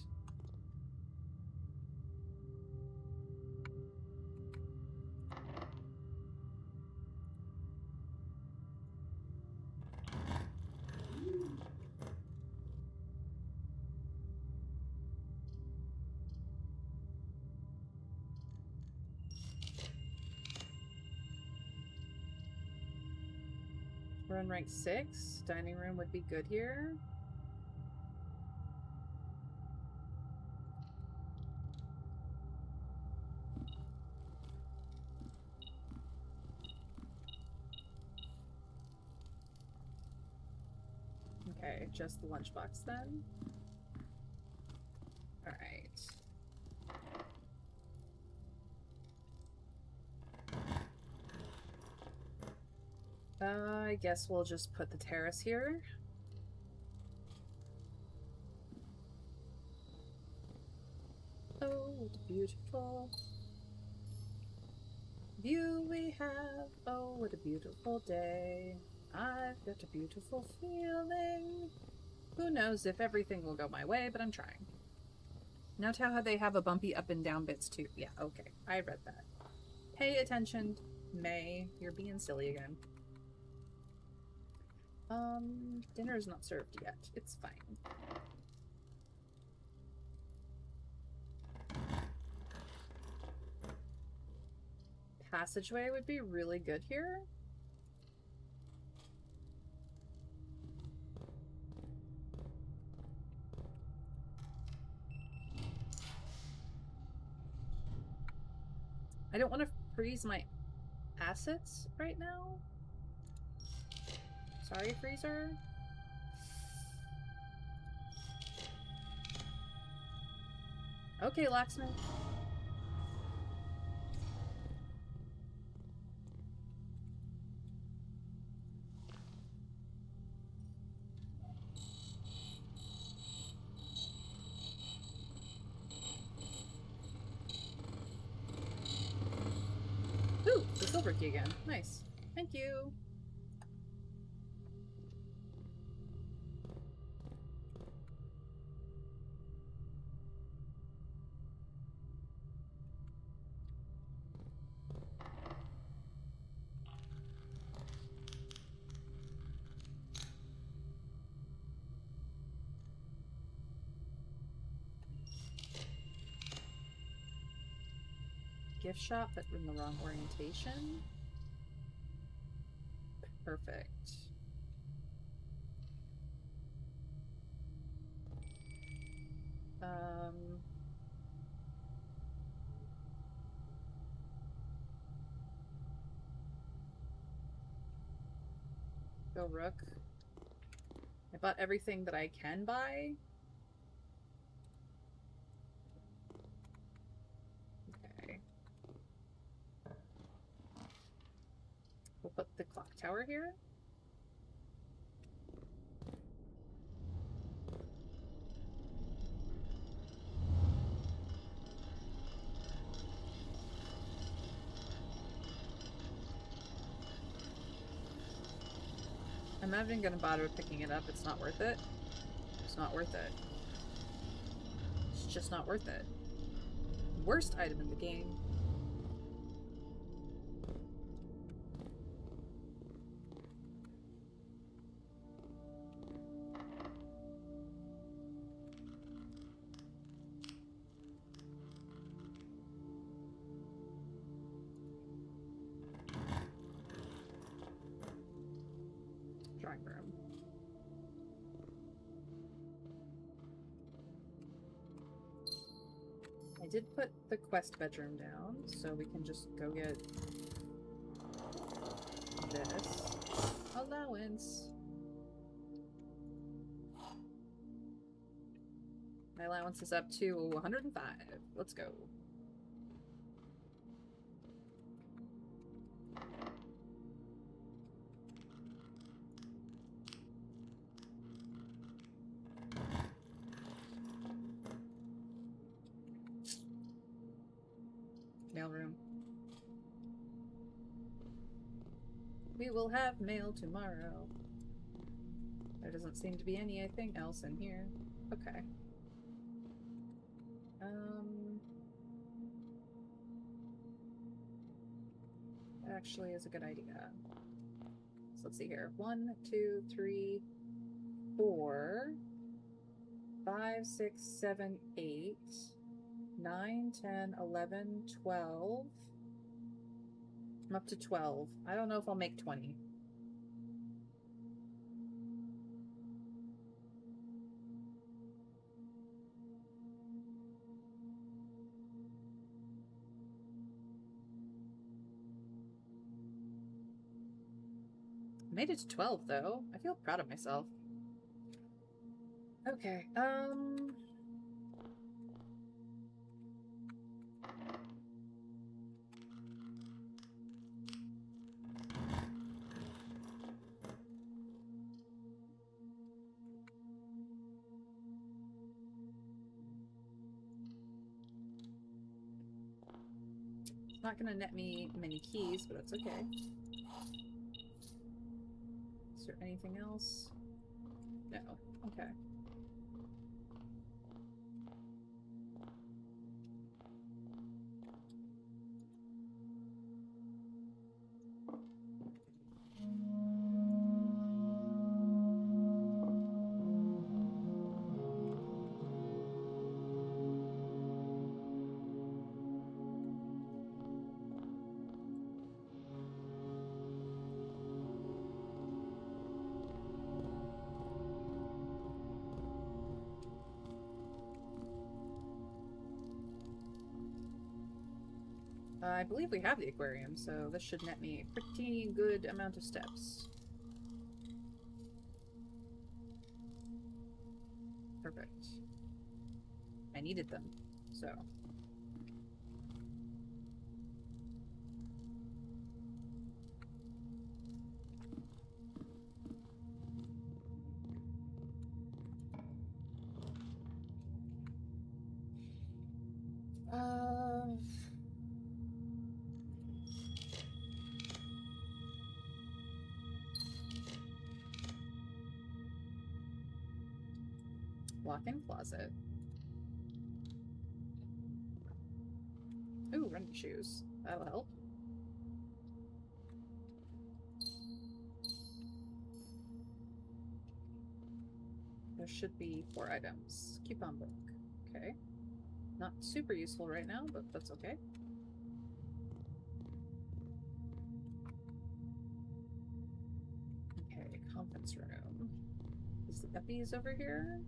Everyone rank 6. Dining room would be good here. Okay, just the lunchbox then. Alright. I guess we'll just put the terrace here. Oh, what a beautiful view we have. Oh, what a beautiful day. I've got a beautiful feeling. Who knows if everything will go my way, but I'm trying. Note how they have a bumpy up and down bits too. Yeah, okay. I read that. Pay attention, May. You're being silly again. Dinner is not served yet. It's fine. Passageway would be really good here. I don't want to freeze my assets right now. Sorry, freezer. Okay, locksmith. Ooh, the silver key again. Nice. Thank you. Gift shop, but in the wrong orientation. Perfect. Go rook. I bought everything that I can buy. Okay. We'll put the clock tower here. I'm not even gonna bother picking it up. It's not worth it. It's not worth it. It's just not worth it. Worst item in the game. Drawing room. I did put the quest bedroom down, so we can just go get this allowance. My allowance is up to 105. Let's go. Mailroom. We will have mail tomorrow. There doesn't seem to be anything else in here. Okay. Actually is a good idea. So let's see here. 1, 2, 3, 4, 5, 6, 7, 8, 9, 10, 11, 12. I'm up to 12. I don't know if I'll make 20. Made it to 12, though. I feel proud of myself. Okay, it's not gonna net me many keys, but that's okay. Is there anything else? No. Okay. I believe we have the aquarium, so this should net me a pretty good amount of steps. Perfect. I needed them, so. Walk-in closet. Ooh, running shoes. That'll help. There should be 4 items. Coupon book. Okay. Not super useful right now, but that's okay. Okay, conference room. Is the Epi's over here?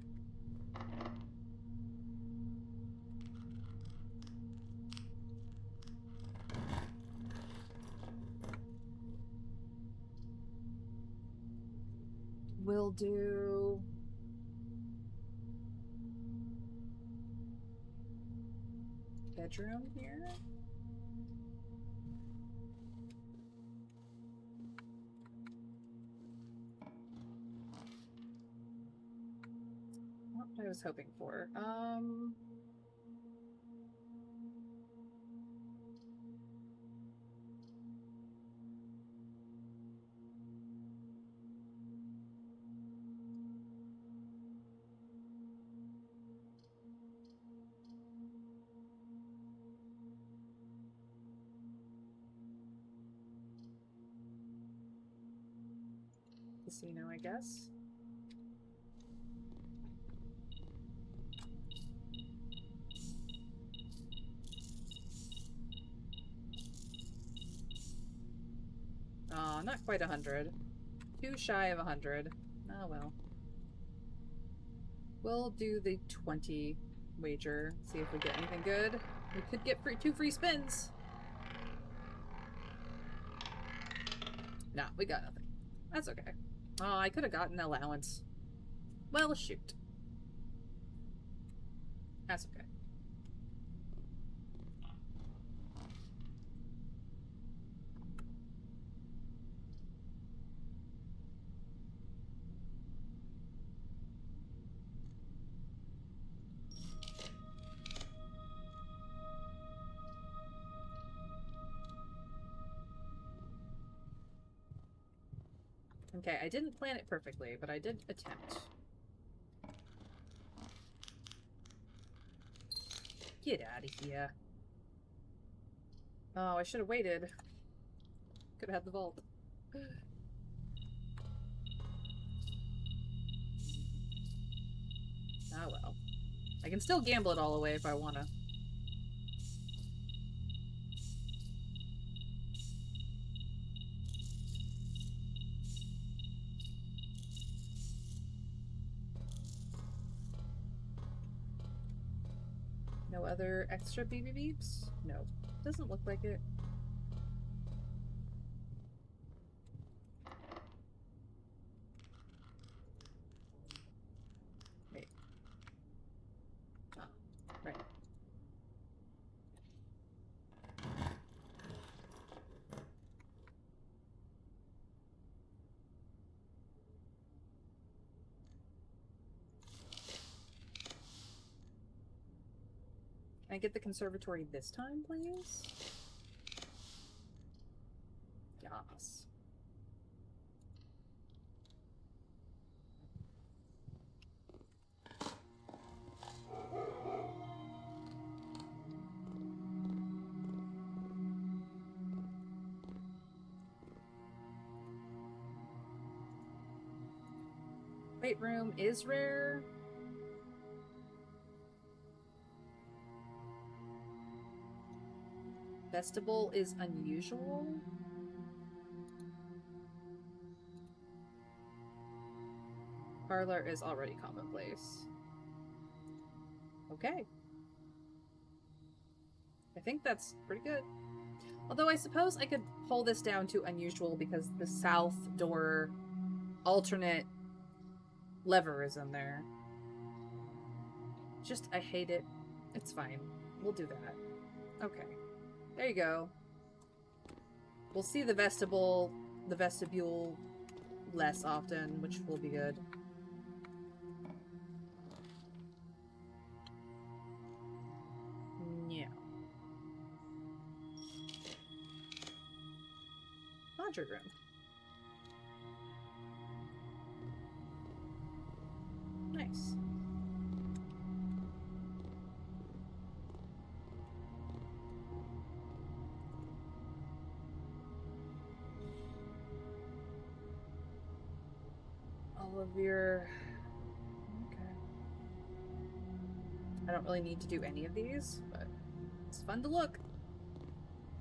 We'll do... bedroom here? Not what I was hoping for. Casino, I guess. Aw, not quite 100. Too shy of 100. Oh well. We'll do the 20 wager. See if we get anything good. We could get 2 free spins. Nah, we got nothing. That's okay. Oh, I could have gotten an allowance. Well, shoot. That's okay. Okay, I didn't plan it perfectly, but I did attempt. Get out of here. Oh, I should have waited. Could have had the vault. Oh well. I can still gamble it all away if I wanna. No other extra BB beeps? No. Doesn't look like it. Can I get the conservatory this time, please? Yes. Weight room is rare. Vestibule is unusual. Parlor is already commonplace. Okay. I think that's pretty good. Although I suppose I could pull this down to unusual because the south door alternate lever is in there. Just, I hate it. It's fine. We'll do that. Okay. There you go. We'll see the vestibule less often, which will be good. Yeah. Laundry room. Nice. All of your... Okay. I don't really need to do any of these, but it's fun to look.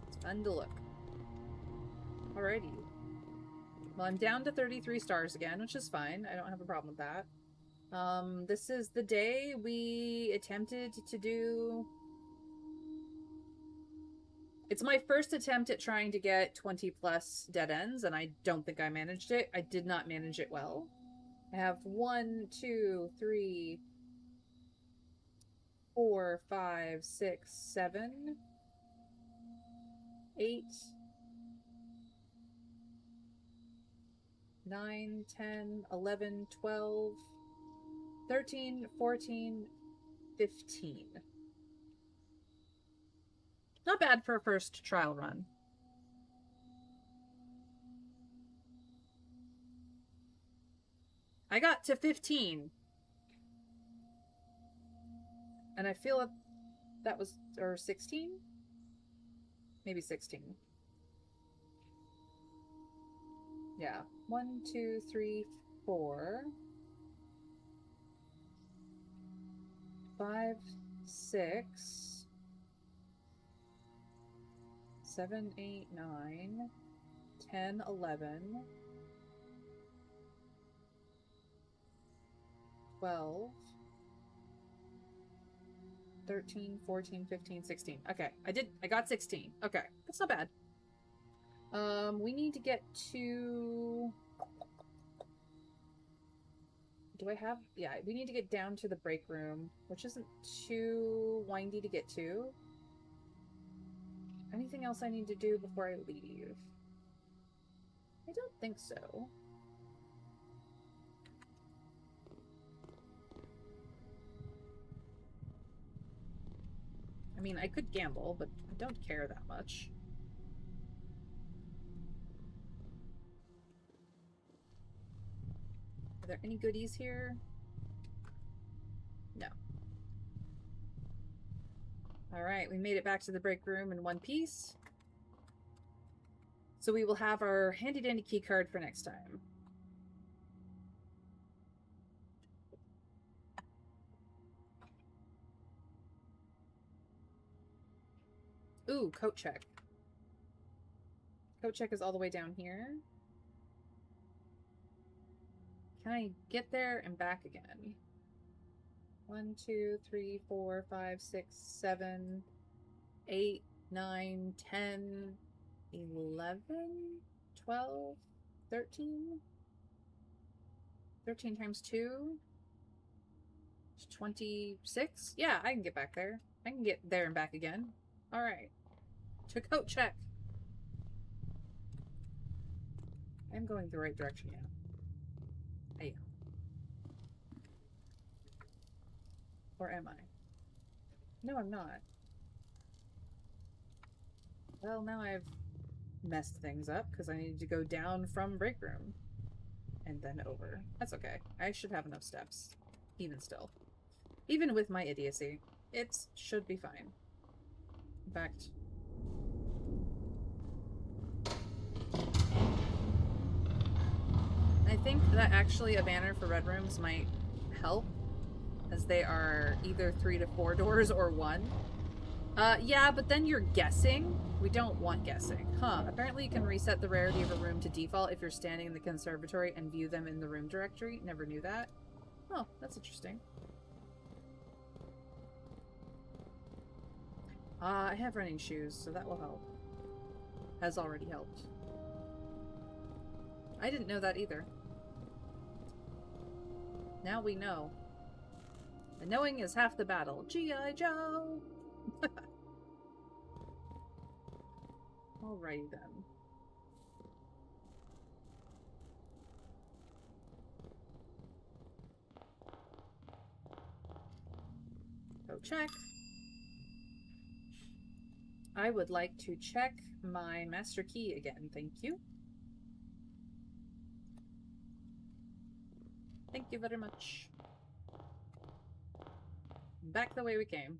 It's fun to look. Alrighty. Well, I'm down to 33 stars again, which is fine. I don't have a problem with that. This is the day we attempted to do... It's my first attempt at trying to get 20 plus dead ends, and I don't think I managed it. I did not manage it well. I have 1, 2, 3, 4, 5, 6, 7, 8, 9, 10, 11, 12, 13, 14, 15. Not bad for a first trial run. I got to 15. And I feel like that was, or 16? Maybe 16. Yeah. 1, 2, 3, 4, 5, 6, 7, 8, 9, 10, 11, 12, 13, 14, 15, 16. Okay, I got 16. Okay, that's not bad. We need to get to... Do I have... Yeah, we need to get down to the break room, which isn't too windy to get to. Anything else I need to do before I leave? I don't think so. I mean, I could gamble, but I don't care that much. Are there any goodies here? No. Alright, we made it back to the break room in one piece. So we will have our handy-dandy key card for next time. Ooh, coat check. Coat check is all the way down here. Can I get there and back again? 1, 2, 3, 4, 5, 6, 7, 8, 9, 10, 11, 12, 13? 13 times 2? 26? Yeah, I can get back there. I can get there and back again. Alright. To coat check. I'm going the right direction, yeah. Hey. Or am I? No, I'm not. Well, now I've messed things up because I needed to go down from break room and then over. That's okay. I should have enough steps. Even still. Even with my idiocy. It should be fine. In fact... I think that actually a banner for red rooms might help, as they are either 3 to 4 doors or 1. Yeah, but then you're guessing. We don't want guessing. Huh. Apparently you can reset the rarity of a room to default if you're standing in the conservatory and view them in the room directory. Never knew that. Oh, that's interesting. I have running shoes, so that will help. Has already helped. I didn't know that either. Now we know. And knowing is half the battle. G.I. Joe! Alrighty then. Go check. I would like to check my master key again, thank you. Thank you very much. Back the way we came.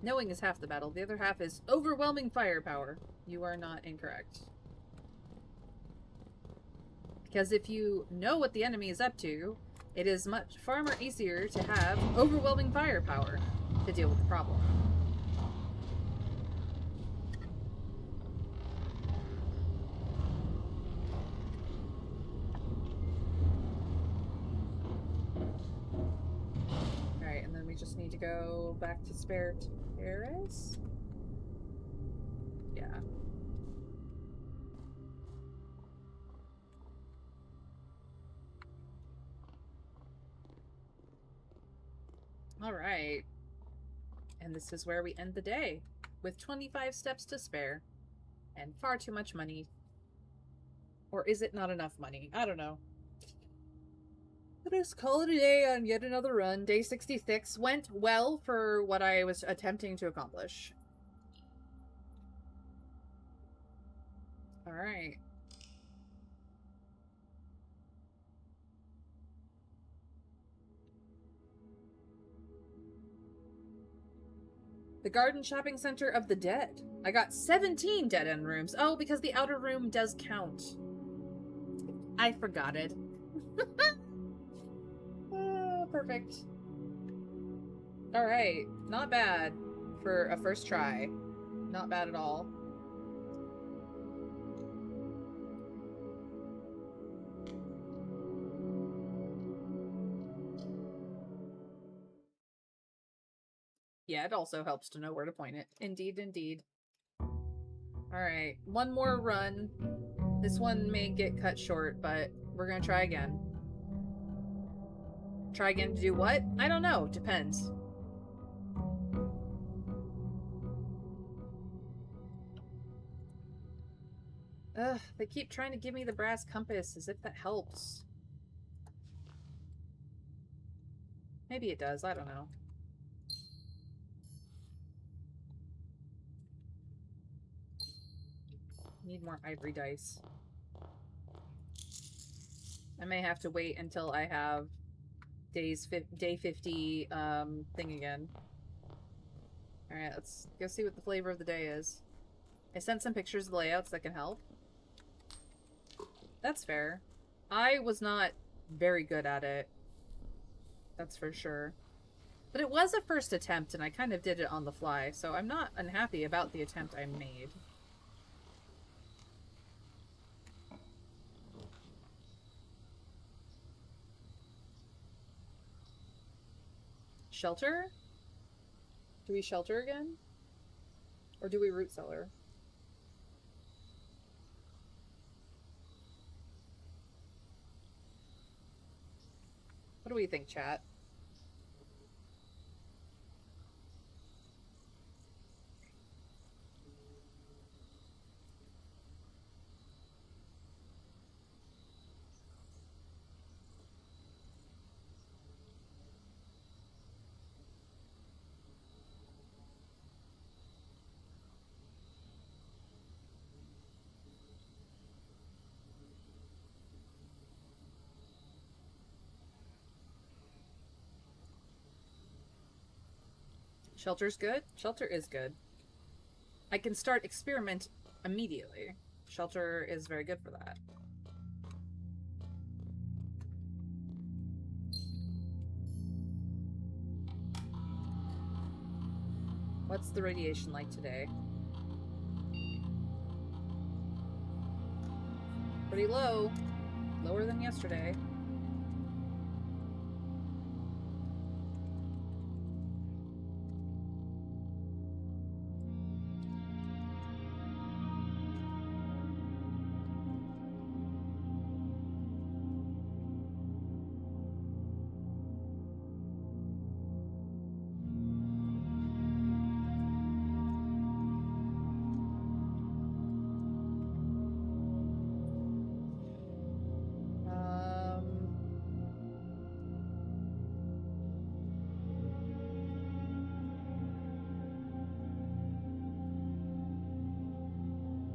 Knowing is half the battle. The other half is overwhelming firepower. You are not incorrect. Because if you know what the enemy is up to, it is far more easier to have overwhelming firepower to deal with the problem. Alright, and then we just need to go back to Spare Terrace? Yeah. Alright. And this is where we end the day, with 25 steps to spare, and far too much money. Or is it not enough money? I don't know. Let us call it a day on yet another run. Day 66 went well for what I was attempting to accomplish. Alright. The Garden Shopping Center of the Dead. I got 17 dead-end rooms. Oh, because the outer room does count. I forgot it. Oh, perfect. Alright. Not bad for a first try. Not bad at all. Yeah, it also helps to know where to point it. Indeed, indeed. Alright, one more run. This one may get cut short, but we're gonna try again. Try again to do what? I don't know. Depends. Ugh, they keep trying to give me the brass compass as if that helps. Maybe it does, I don't know. Need more ivory dice. I may have to wait until I have day 50 thing again. Alright, let's go see what the flavor of the day is. I sent some pictures of the layouts that can help. That's fair. I was not very good at it. That's for sure. But it was a first attempt, and I kind of did it on the fly, so I'm not unhappy about the attempt I made. Shelter? Do we shelter again? Or do we root cellar? What do we think, chat? Shelter's good? Shelter is good. I can start experiment immediately. Shelter is very good for that. What's the radiation like today? Pretty low. Lower than yesterday.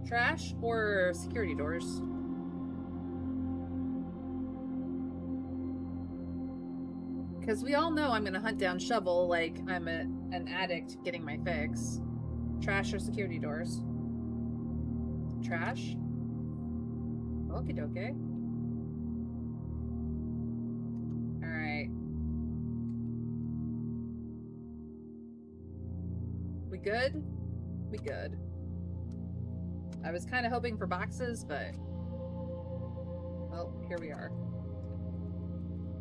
Trash or security doors? Because we all know I'm gonna hunt down Shovel like I'm an addict getting my fix. Trash or security doors? Trash? Okie dokie. Alright. We good? We good. I was kind of hoping for boxes, but... well, here we are.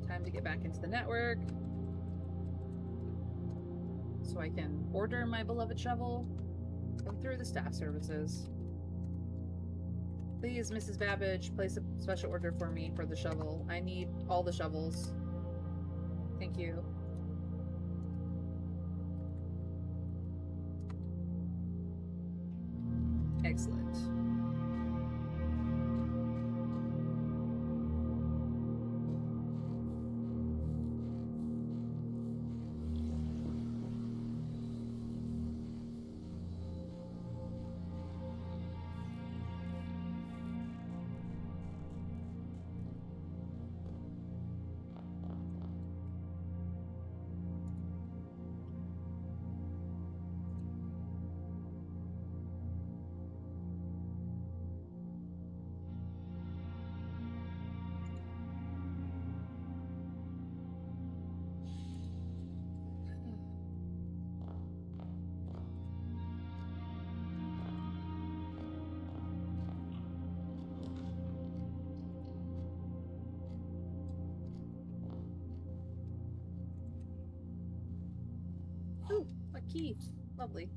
Time to get back into the network. So I can order my beloved shovel. Go through the staff services. Please, Mrs. Babbage, place a special order for me for the shovel. I need all the shovels. Thank you. Excellent. Ooh, a key. Lovely.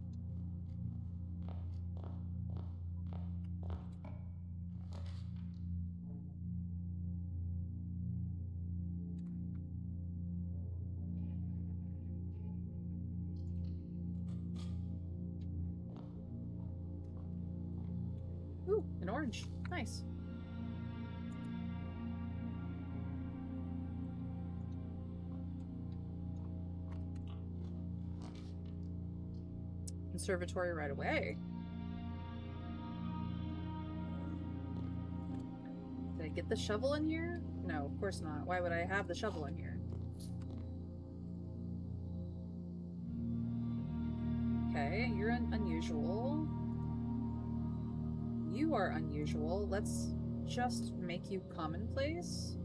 Ooh, an orange. Nice. Conservatory right away. Did I get the shovel in here? No, of course not. Why would I have the shovel in here? Okay, you're unusual. You are unusual. Let's just make you commonplace.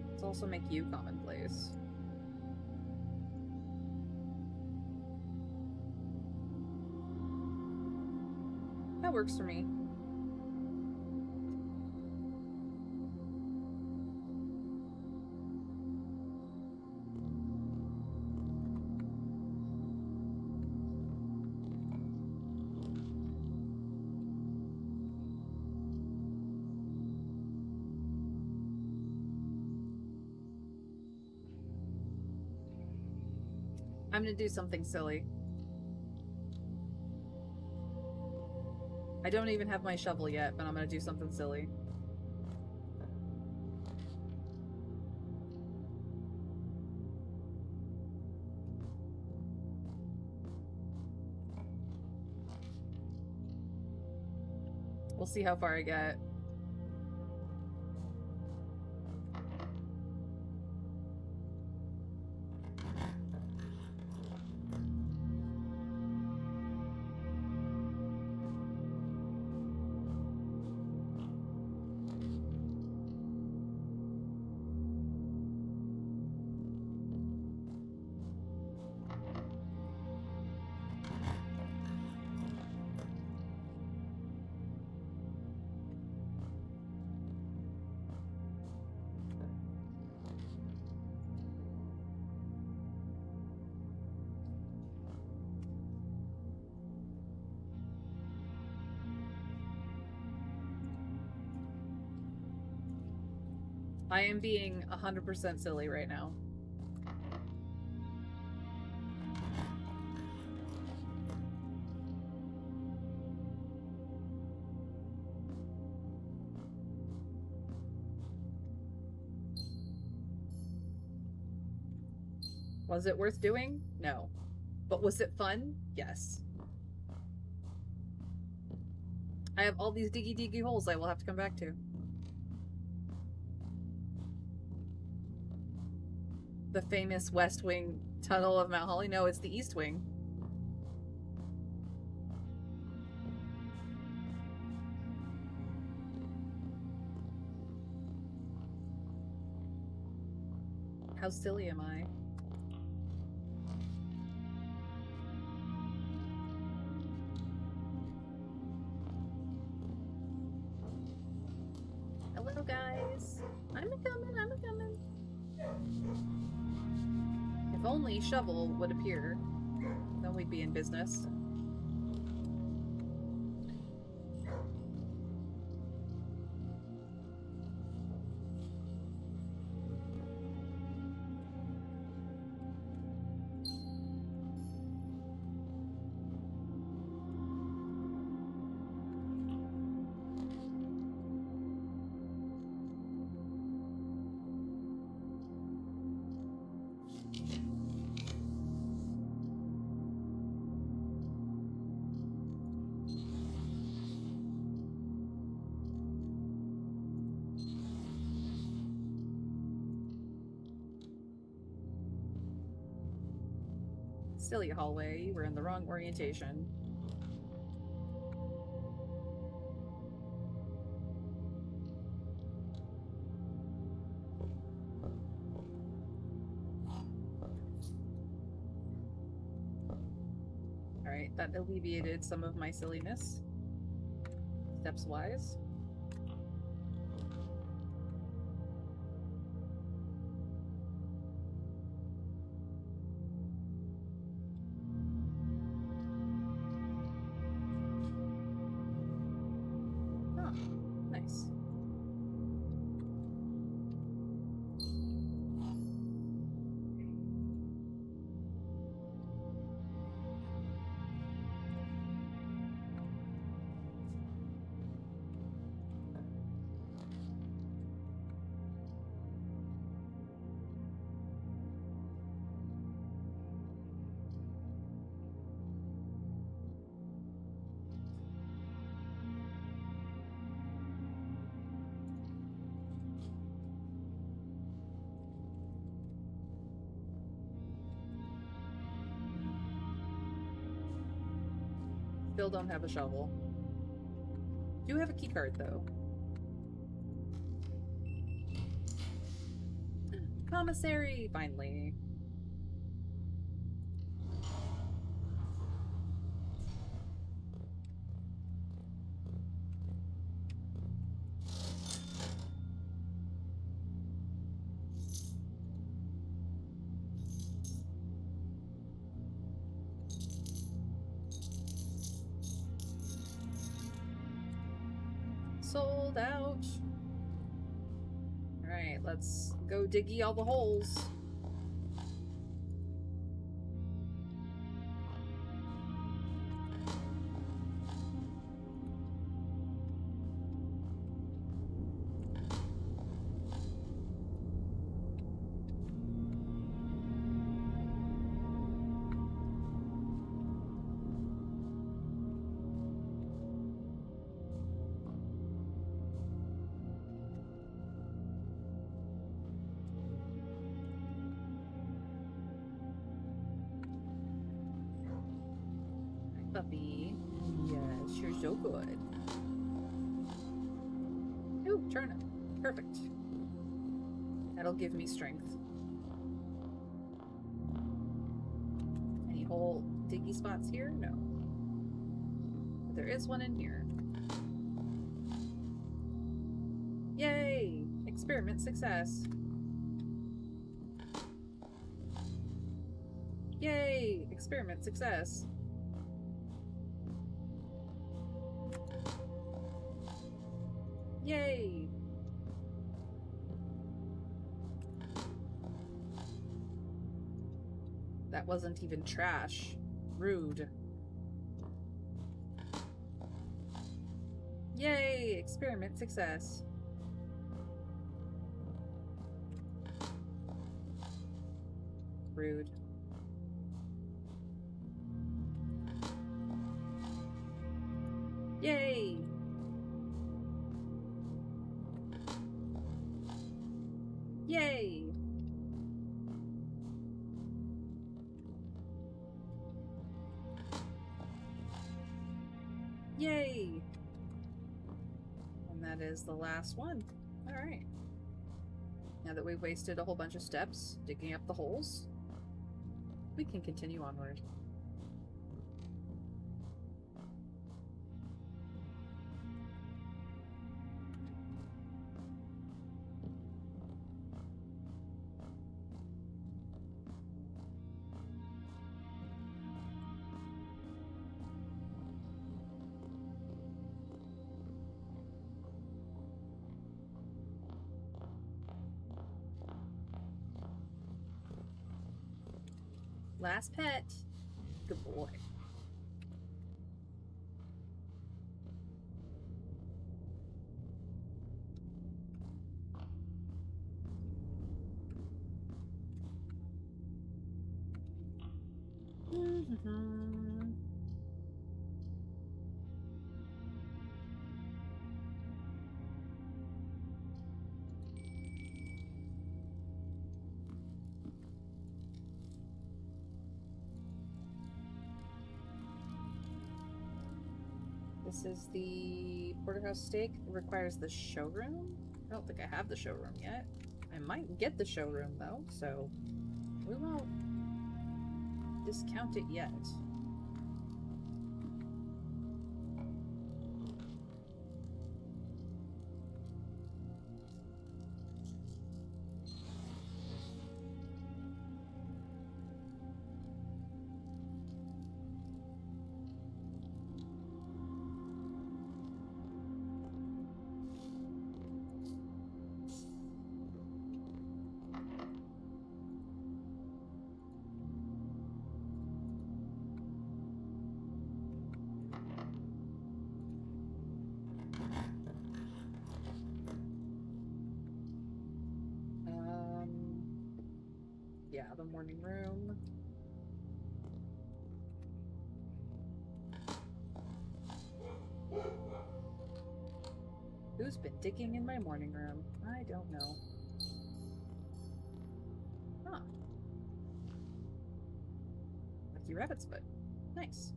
Let's also make you commonplace. That works for me. I'm gonna do something silly. I don't even have my shovel yet, but I'm gonna do something silly. We'll see how far I get. I am being 100% silly right now. Was it worth doing? No. But was it fun? Yes. I have all these diggy holes I will have to come back to. The famous West Wing tunnel of Mount Holly? No, it's the East Wing. How silly am I? Hello, guys. I'm a-coming, I'm a-coming. If only Shovel would appear, then we'd be in business. Silly hallway, you were in the wrong orientation. Alright, that alleviated some of my silliness. Steps-wise. Nice. Still don't have a shovel. Do have a keycard, though. Commissary, finally. Sold out. Alright, let's go diggy all the holes. Puppy. Yes, you're so good. Ooh, turnip. Perfect. That'll give me strength. Any whole diggy spots here? No. But there is one in here. Yay! Experiment success. Yay! Experiment success. Yay! That wasn't even trash. Rude. Yay! Experiment success. Rude. Yay! Yay! Yay! And that is the last one. Alright. Now that we've wasted a whole bunch of steps digging up the holes, we can continue onward. Last pet. Good boy. This is the porterhouse steak. It requires the showroom. I don't think I have the showroom yet. I might get the showroom though, so we won't discount it yet. Yeah, the morning room. Who's been digging in my morning room? I don't know. Huh. Lucky rabbit's foot. Nice.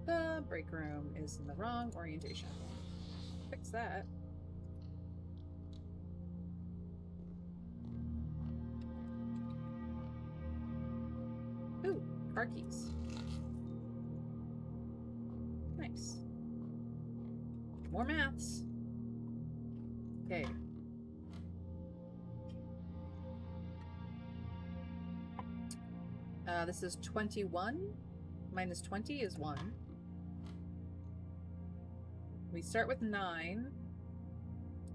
The break room is in the wrong orientation. Fix that. Ooh, car keys. Nice. More maths. Okay. This is 21. Minus 20 is 1. We start with 9.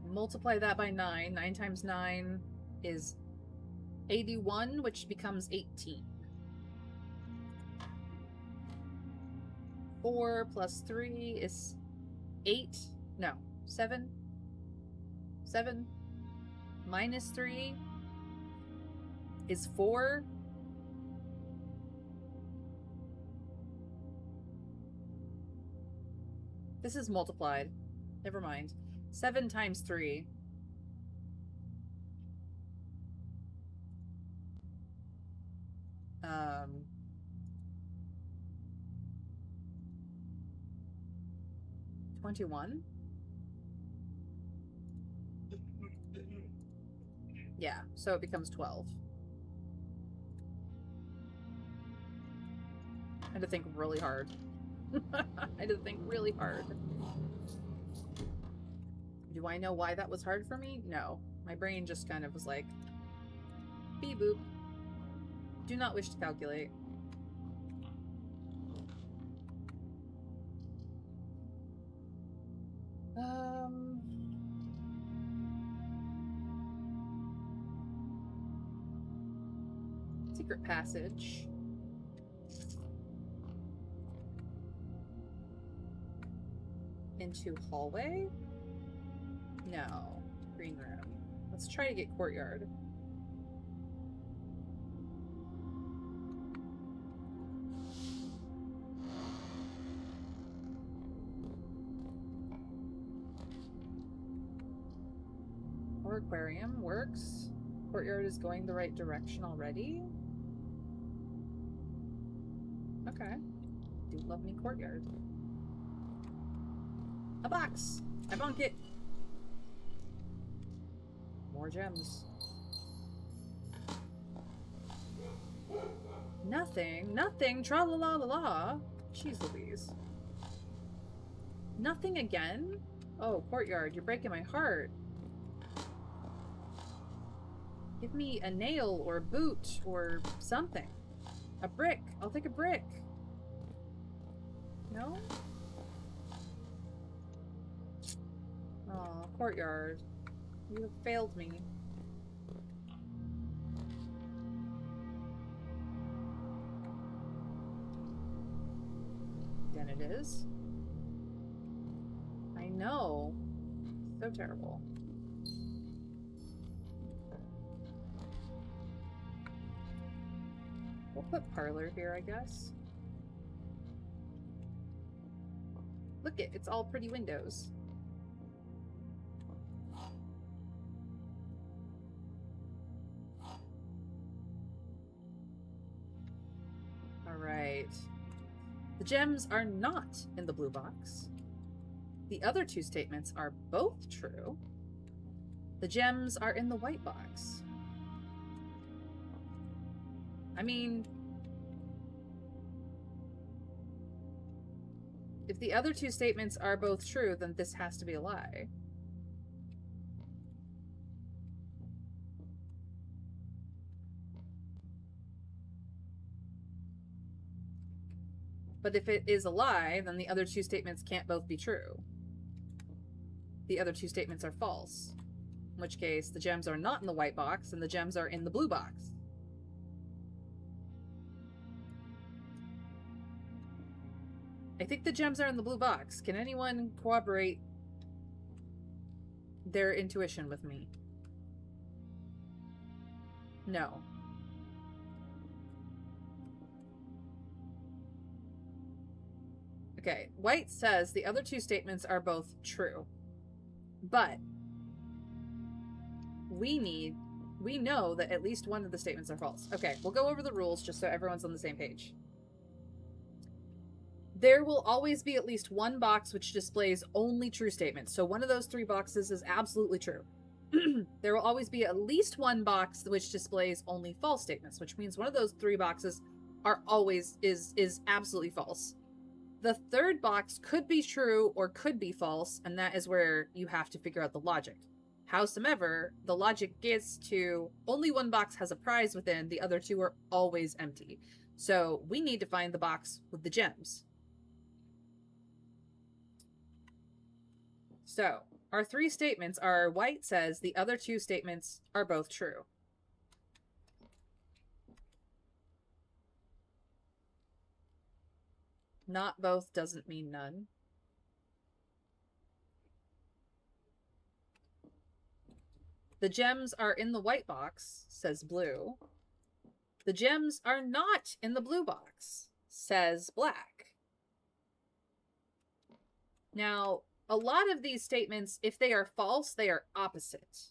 Multiply that by 9. 9 times 9 is 81, which becomes 18. 4 plus 3 is 8. No, 7. 7 minus 3 is 4. This is multiplied. Never mind. 7 times 3. Um... 21? Yeah, so it becomes 12. I had to think really hard. I had to think really hard. Do I know why that was hard for me? No. My brain just kind of was like, beep boop. Do not wish to calculate. secret passage. Into hallway? No. Green room. Let's try to get courtyard. Or aquarium works. Courtyard is going the right direction already. Okay. Do love me courtyard. A box! I bonk it! More gems. Nothing. Nothing. Tra-la-la-la-la. Jeez Louise. Nothing again? Oh, courtyard. You're breaking my heart. Give me a nail or a boot or something. A brick. I'll take a brick. No? Oh, courtyard. You have failed me. Then it is. I know. So terrible. We'll put parlor here, I guess. Look it, it's all pretty windows. Alright. The gems are not in the blue box. The other two statements are both true. The gems are in the white box. I mean, if the other two statements are both true, then this has to be a lie. But if it is a lie, then the other two statements can't both be true. The other two statements are false. In which case, the gems are not in the white box, and the gems are in the blue box. I think the gems are in the blue box. Can anyone corroborate their intuition with me? No. Okay, white says the other two statements are both true. But we know that at least one of the statements are false. Okay, we'll go over the rules just so everyone's on the same page. There will always be at least one box which displays only true statements. So one of those three boxes is absolutely true. There will always be at least one box which displays only false statements, which means one of those three boxes are always is absolutely false. The third box could be true or could be false, and that is where you have to figure out the logic. Howsoever, the logic gets to only one box has a prize within, the other two are always empty. So we need to find the box with the gems. So, our three statements are white says the other two statements are both true. Not both doesn't mean none. The gems are in the white box, says blue. The gems are not in the blue box, says black. Now, a lot of these statements, if they are false, they are opposite,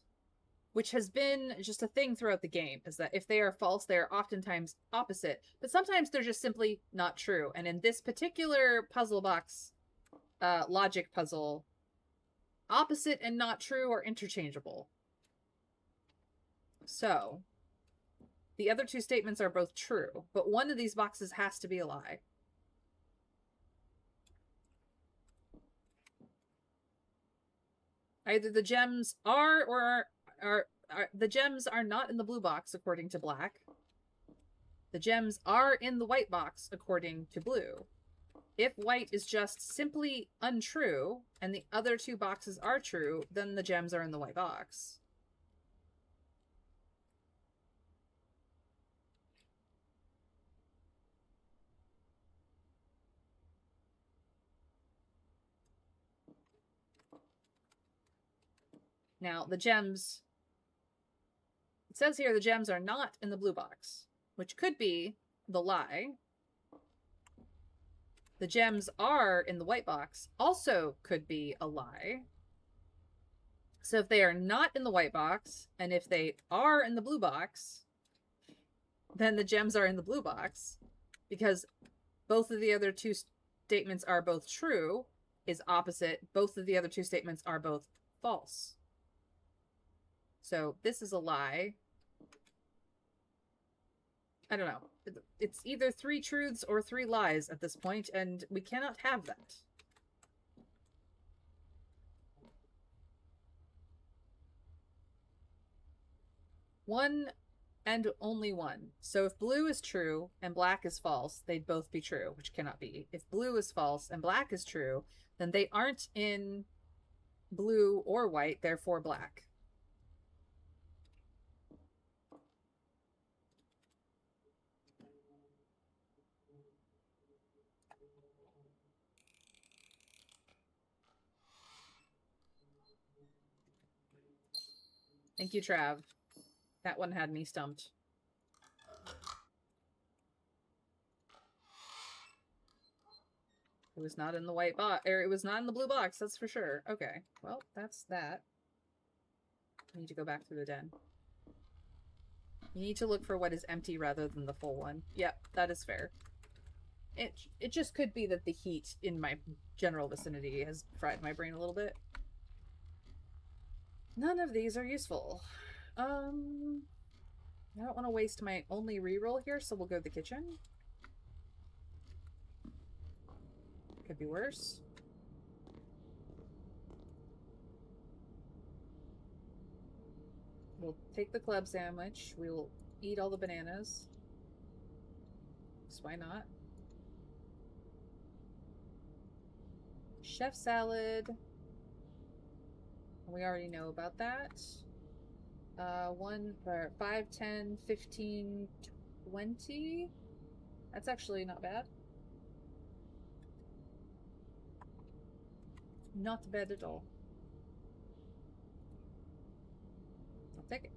which has been just a thing throughout the game, is that if they are false, they are oftentimes opposite, but sometimes they're just simply not true. And in this particular puzzle box, logic puzzle, opposite and not true are interchangeable. So, the other two statements are both true, but one of these boxes has to be a lie. Either the gems are or are the gems are not in the blue box according to black. The gems are in the white box according to blue. If white is just simply untrue and the other two boxes are true, then the gems are in the white box. Now, the gems... It says here the gems are not in the blue box, which could be the lie. The gems are in the white box, also could be a lie. So if they are not in the white box, and if they are in the blue box, then the gems are in the blue box, because both of the other two statements are both true is opposite. Both of the other two statements are both false. So this is a lie. I don't know. It's either 3 truths or 3 lies at this point, and we cannot have that. One and only one. So if blue is true and black is false, they'd both be true, which cannot be. If blue is false and black is true, then they aren't in blue or white, therefore black. Thank you, Trav. That one had me stumped. It was not in the white box, or it was not in the blue box, that's for sure. Okay, well, that's that. I need to go back through the den. You need to look for what is empty rather than the full one. Yep, that is fair. It just could be that the heat in my general vicinity has fried my brain a little bit. None of these are useful. I don't want to waste my only reroll here, so we'll go to the kitchen. Could be worse. We'll take the club sandwich. We will eat all the bananas. So why not? Chef salad. We already know about that. 5, 10, 15, 20. That's actually not bad. Not bad at all. I'll take it.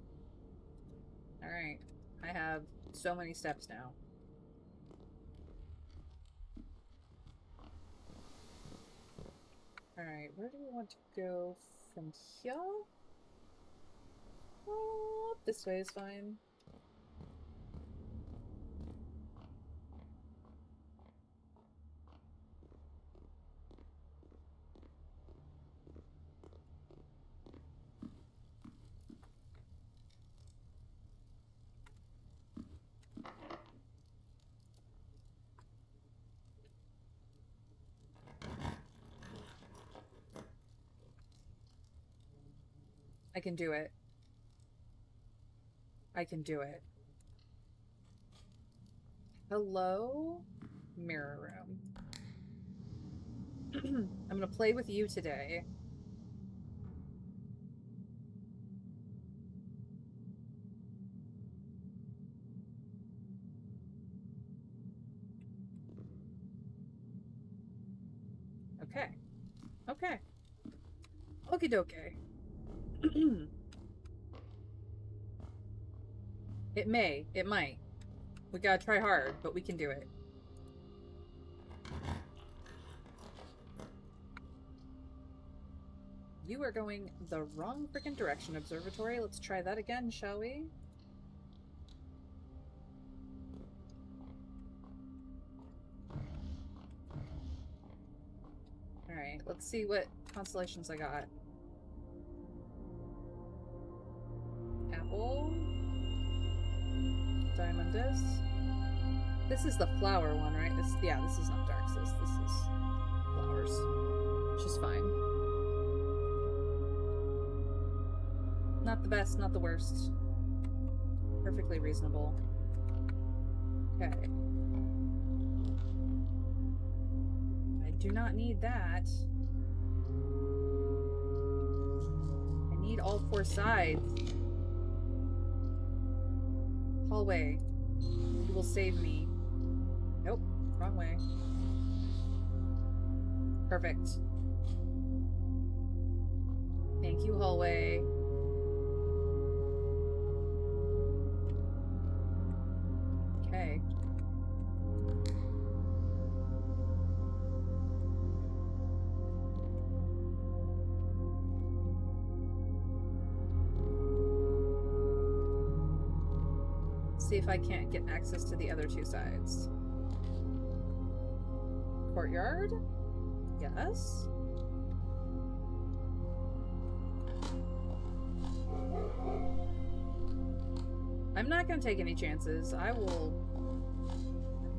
Alright. I have so many steps now. Alright, where do we want to go from here? Oh, this way is fine. I can do it. I can do it. Hello? Mirror room. I'm gonna play with you today. Okay. Okay. Okie dokie. It may. It might. We gotta try hard, but we can do it. You are going the wrong freaking direction, Observatory. Let's try that again, shall we? Alright, let's see what constellations I got. Apple. Diamondus. This is the flower one, right? This is not Darksis. This is flowers. Which is fine. Not the best, not the worst. Perfectly reasonable. Okay. I do not need that. I need all 4 sides. Hallway. You will save me. Nope. Wrong way. Perfect. Thank you, hallway. see if I can't get access to the other two sides. Courtyard? Yes. I'm not gonna take any chances. I will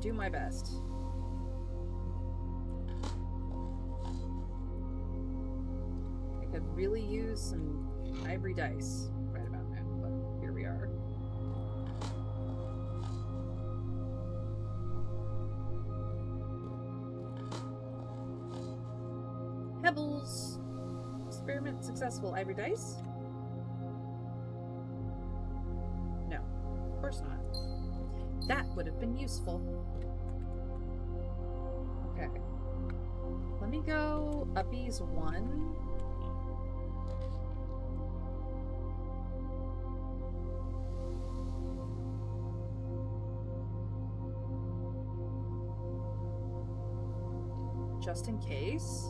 do my best. I could really use some ivory dice right about now, but here we are. Pebbles! Experiment successful. Ivory dice? No, of course not. That would have been useful. Okay. Let me go uppies 1. Just in case.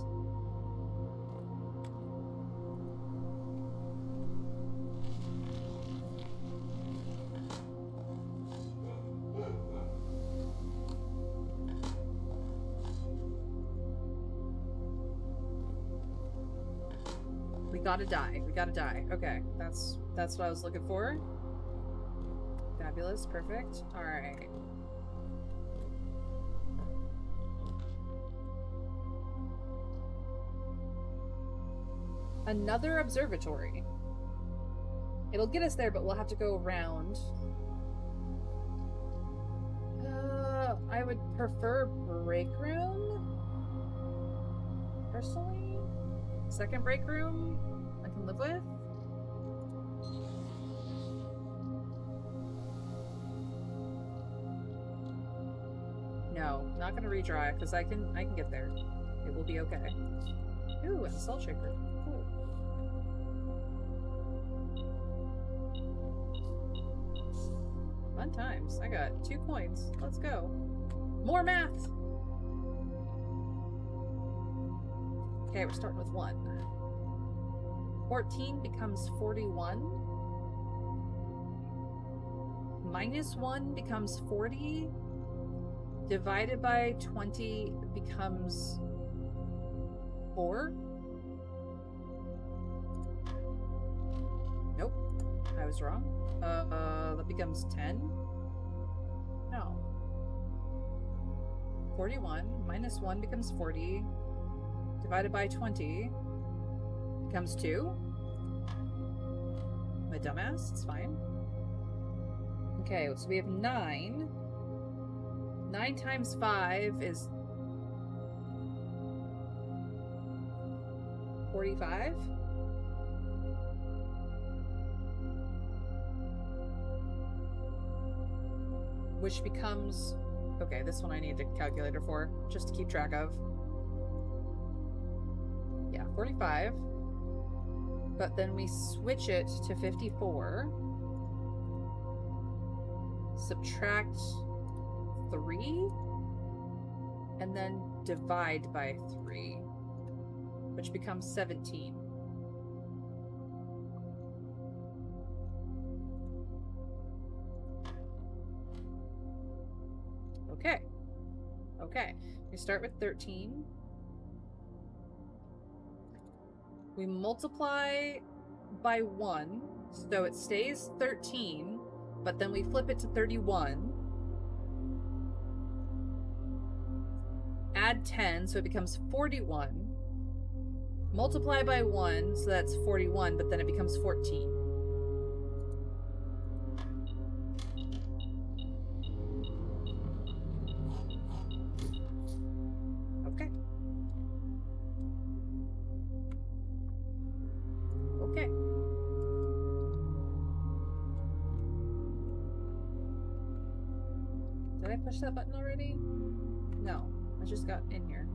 We gotta die. We gotta die. Okay, that's what I was looking for. Fabulous. Perfect. Alright. Another observatory. It'll get us there, but we'll have to go around. I would prefer break room. Personally. Second break room, I can live with. No, not gonna redry because I can get there. It will be okay. Ooh, and a salt shaker. Cool. Fun times. I got 2 coins. Let's go. More math! Okay, we're starting with 1. 14 becomes 41. Minus 1 becomes 40. Divided by 20 becomes 4. Nope. I was wrong. That becomes 10. No. 41 minus 1 becomes 40. Divided by 20 becomes 2. My dumbass, it's fine. Okay, so we have 9. 9 times 5 is 45. Which becomes... Okay, this one I need a calculator for, just to keep track of. Yeah, 45. But then we switch it to 54. Subtract 3. And then divide by 3. Which becomes 17. Okay. Okay. We start with 13. We multiply by 1, so it stays 13, but then we flip it to 31. Add 10, so it becomes 41. Multiply by 1, so that's 41, but then it becomes 14. Okay. Okay. Did I push that button already? No, I just got in here.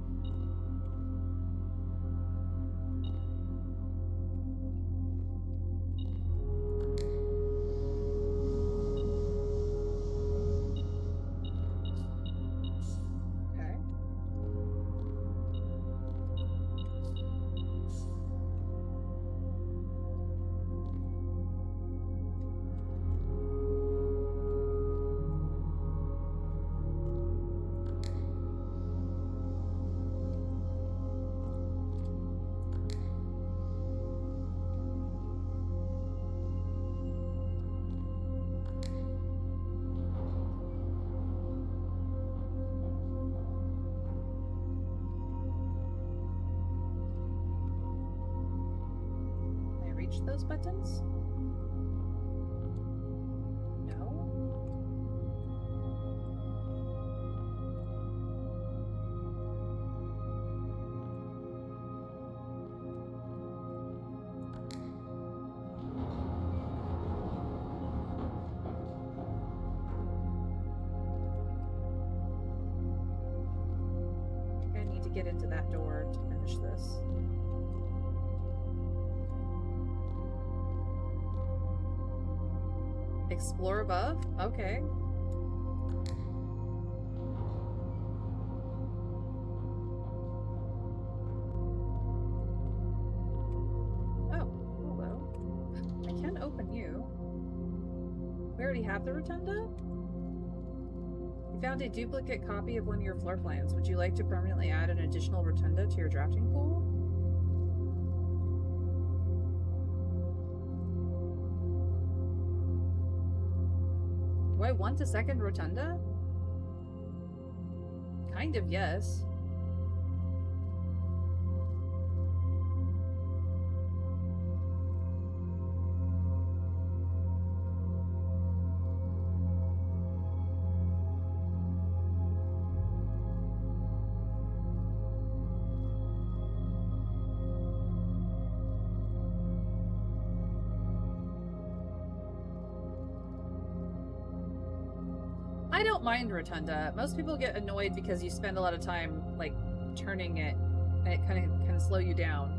reach those buttons? No? I need to get into that door to finish this. Explore above? Okay. Oh, hello. I can open you. We already have the rotunda? You found a duplicate copy of one of your floor plans. Would you like to permanently add an additional rotunda to your drafting pool? Do I want a second rotunda? Kind of, yes. I don't mind rotunda. Most people get annoyed because you spend a lot of time, like, turning it, and it kind of can slow you down.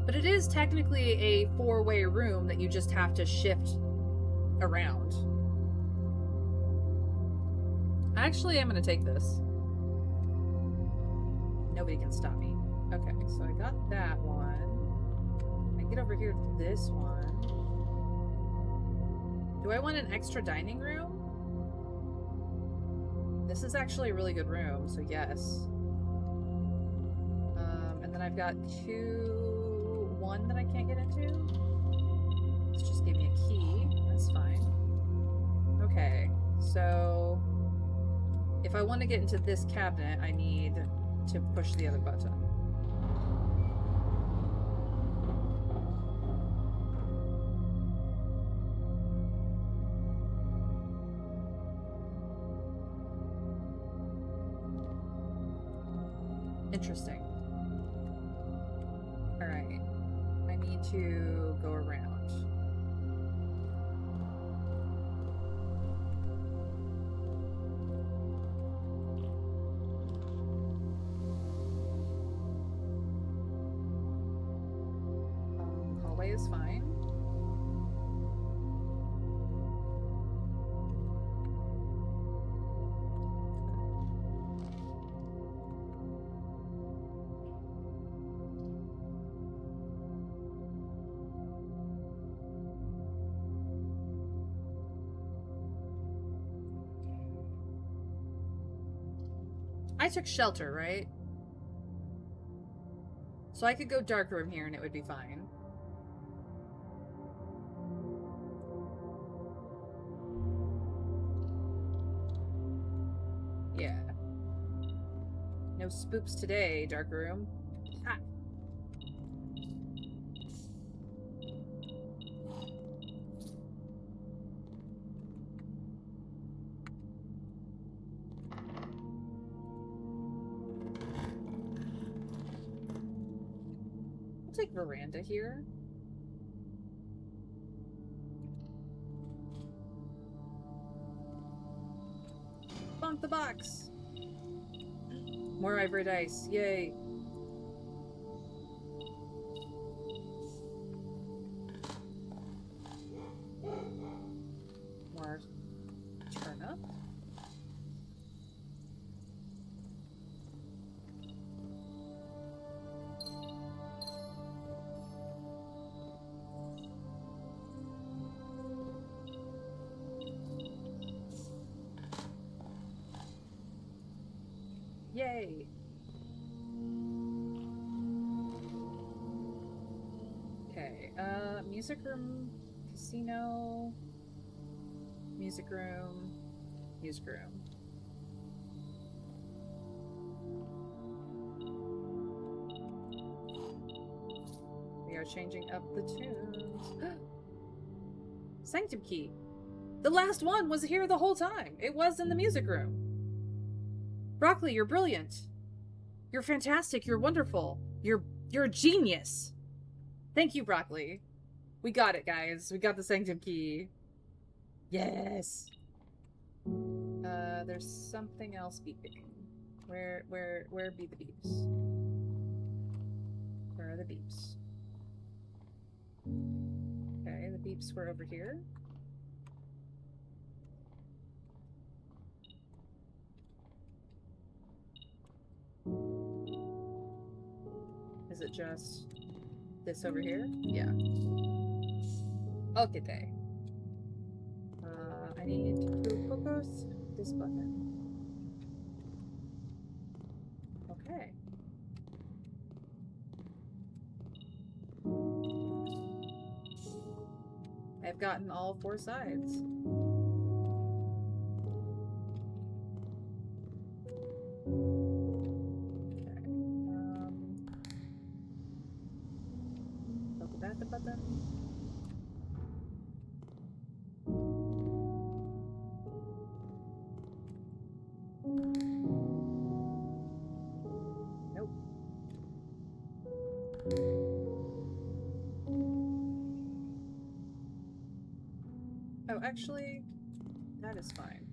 But it is technically a four-way room that you just have to shift around. Actually, I'm gonna take this. Nobody can stop me. Okay, so I got that one. I get over here to this one. Do I want an extra dining room? This is actually a really good room, so yes. And then I've got one that I can't get into. This just gave me a key. That's fine. Okay, so if I want to get into this cabinet, I need to push the other button. Interesting. Alright. I need to go around. Hallway is fine. I took shelter, right? So I could go dark room here and it would be fine. Yeah. No spooks today, dark room. Ha! I'll take veranda here. Bonk the box! More ivory dice, yay! More turnip. Yay! Okay, music room, casino, music room, music room. go, changing up the tunes. Sanctum key. The last one was here the whole time. It was in the music room. Broccoli, you're brilliant. You're fantastic. You're wonderful. You're a genius. Thank you, Broccoli. We got it, guys. We got the Sanctum key. Yes. There's something else beeping. Where be the beeps? Where are the beeps? Okay, the beeps were over here. Is it just this over here? Yeah. Okay. I need to focus this button. Okay. I've gotten all 4 sides. Okay. Open that the button. Nope. Oh, actually, that is fine.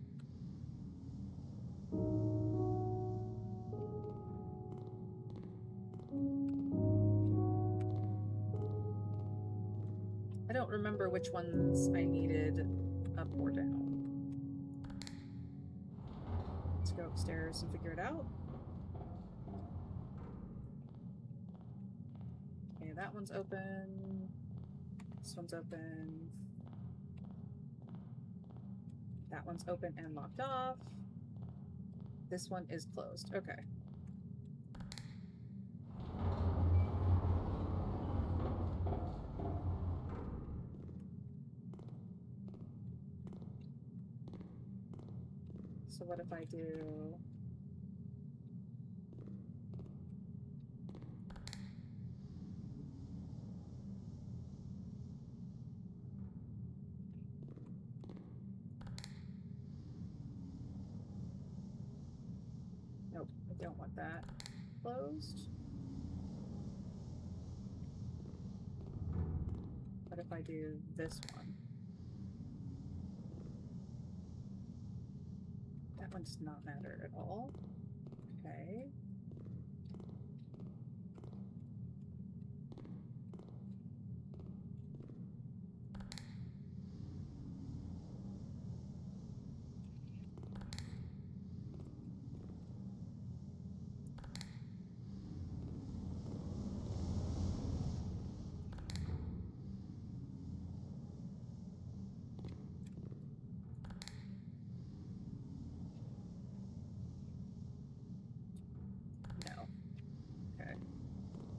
I don't remember which ones I needed up or down. Let's go upstairs and figure it out. Okay, that one's open. This one's open. That one's open and locked off. This one is closed. Okay. So what if I do... Nope, I don't want that closed. What if I do this one? That one does not matter at all. Okay.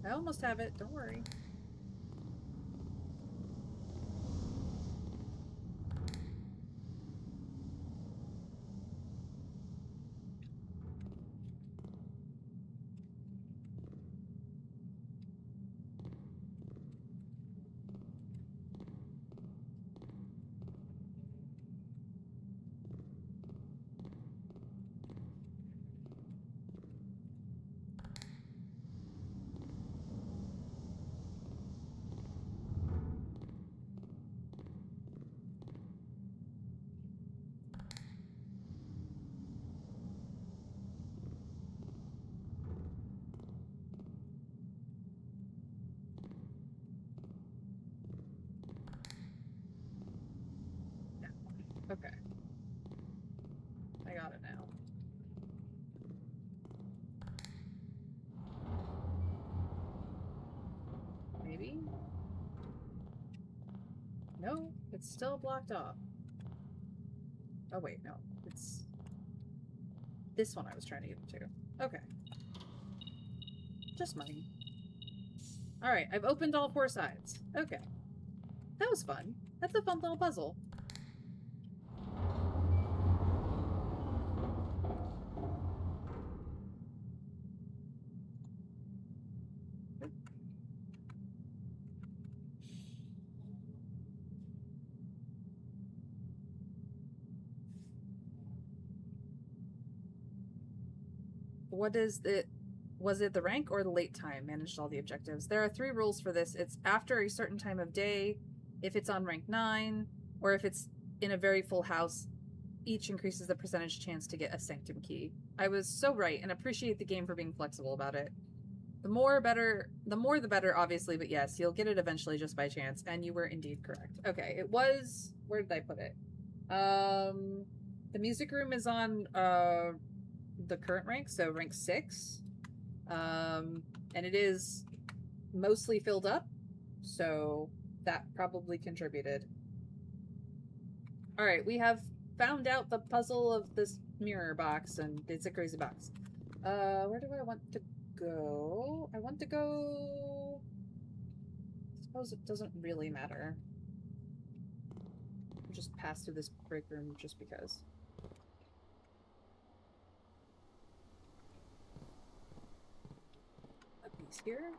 I almost have it, don't worry. Okay. I got it now. Maybe? No, it's still blocked off. Oh wait, no. It's this one I was trying to get into. Okay. Just money. Alright, I've opened all 4 sides. Okay. That was fun. That's a fun little puzzle. what is it? Was it the rank or the late time managed all the objectives? There are 3 rules for this. It's after a certain time of day, if it's on rank 9, or if it's in a very full house, each increases the percentage chance to get a sanctum key. I was so right, and appreciate the game for being flexible about it. The more the better, obviously, but yes, you'll get it eventually just by chance, and you were indeed correct. Okay, it was... Where did I put it? The music room is on the current rank, so rank 6. And it is mostly filled up, so that probably contributed. Alright, we have found out the puzzle of this mirror box, and it's a crazy box. Where do I want to go? I want to go... I suppose it doesn't really matter. I'll just pass through this break room just because. A piece here?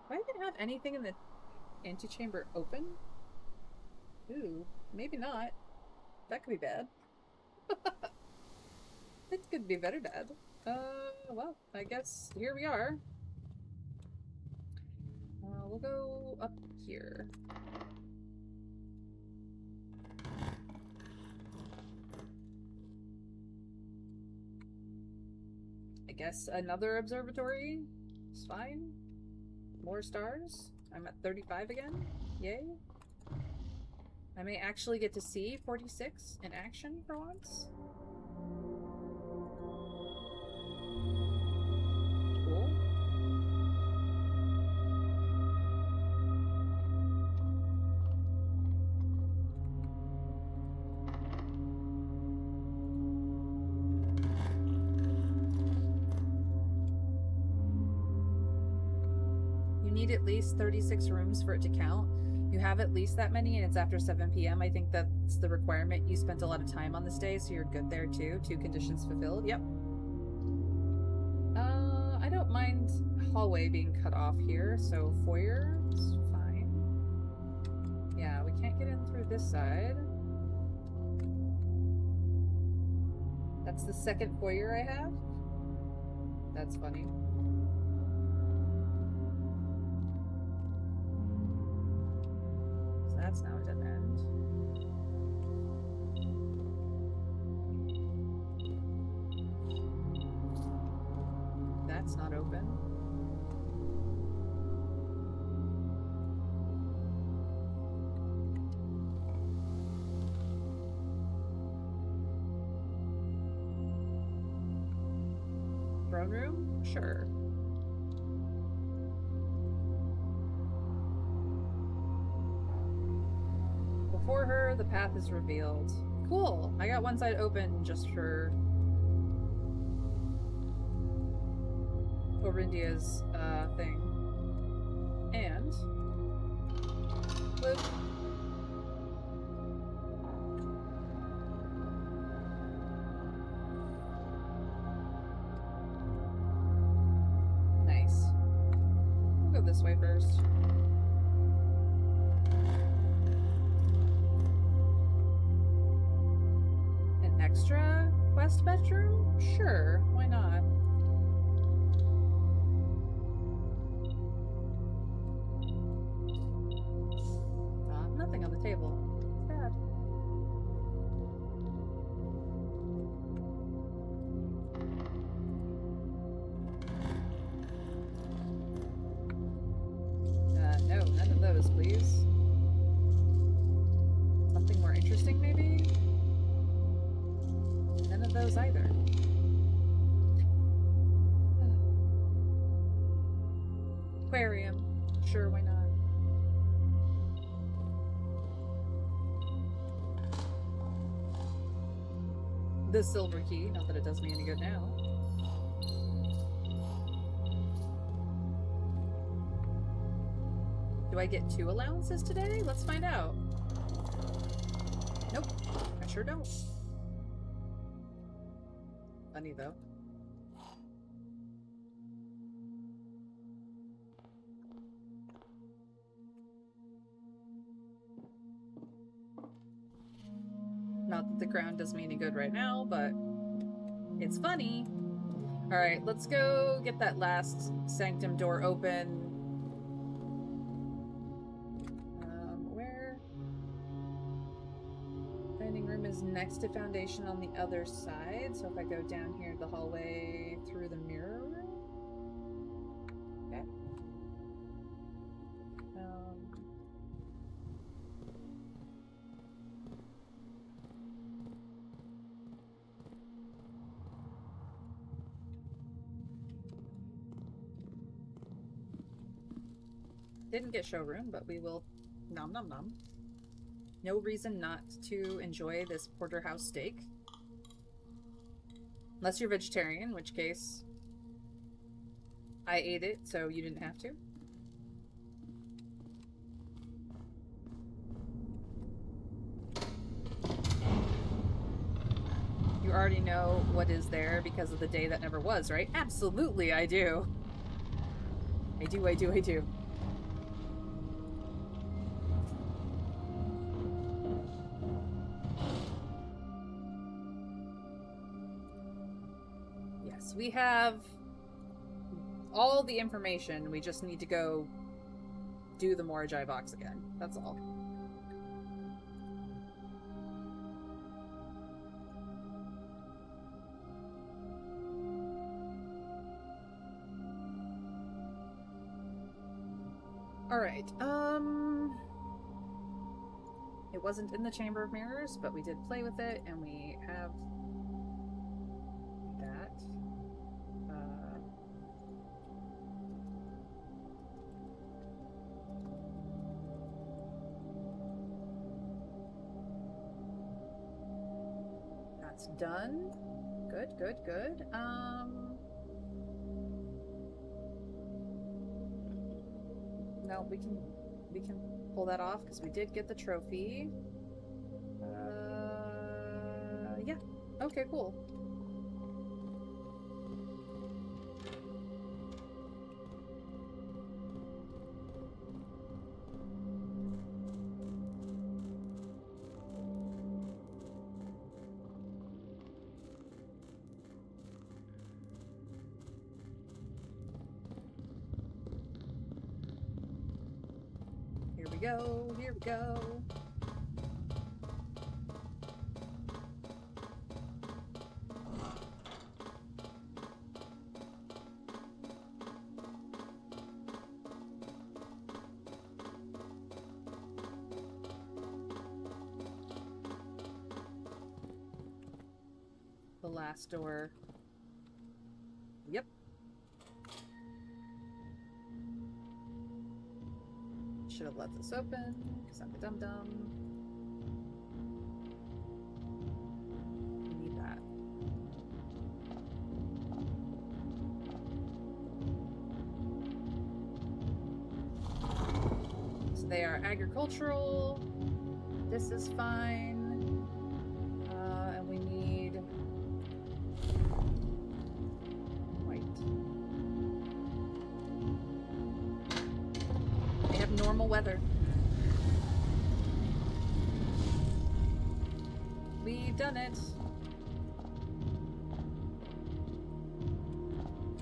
Do I even have anything in the antechamber open? Ooh, maybe not. That could be bad. It could be very bad. Well, I guess here we are. We'll go up here. I guess another observatory is fine. More stars. I'm at 35 again. Yay. I may actually get to see 46 in action for once. Cool. You need at least 36 rooms for it to count. You have at least that many, and it's after 7 p.m. I think that's the requirement. You spent a lot of time on this day, so you're good there too. 2 conditions fulfilled. Yep. I don't mind hallway being cut off here, so foyer is fine. Yeah, we can't get in through this side. That's the second foyer I have? That's funny. So that's now a dead end. That's not open. Throne room? Sure. Before her, the path is revealed. Cool! I got one side open just for Orindia's thing. And Luke. Nice. We'll go this way first. An extra quest bedroom? Sure, why not? Nothing on the table. Sad. No, none of those, please. Something more interesting, maybe? None of those either. Aquarium. Sure, why not? The silver key, not that it does me any good now. Do I get 2 allowances today? Let's find out. Nope, I sure don't. Funny though. Not that the crown does me any good right now, but it's funny. Alright, let's go get that last sanctum door open. Where? Dining room is next to foundation on the other side. So if I go down here the hallway through the mirror room. Okay. Didn't get showroom, but we will nom nom nom. No reason not to enjoy this porterhouse steak. Unless you're vegetarian, in which case I ate it, so you didn't have to. You already know what is there because of the day that never was, right? Absolutely, I do. I do. Yes, we have all the information. We just need to go do the Morajai box again. That's all. Alright, it wasn't in the Chamber of Mirrors, but we did play with it, and we have that. That's done. Good. No, we can pull that off because we did get the trophy. Yeah. Okay, cool. Here we go. The last door. Yep. Should have let this open, because I'm a dum-dum. We need that. So they are agricultural. This is fine. And we need white. They have normal weather. We've done it.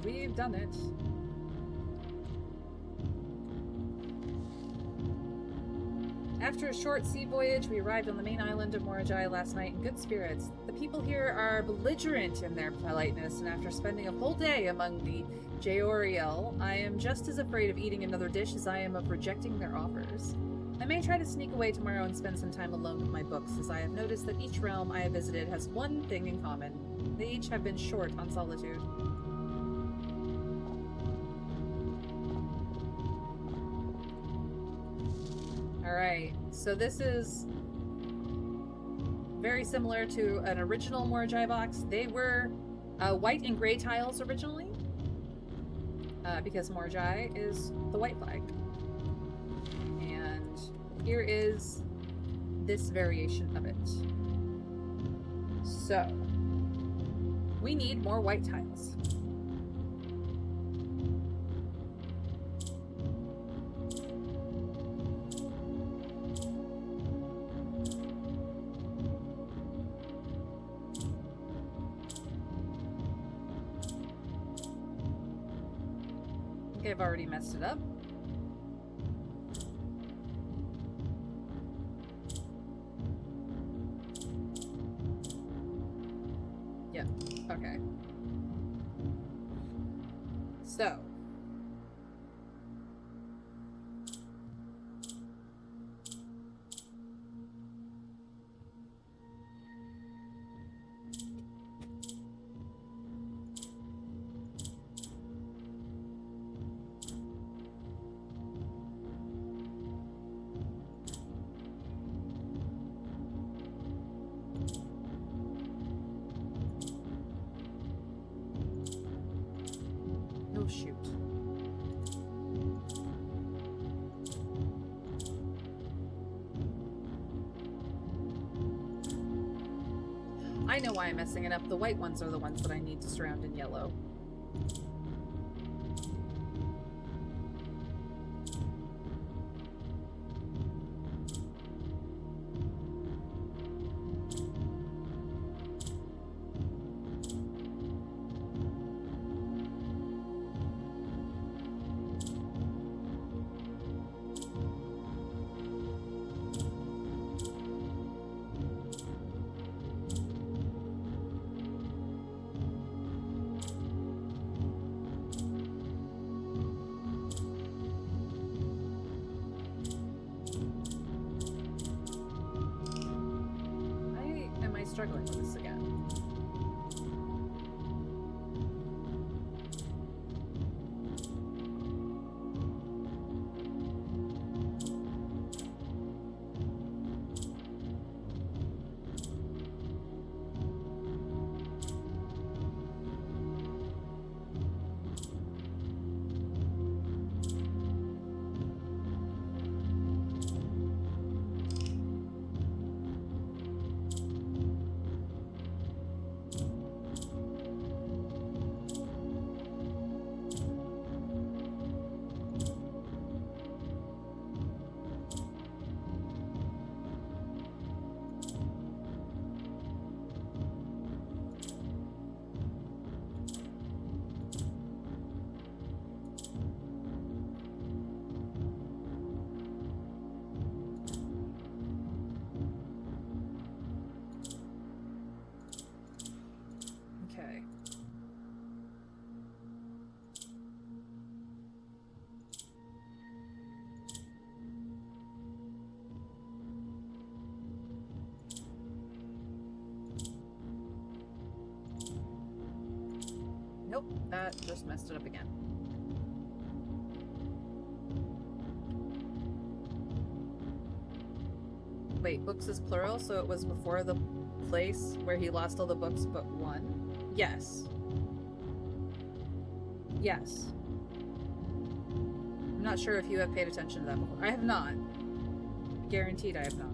We've done it. After a short sea voyage, we arrived on the main island of Morajai last night in good spirits. The people here are belligerent in their politeness, and after spending a whole day among the Jaoriel, I am just as afraid of eating another dish as I am of rejecting their offers. I may try to sneak away tomorrow and spend some time alone with my books, as I have noticed that each realm I have visited has one thing in common. They each have been short on solitude. Alright, so this is very similar to an original Morajai box. They were white and gray tiles originally, because Morajai is the white flag. And here is this variation of it. So, we need more white tiles. like I've already messed it up. Yep. Okay. So. Oh, shoot. I know why I'm messing it up. The white ones are the ones that I need to surround in yellow. Struggling with this again. Nope, that just messed it up again. Wait, books is plural, so it was before the place where he lost all the books but one? Yes. Yes. I'm not sure if you have paid attention to that before. I have not. Guaranteed I have not.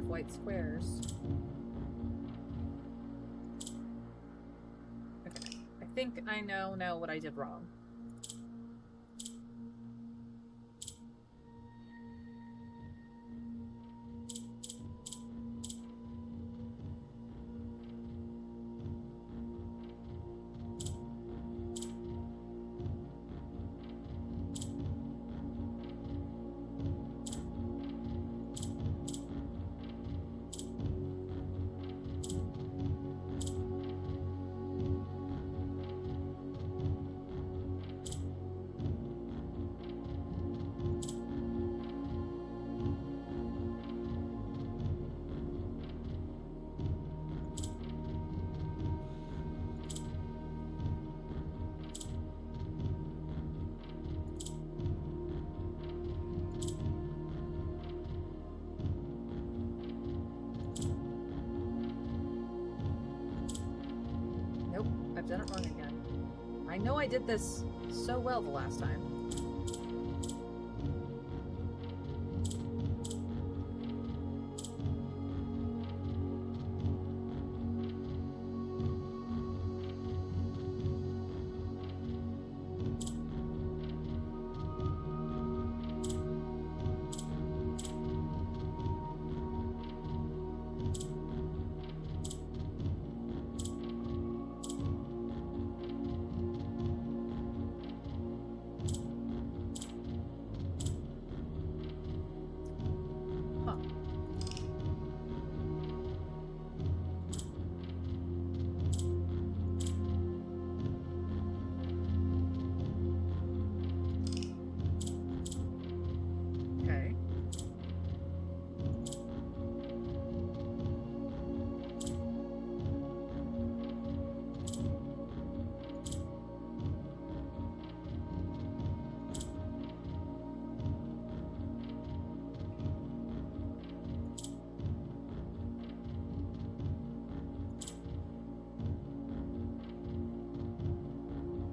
White squares. think I know what I did wrong. I've done it wrong again. I know I did this so well the last time.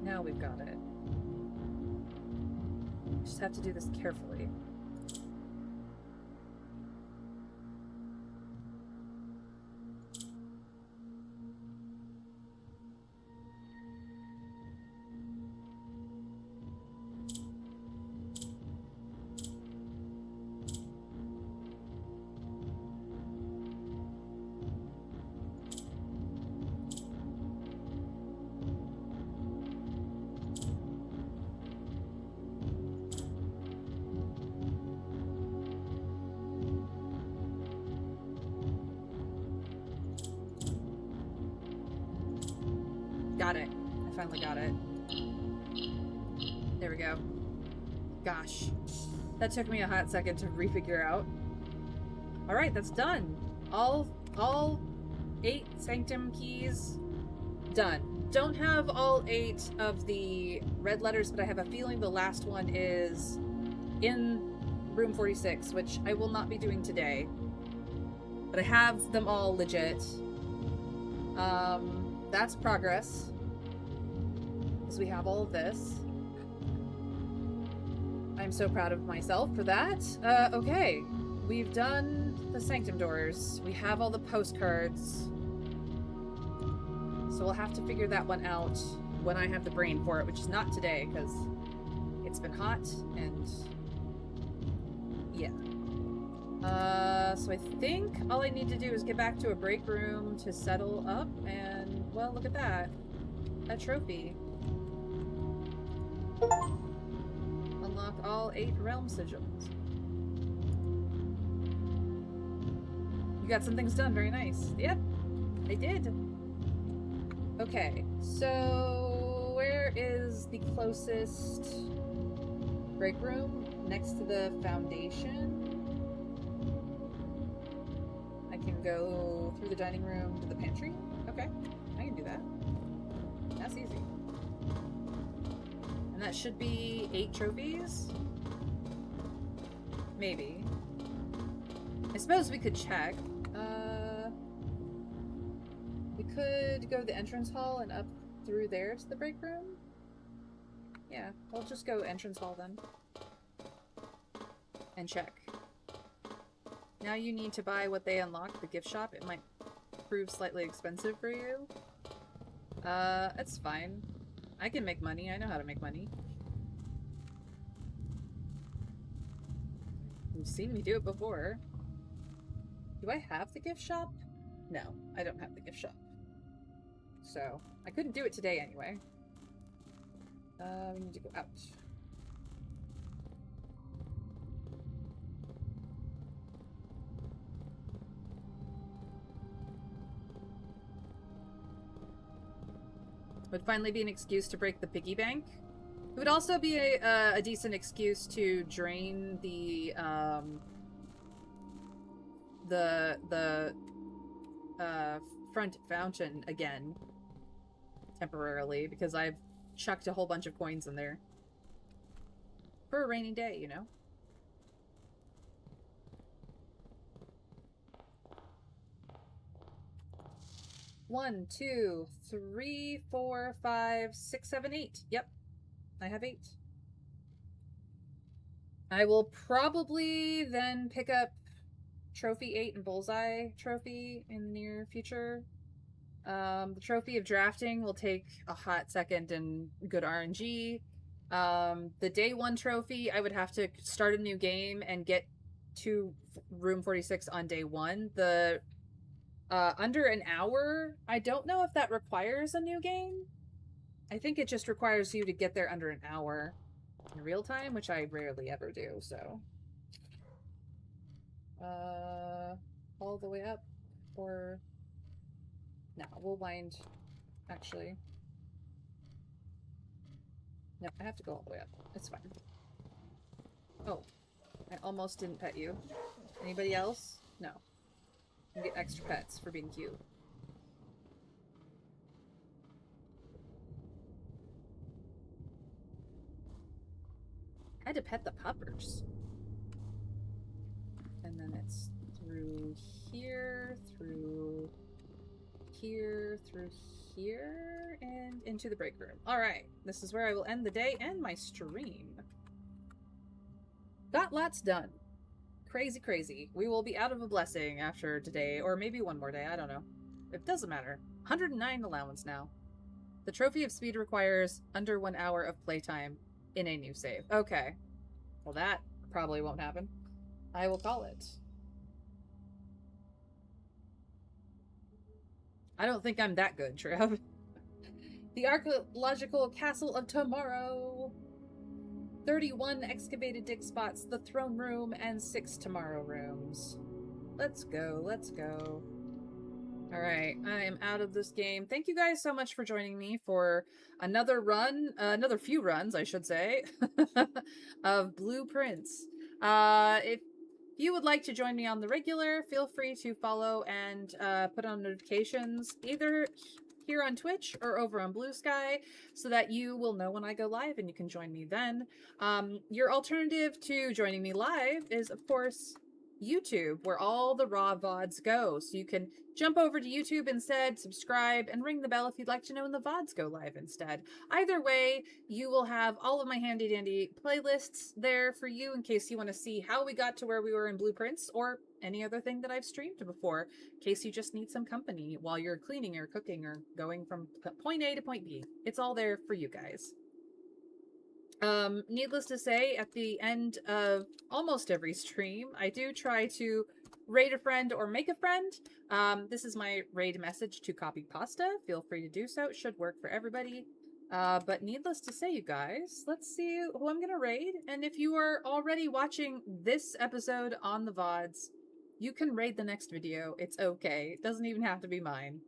Now we've got it. Just have to do this carefully. Got it. I finally got it. There we go. Gosh. That took me a hot second to refigure out. Alright, that's done. All 8 Sanctum keys done. Don't have all 8 of the red letters, but I have a feeling the last one is in room 46, which I will not be doing today. But I have them all legit. That's progress. Because we have all of this. I'm so proud of myself for that. Okay. We've done the Sanctum doors. We have all the postcards. So we'll have to figure that one out when I have the brain for it, which is not today, because it's been hot, and yeah. So I think all I need to do is get back to a break room to settle up, and, well, look at that. A trophy. Unlock all 8 realm sigils. You got some things done, very nice. Yep, I did. Okay, so where is the closest break room? Next to the foundation. I can go through the dining room to the pantry. Okay, I can do that. That's easy. And that should be 8 trophies? Maybe. I suppose we could check. We could go to the entrance hall and up through there to the break room. Yeah, we'll just go entrance hall then. And check. Now you need to buy what they unlocked, the gift shop. It might prove slightly expensive for you. It's fine. I can make money. I know how to make money. You've seen me do it before. Do I have the gift shop? No, I don't have the gift shop. So, I couldn't do it today anyway. We need to go out. Would finally be an excuse to break the piggy bank. It would also be a decent excuse to drain the front fountain again temporarily, because I've chucked a whole bunch of coins in there for a rainy day, you know. One, two, three, four, five, six, seven, eight. Yep, I have 8. I will probably then pick up Trophy 8 and Bullseye Trophy in the near future. The Trophy of Drafting will take a hot second and good RNG. The Day 1 Trophy, I would have to start a new game and get to Room 46 on Day 1. The under an hour, I don't know if that requires a new game. I think it just requires you to get there under an hour in real time, which I rarely ever do, so. All the way up, or... No, we'll wind, actually. No, I have to go all the way up. It's fine. Oh, I almost didn't pet you. Anybody else? No. You get extra pets for being cute. I had to pet the puppers. And then it's through here, through here, through here, and into the break room. Alright, this is where I will end the day and my stream. Got lots done. Crazy, crazy. We will be out of a blessing after today, or maybe one more day, I don't know. It doesn't matter. 109 allowance now. The Trophy of Speed requires under 1 hour of playtime in a new save. Okay. Well, that probably won't happen. I will call it. I don't think I'm that good, Trev. The Archaeological Castle of Tomorrow. 31 excavated dig spots, the throne room, and 6 tomorrow rooms. Let's go, let's go. Alright, I am out of this game. Thank you guys so much for joining me for another run, another few runs, I should say, of Blueprints. If you would like to join me on the regular, feel free to follow and put on notifications either here on Twitch or over on Blue Sky so that you will know when I go live and you can join me then. Your alternative to joining me live is, of course, YouTube, where all the raw VODs go. So you can jump over to YouTube instead, subscribe, and ring the bell if you'd like to know when the VODs go live instead. Either way, you will have all of my handy dandy playlists there for you in case you want to see how we got to where we were in Blueprints, or any other thing that I've streamed before, in case you just need some company while you're cleaning or cooking or going from point A to point B. It's all there for you guys. Needless to say, at the end of almost every stream, I do try to raid a friend or make a friend. This is my raid message to Copy Pasta. Feel free to do so. It should work for everybody. But needless to say, you guys, let's see who I'm gonna raid. And if you are already watching this episode on the VODs, you can raid the next video. It's okay. It doesn't even have to be mine.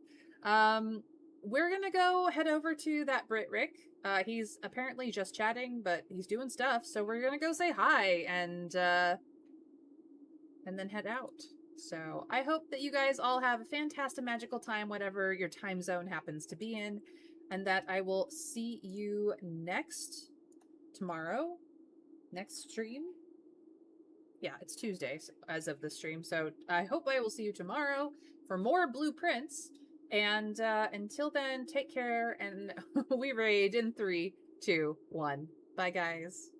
We're gonna go head over to that Brit Rick. He's apparently just chatting, but he's doing stuff, so we're gonna go say hi and then head out. So I hope that you guys all have a fantastic magical time, whatever your time zone happens to be in, and that I will see you tomorrow, next stream. Yeah, it's Tuesday as of the stream, so I hope I will see you tomorrow for more Blueprints. And until then, take care, and we raid in 3, 2, 1. Bye, guys.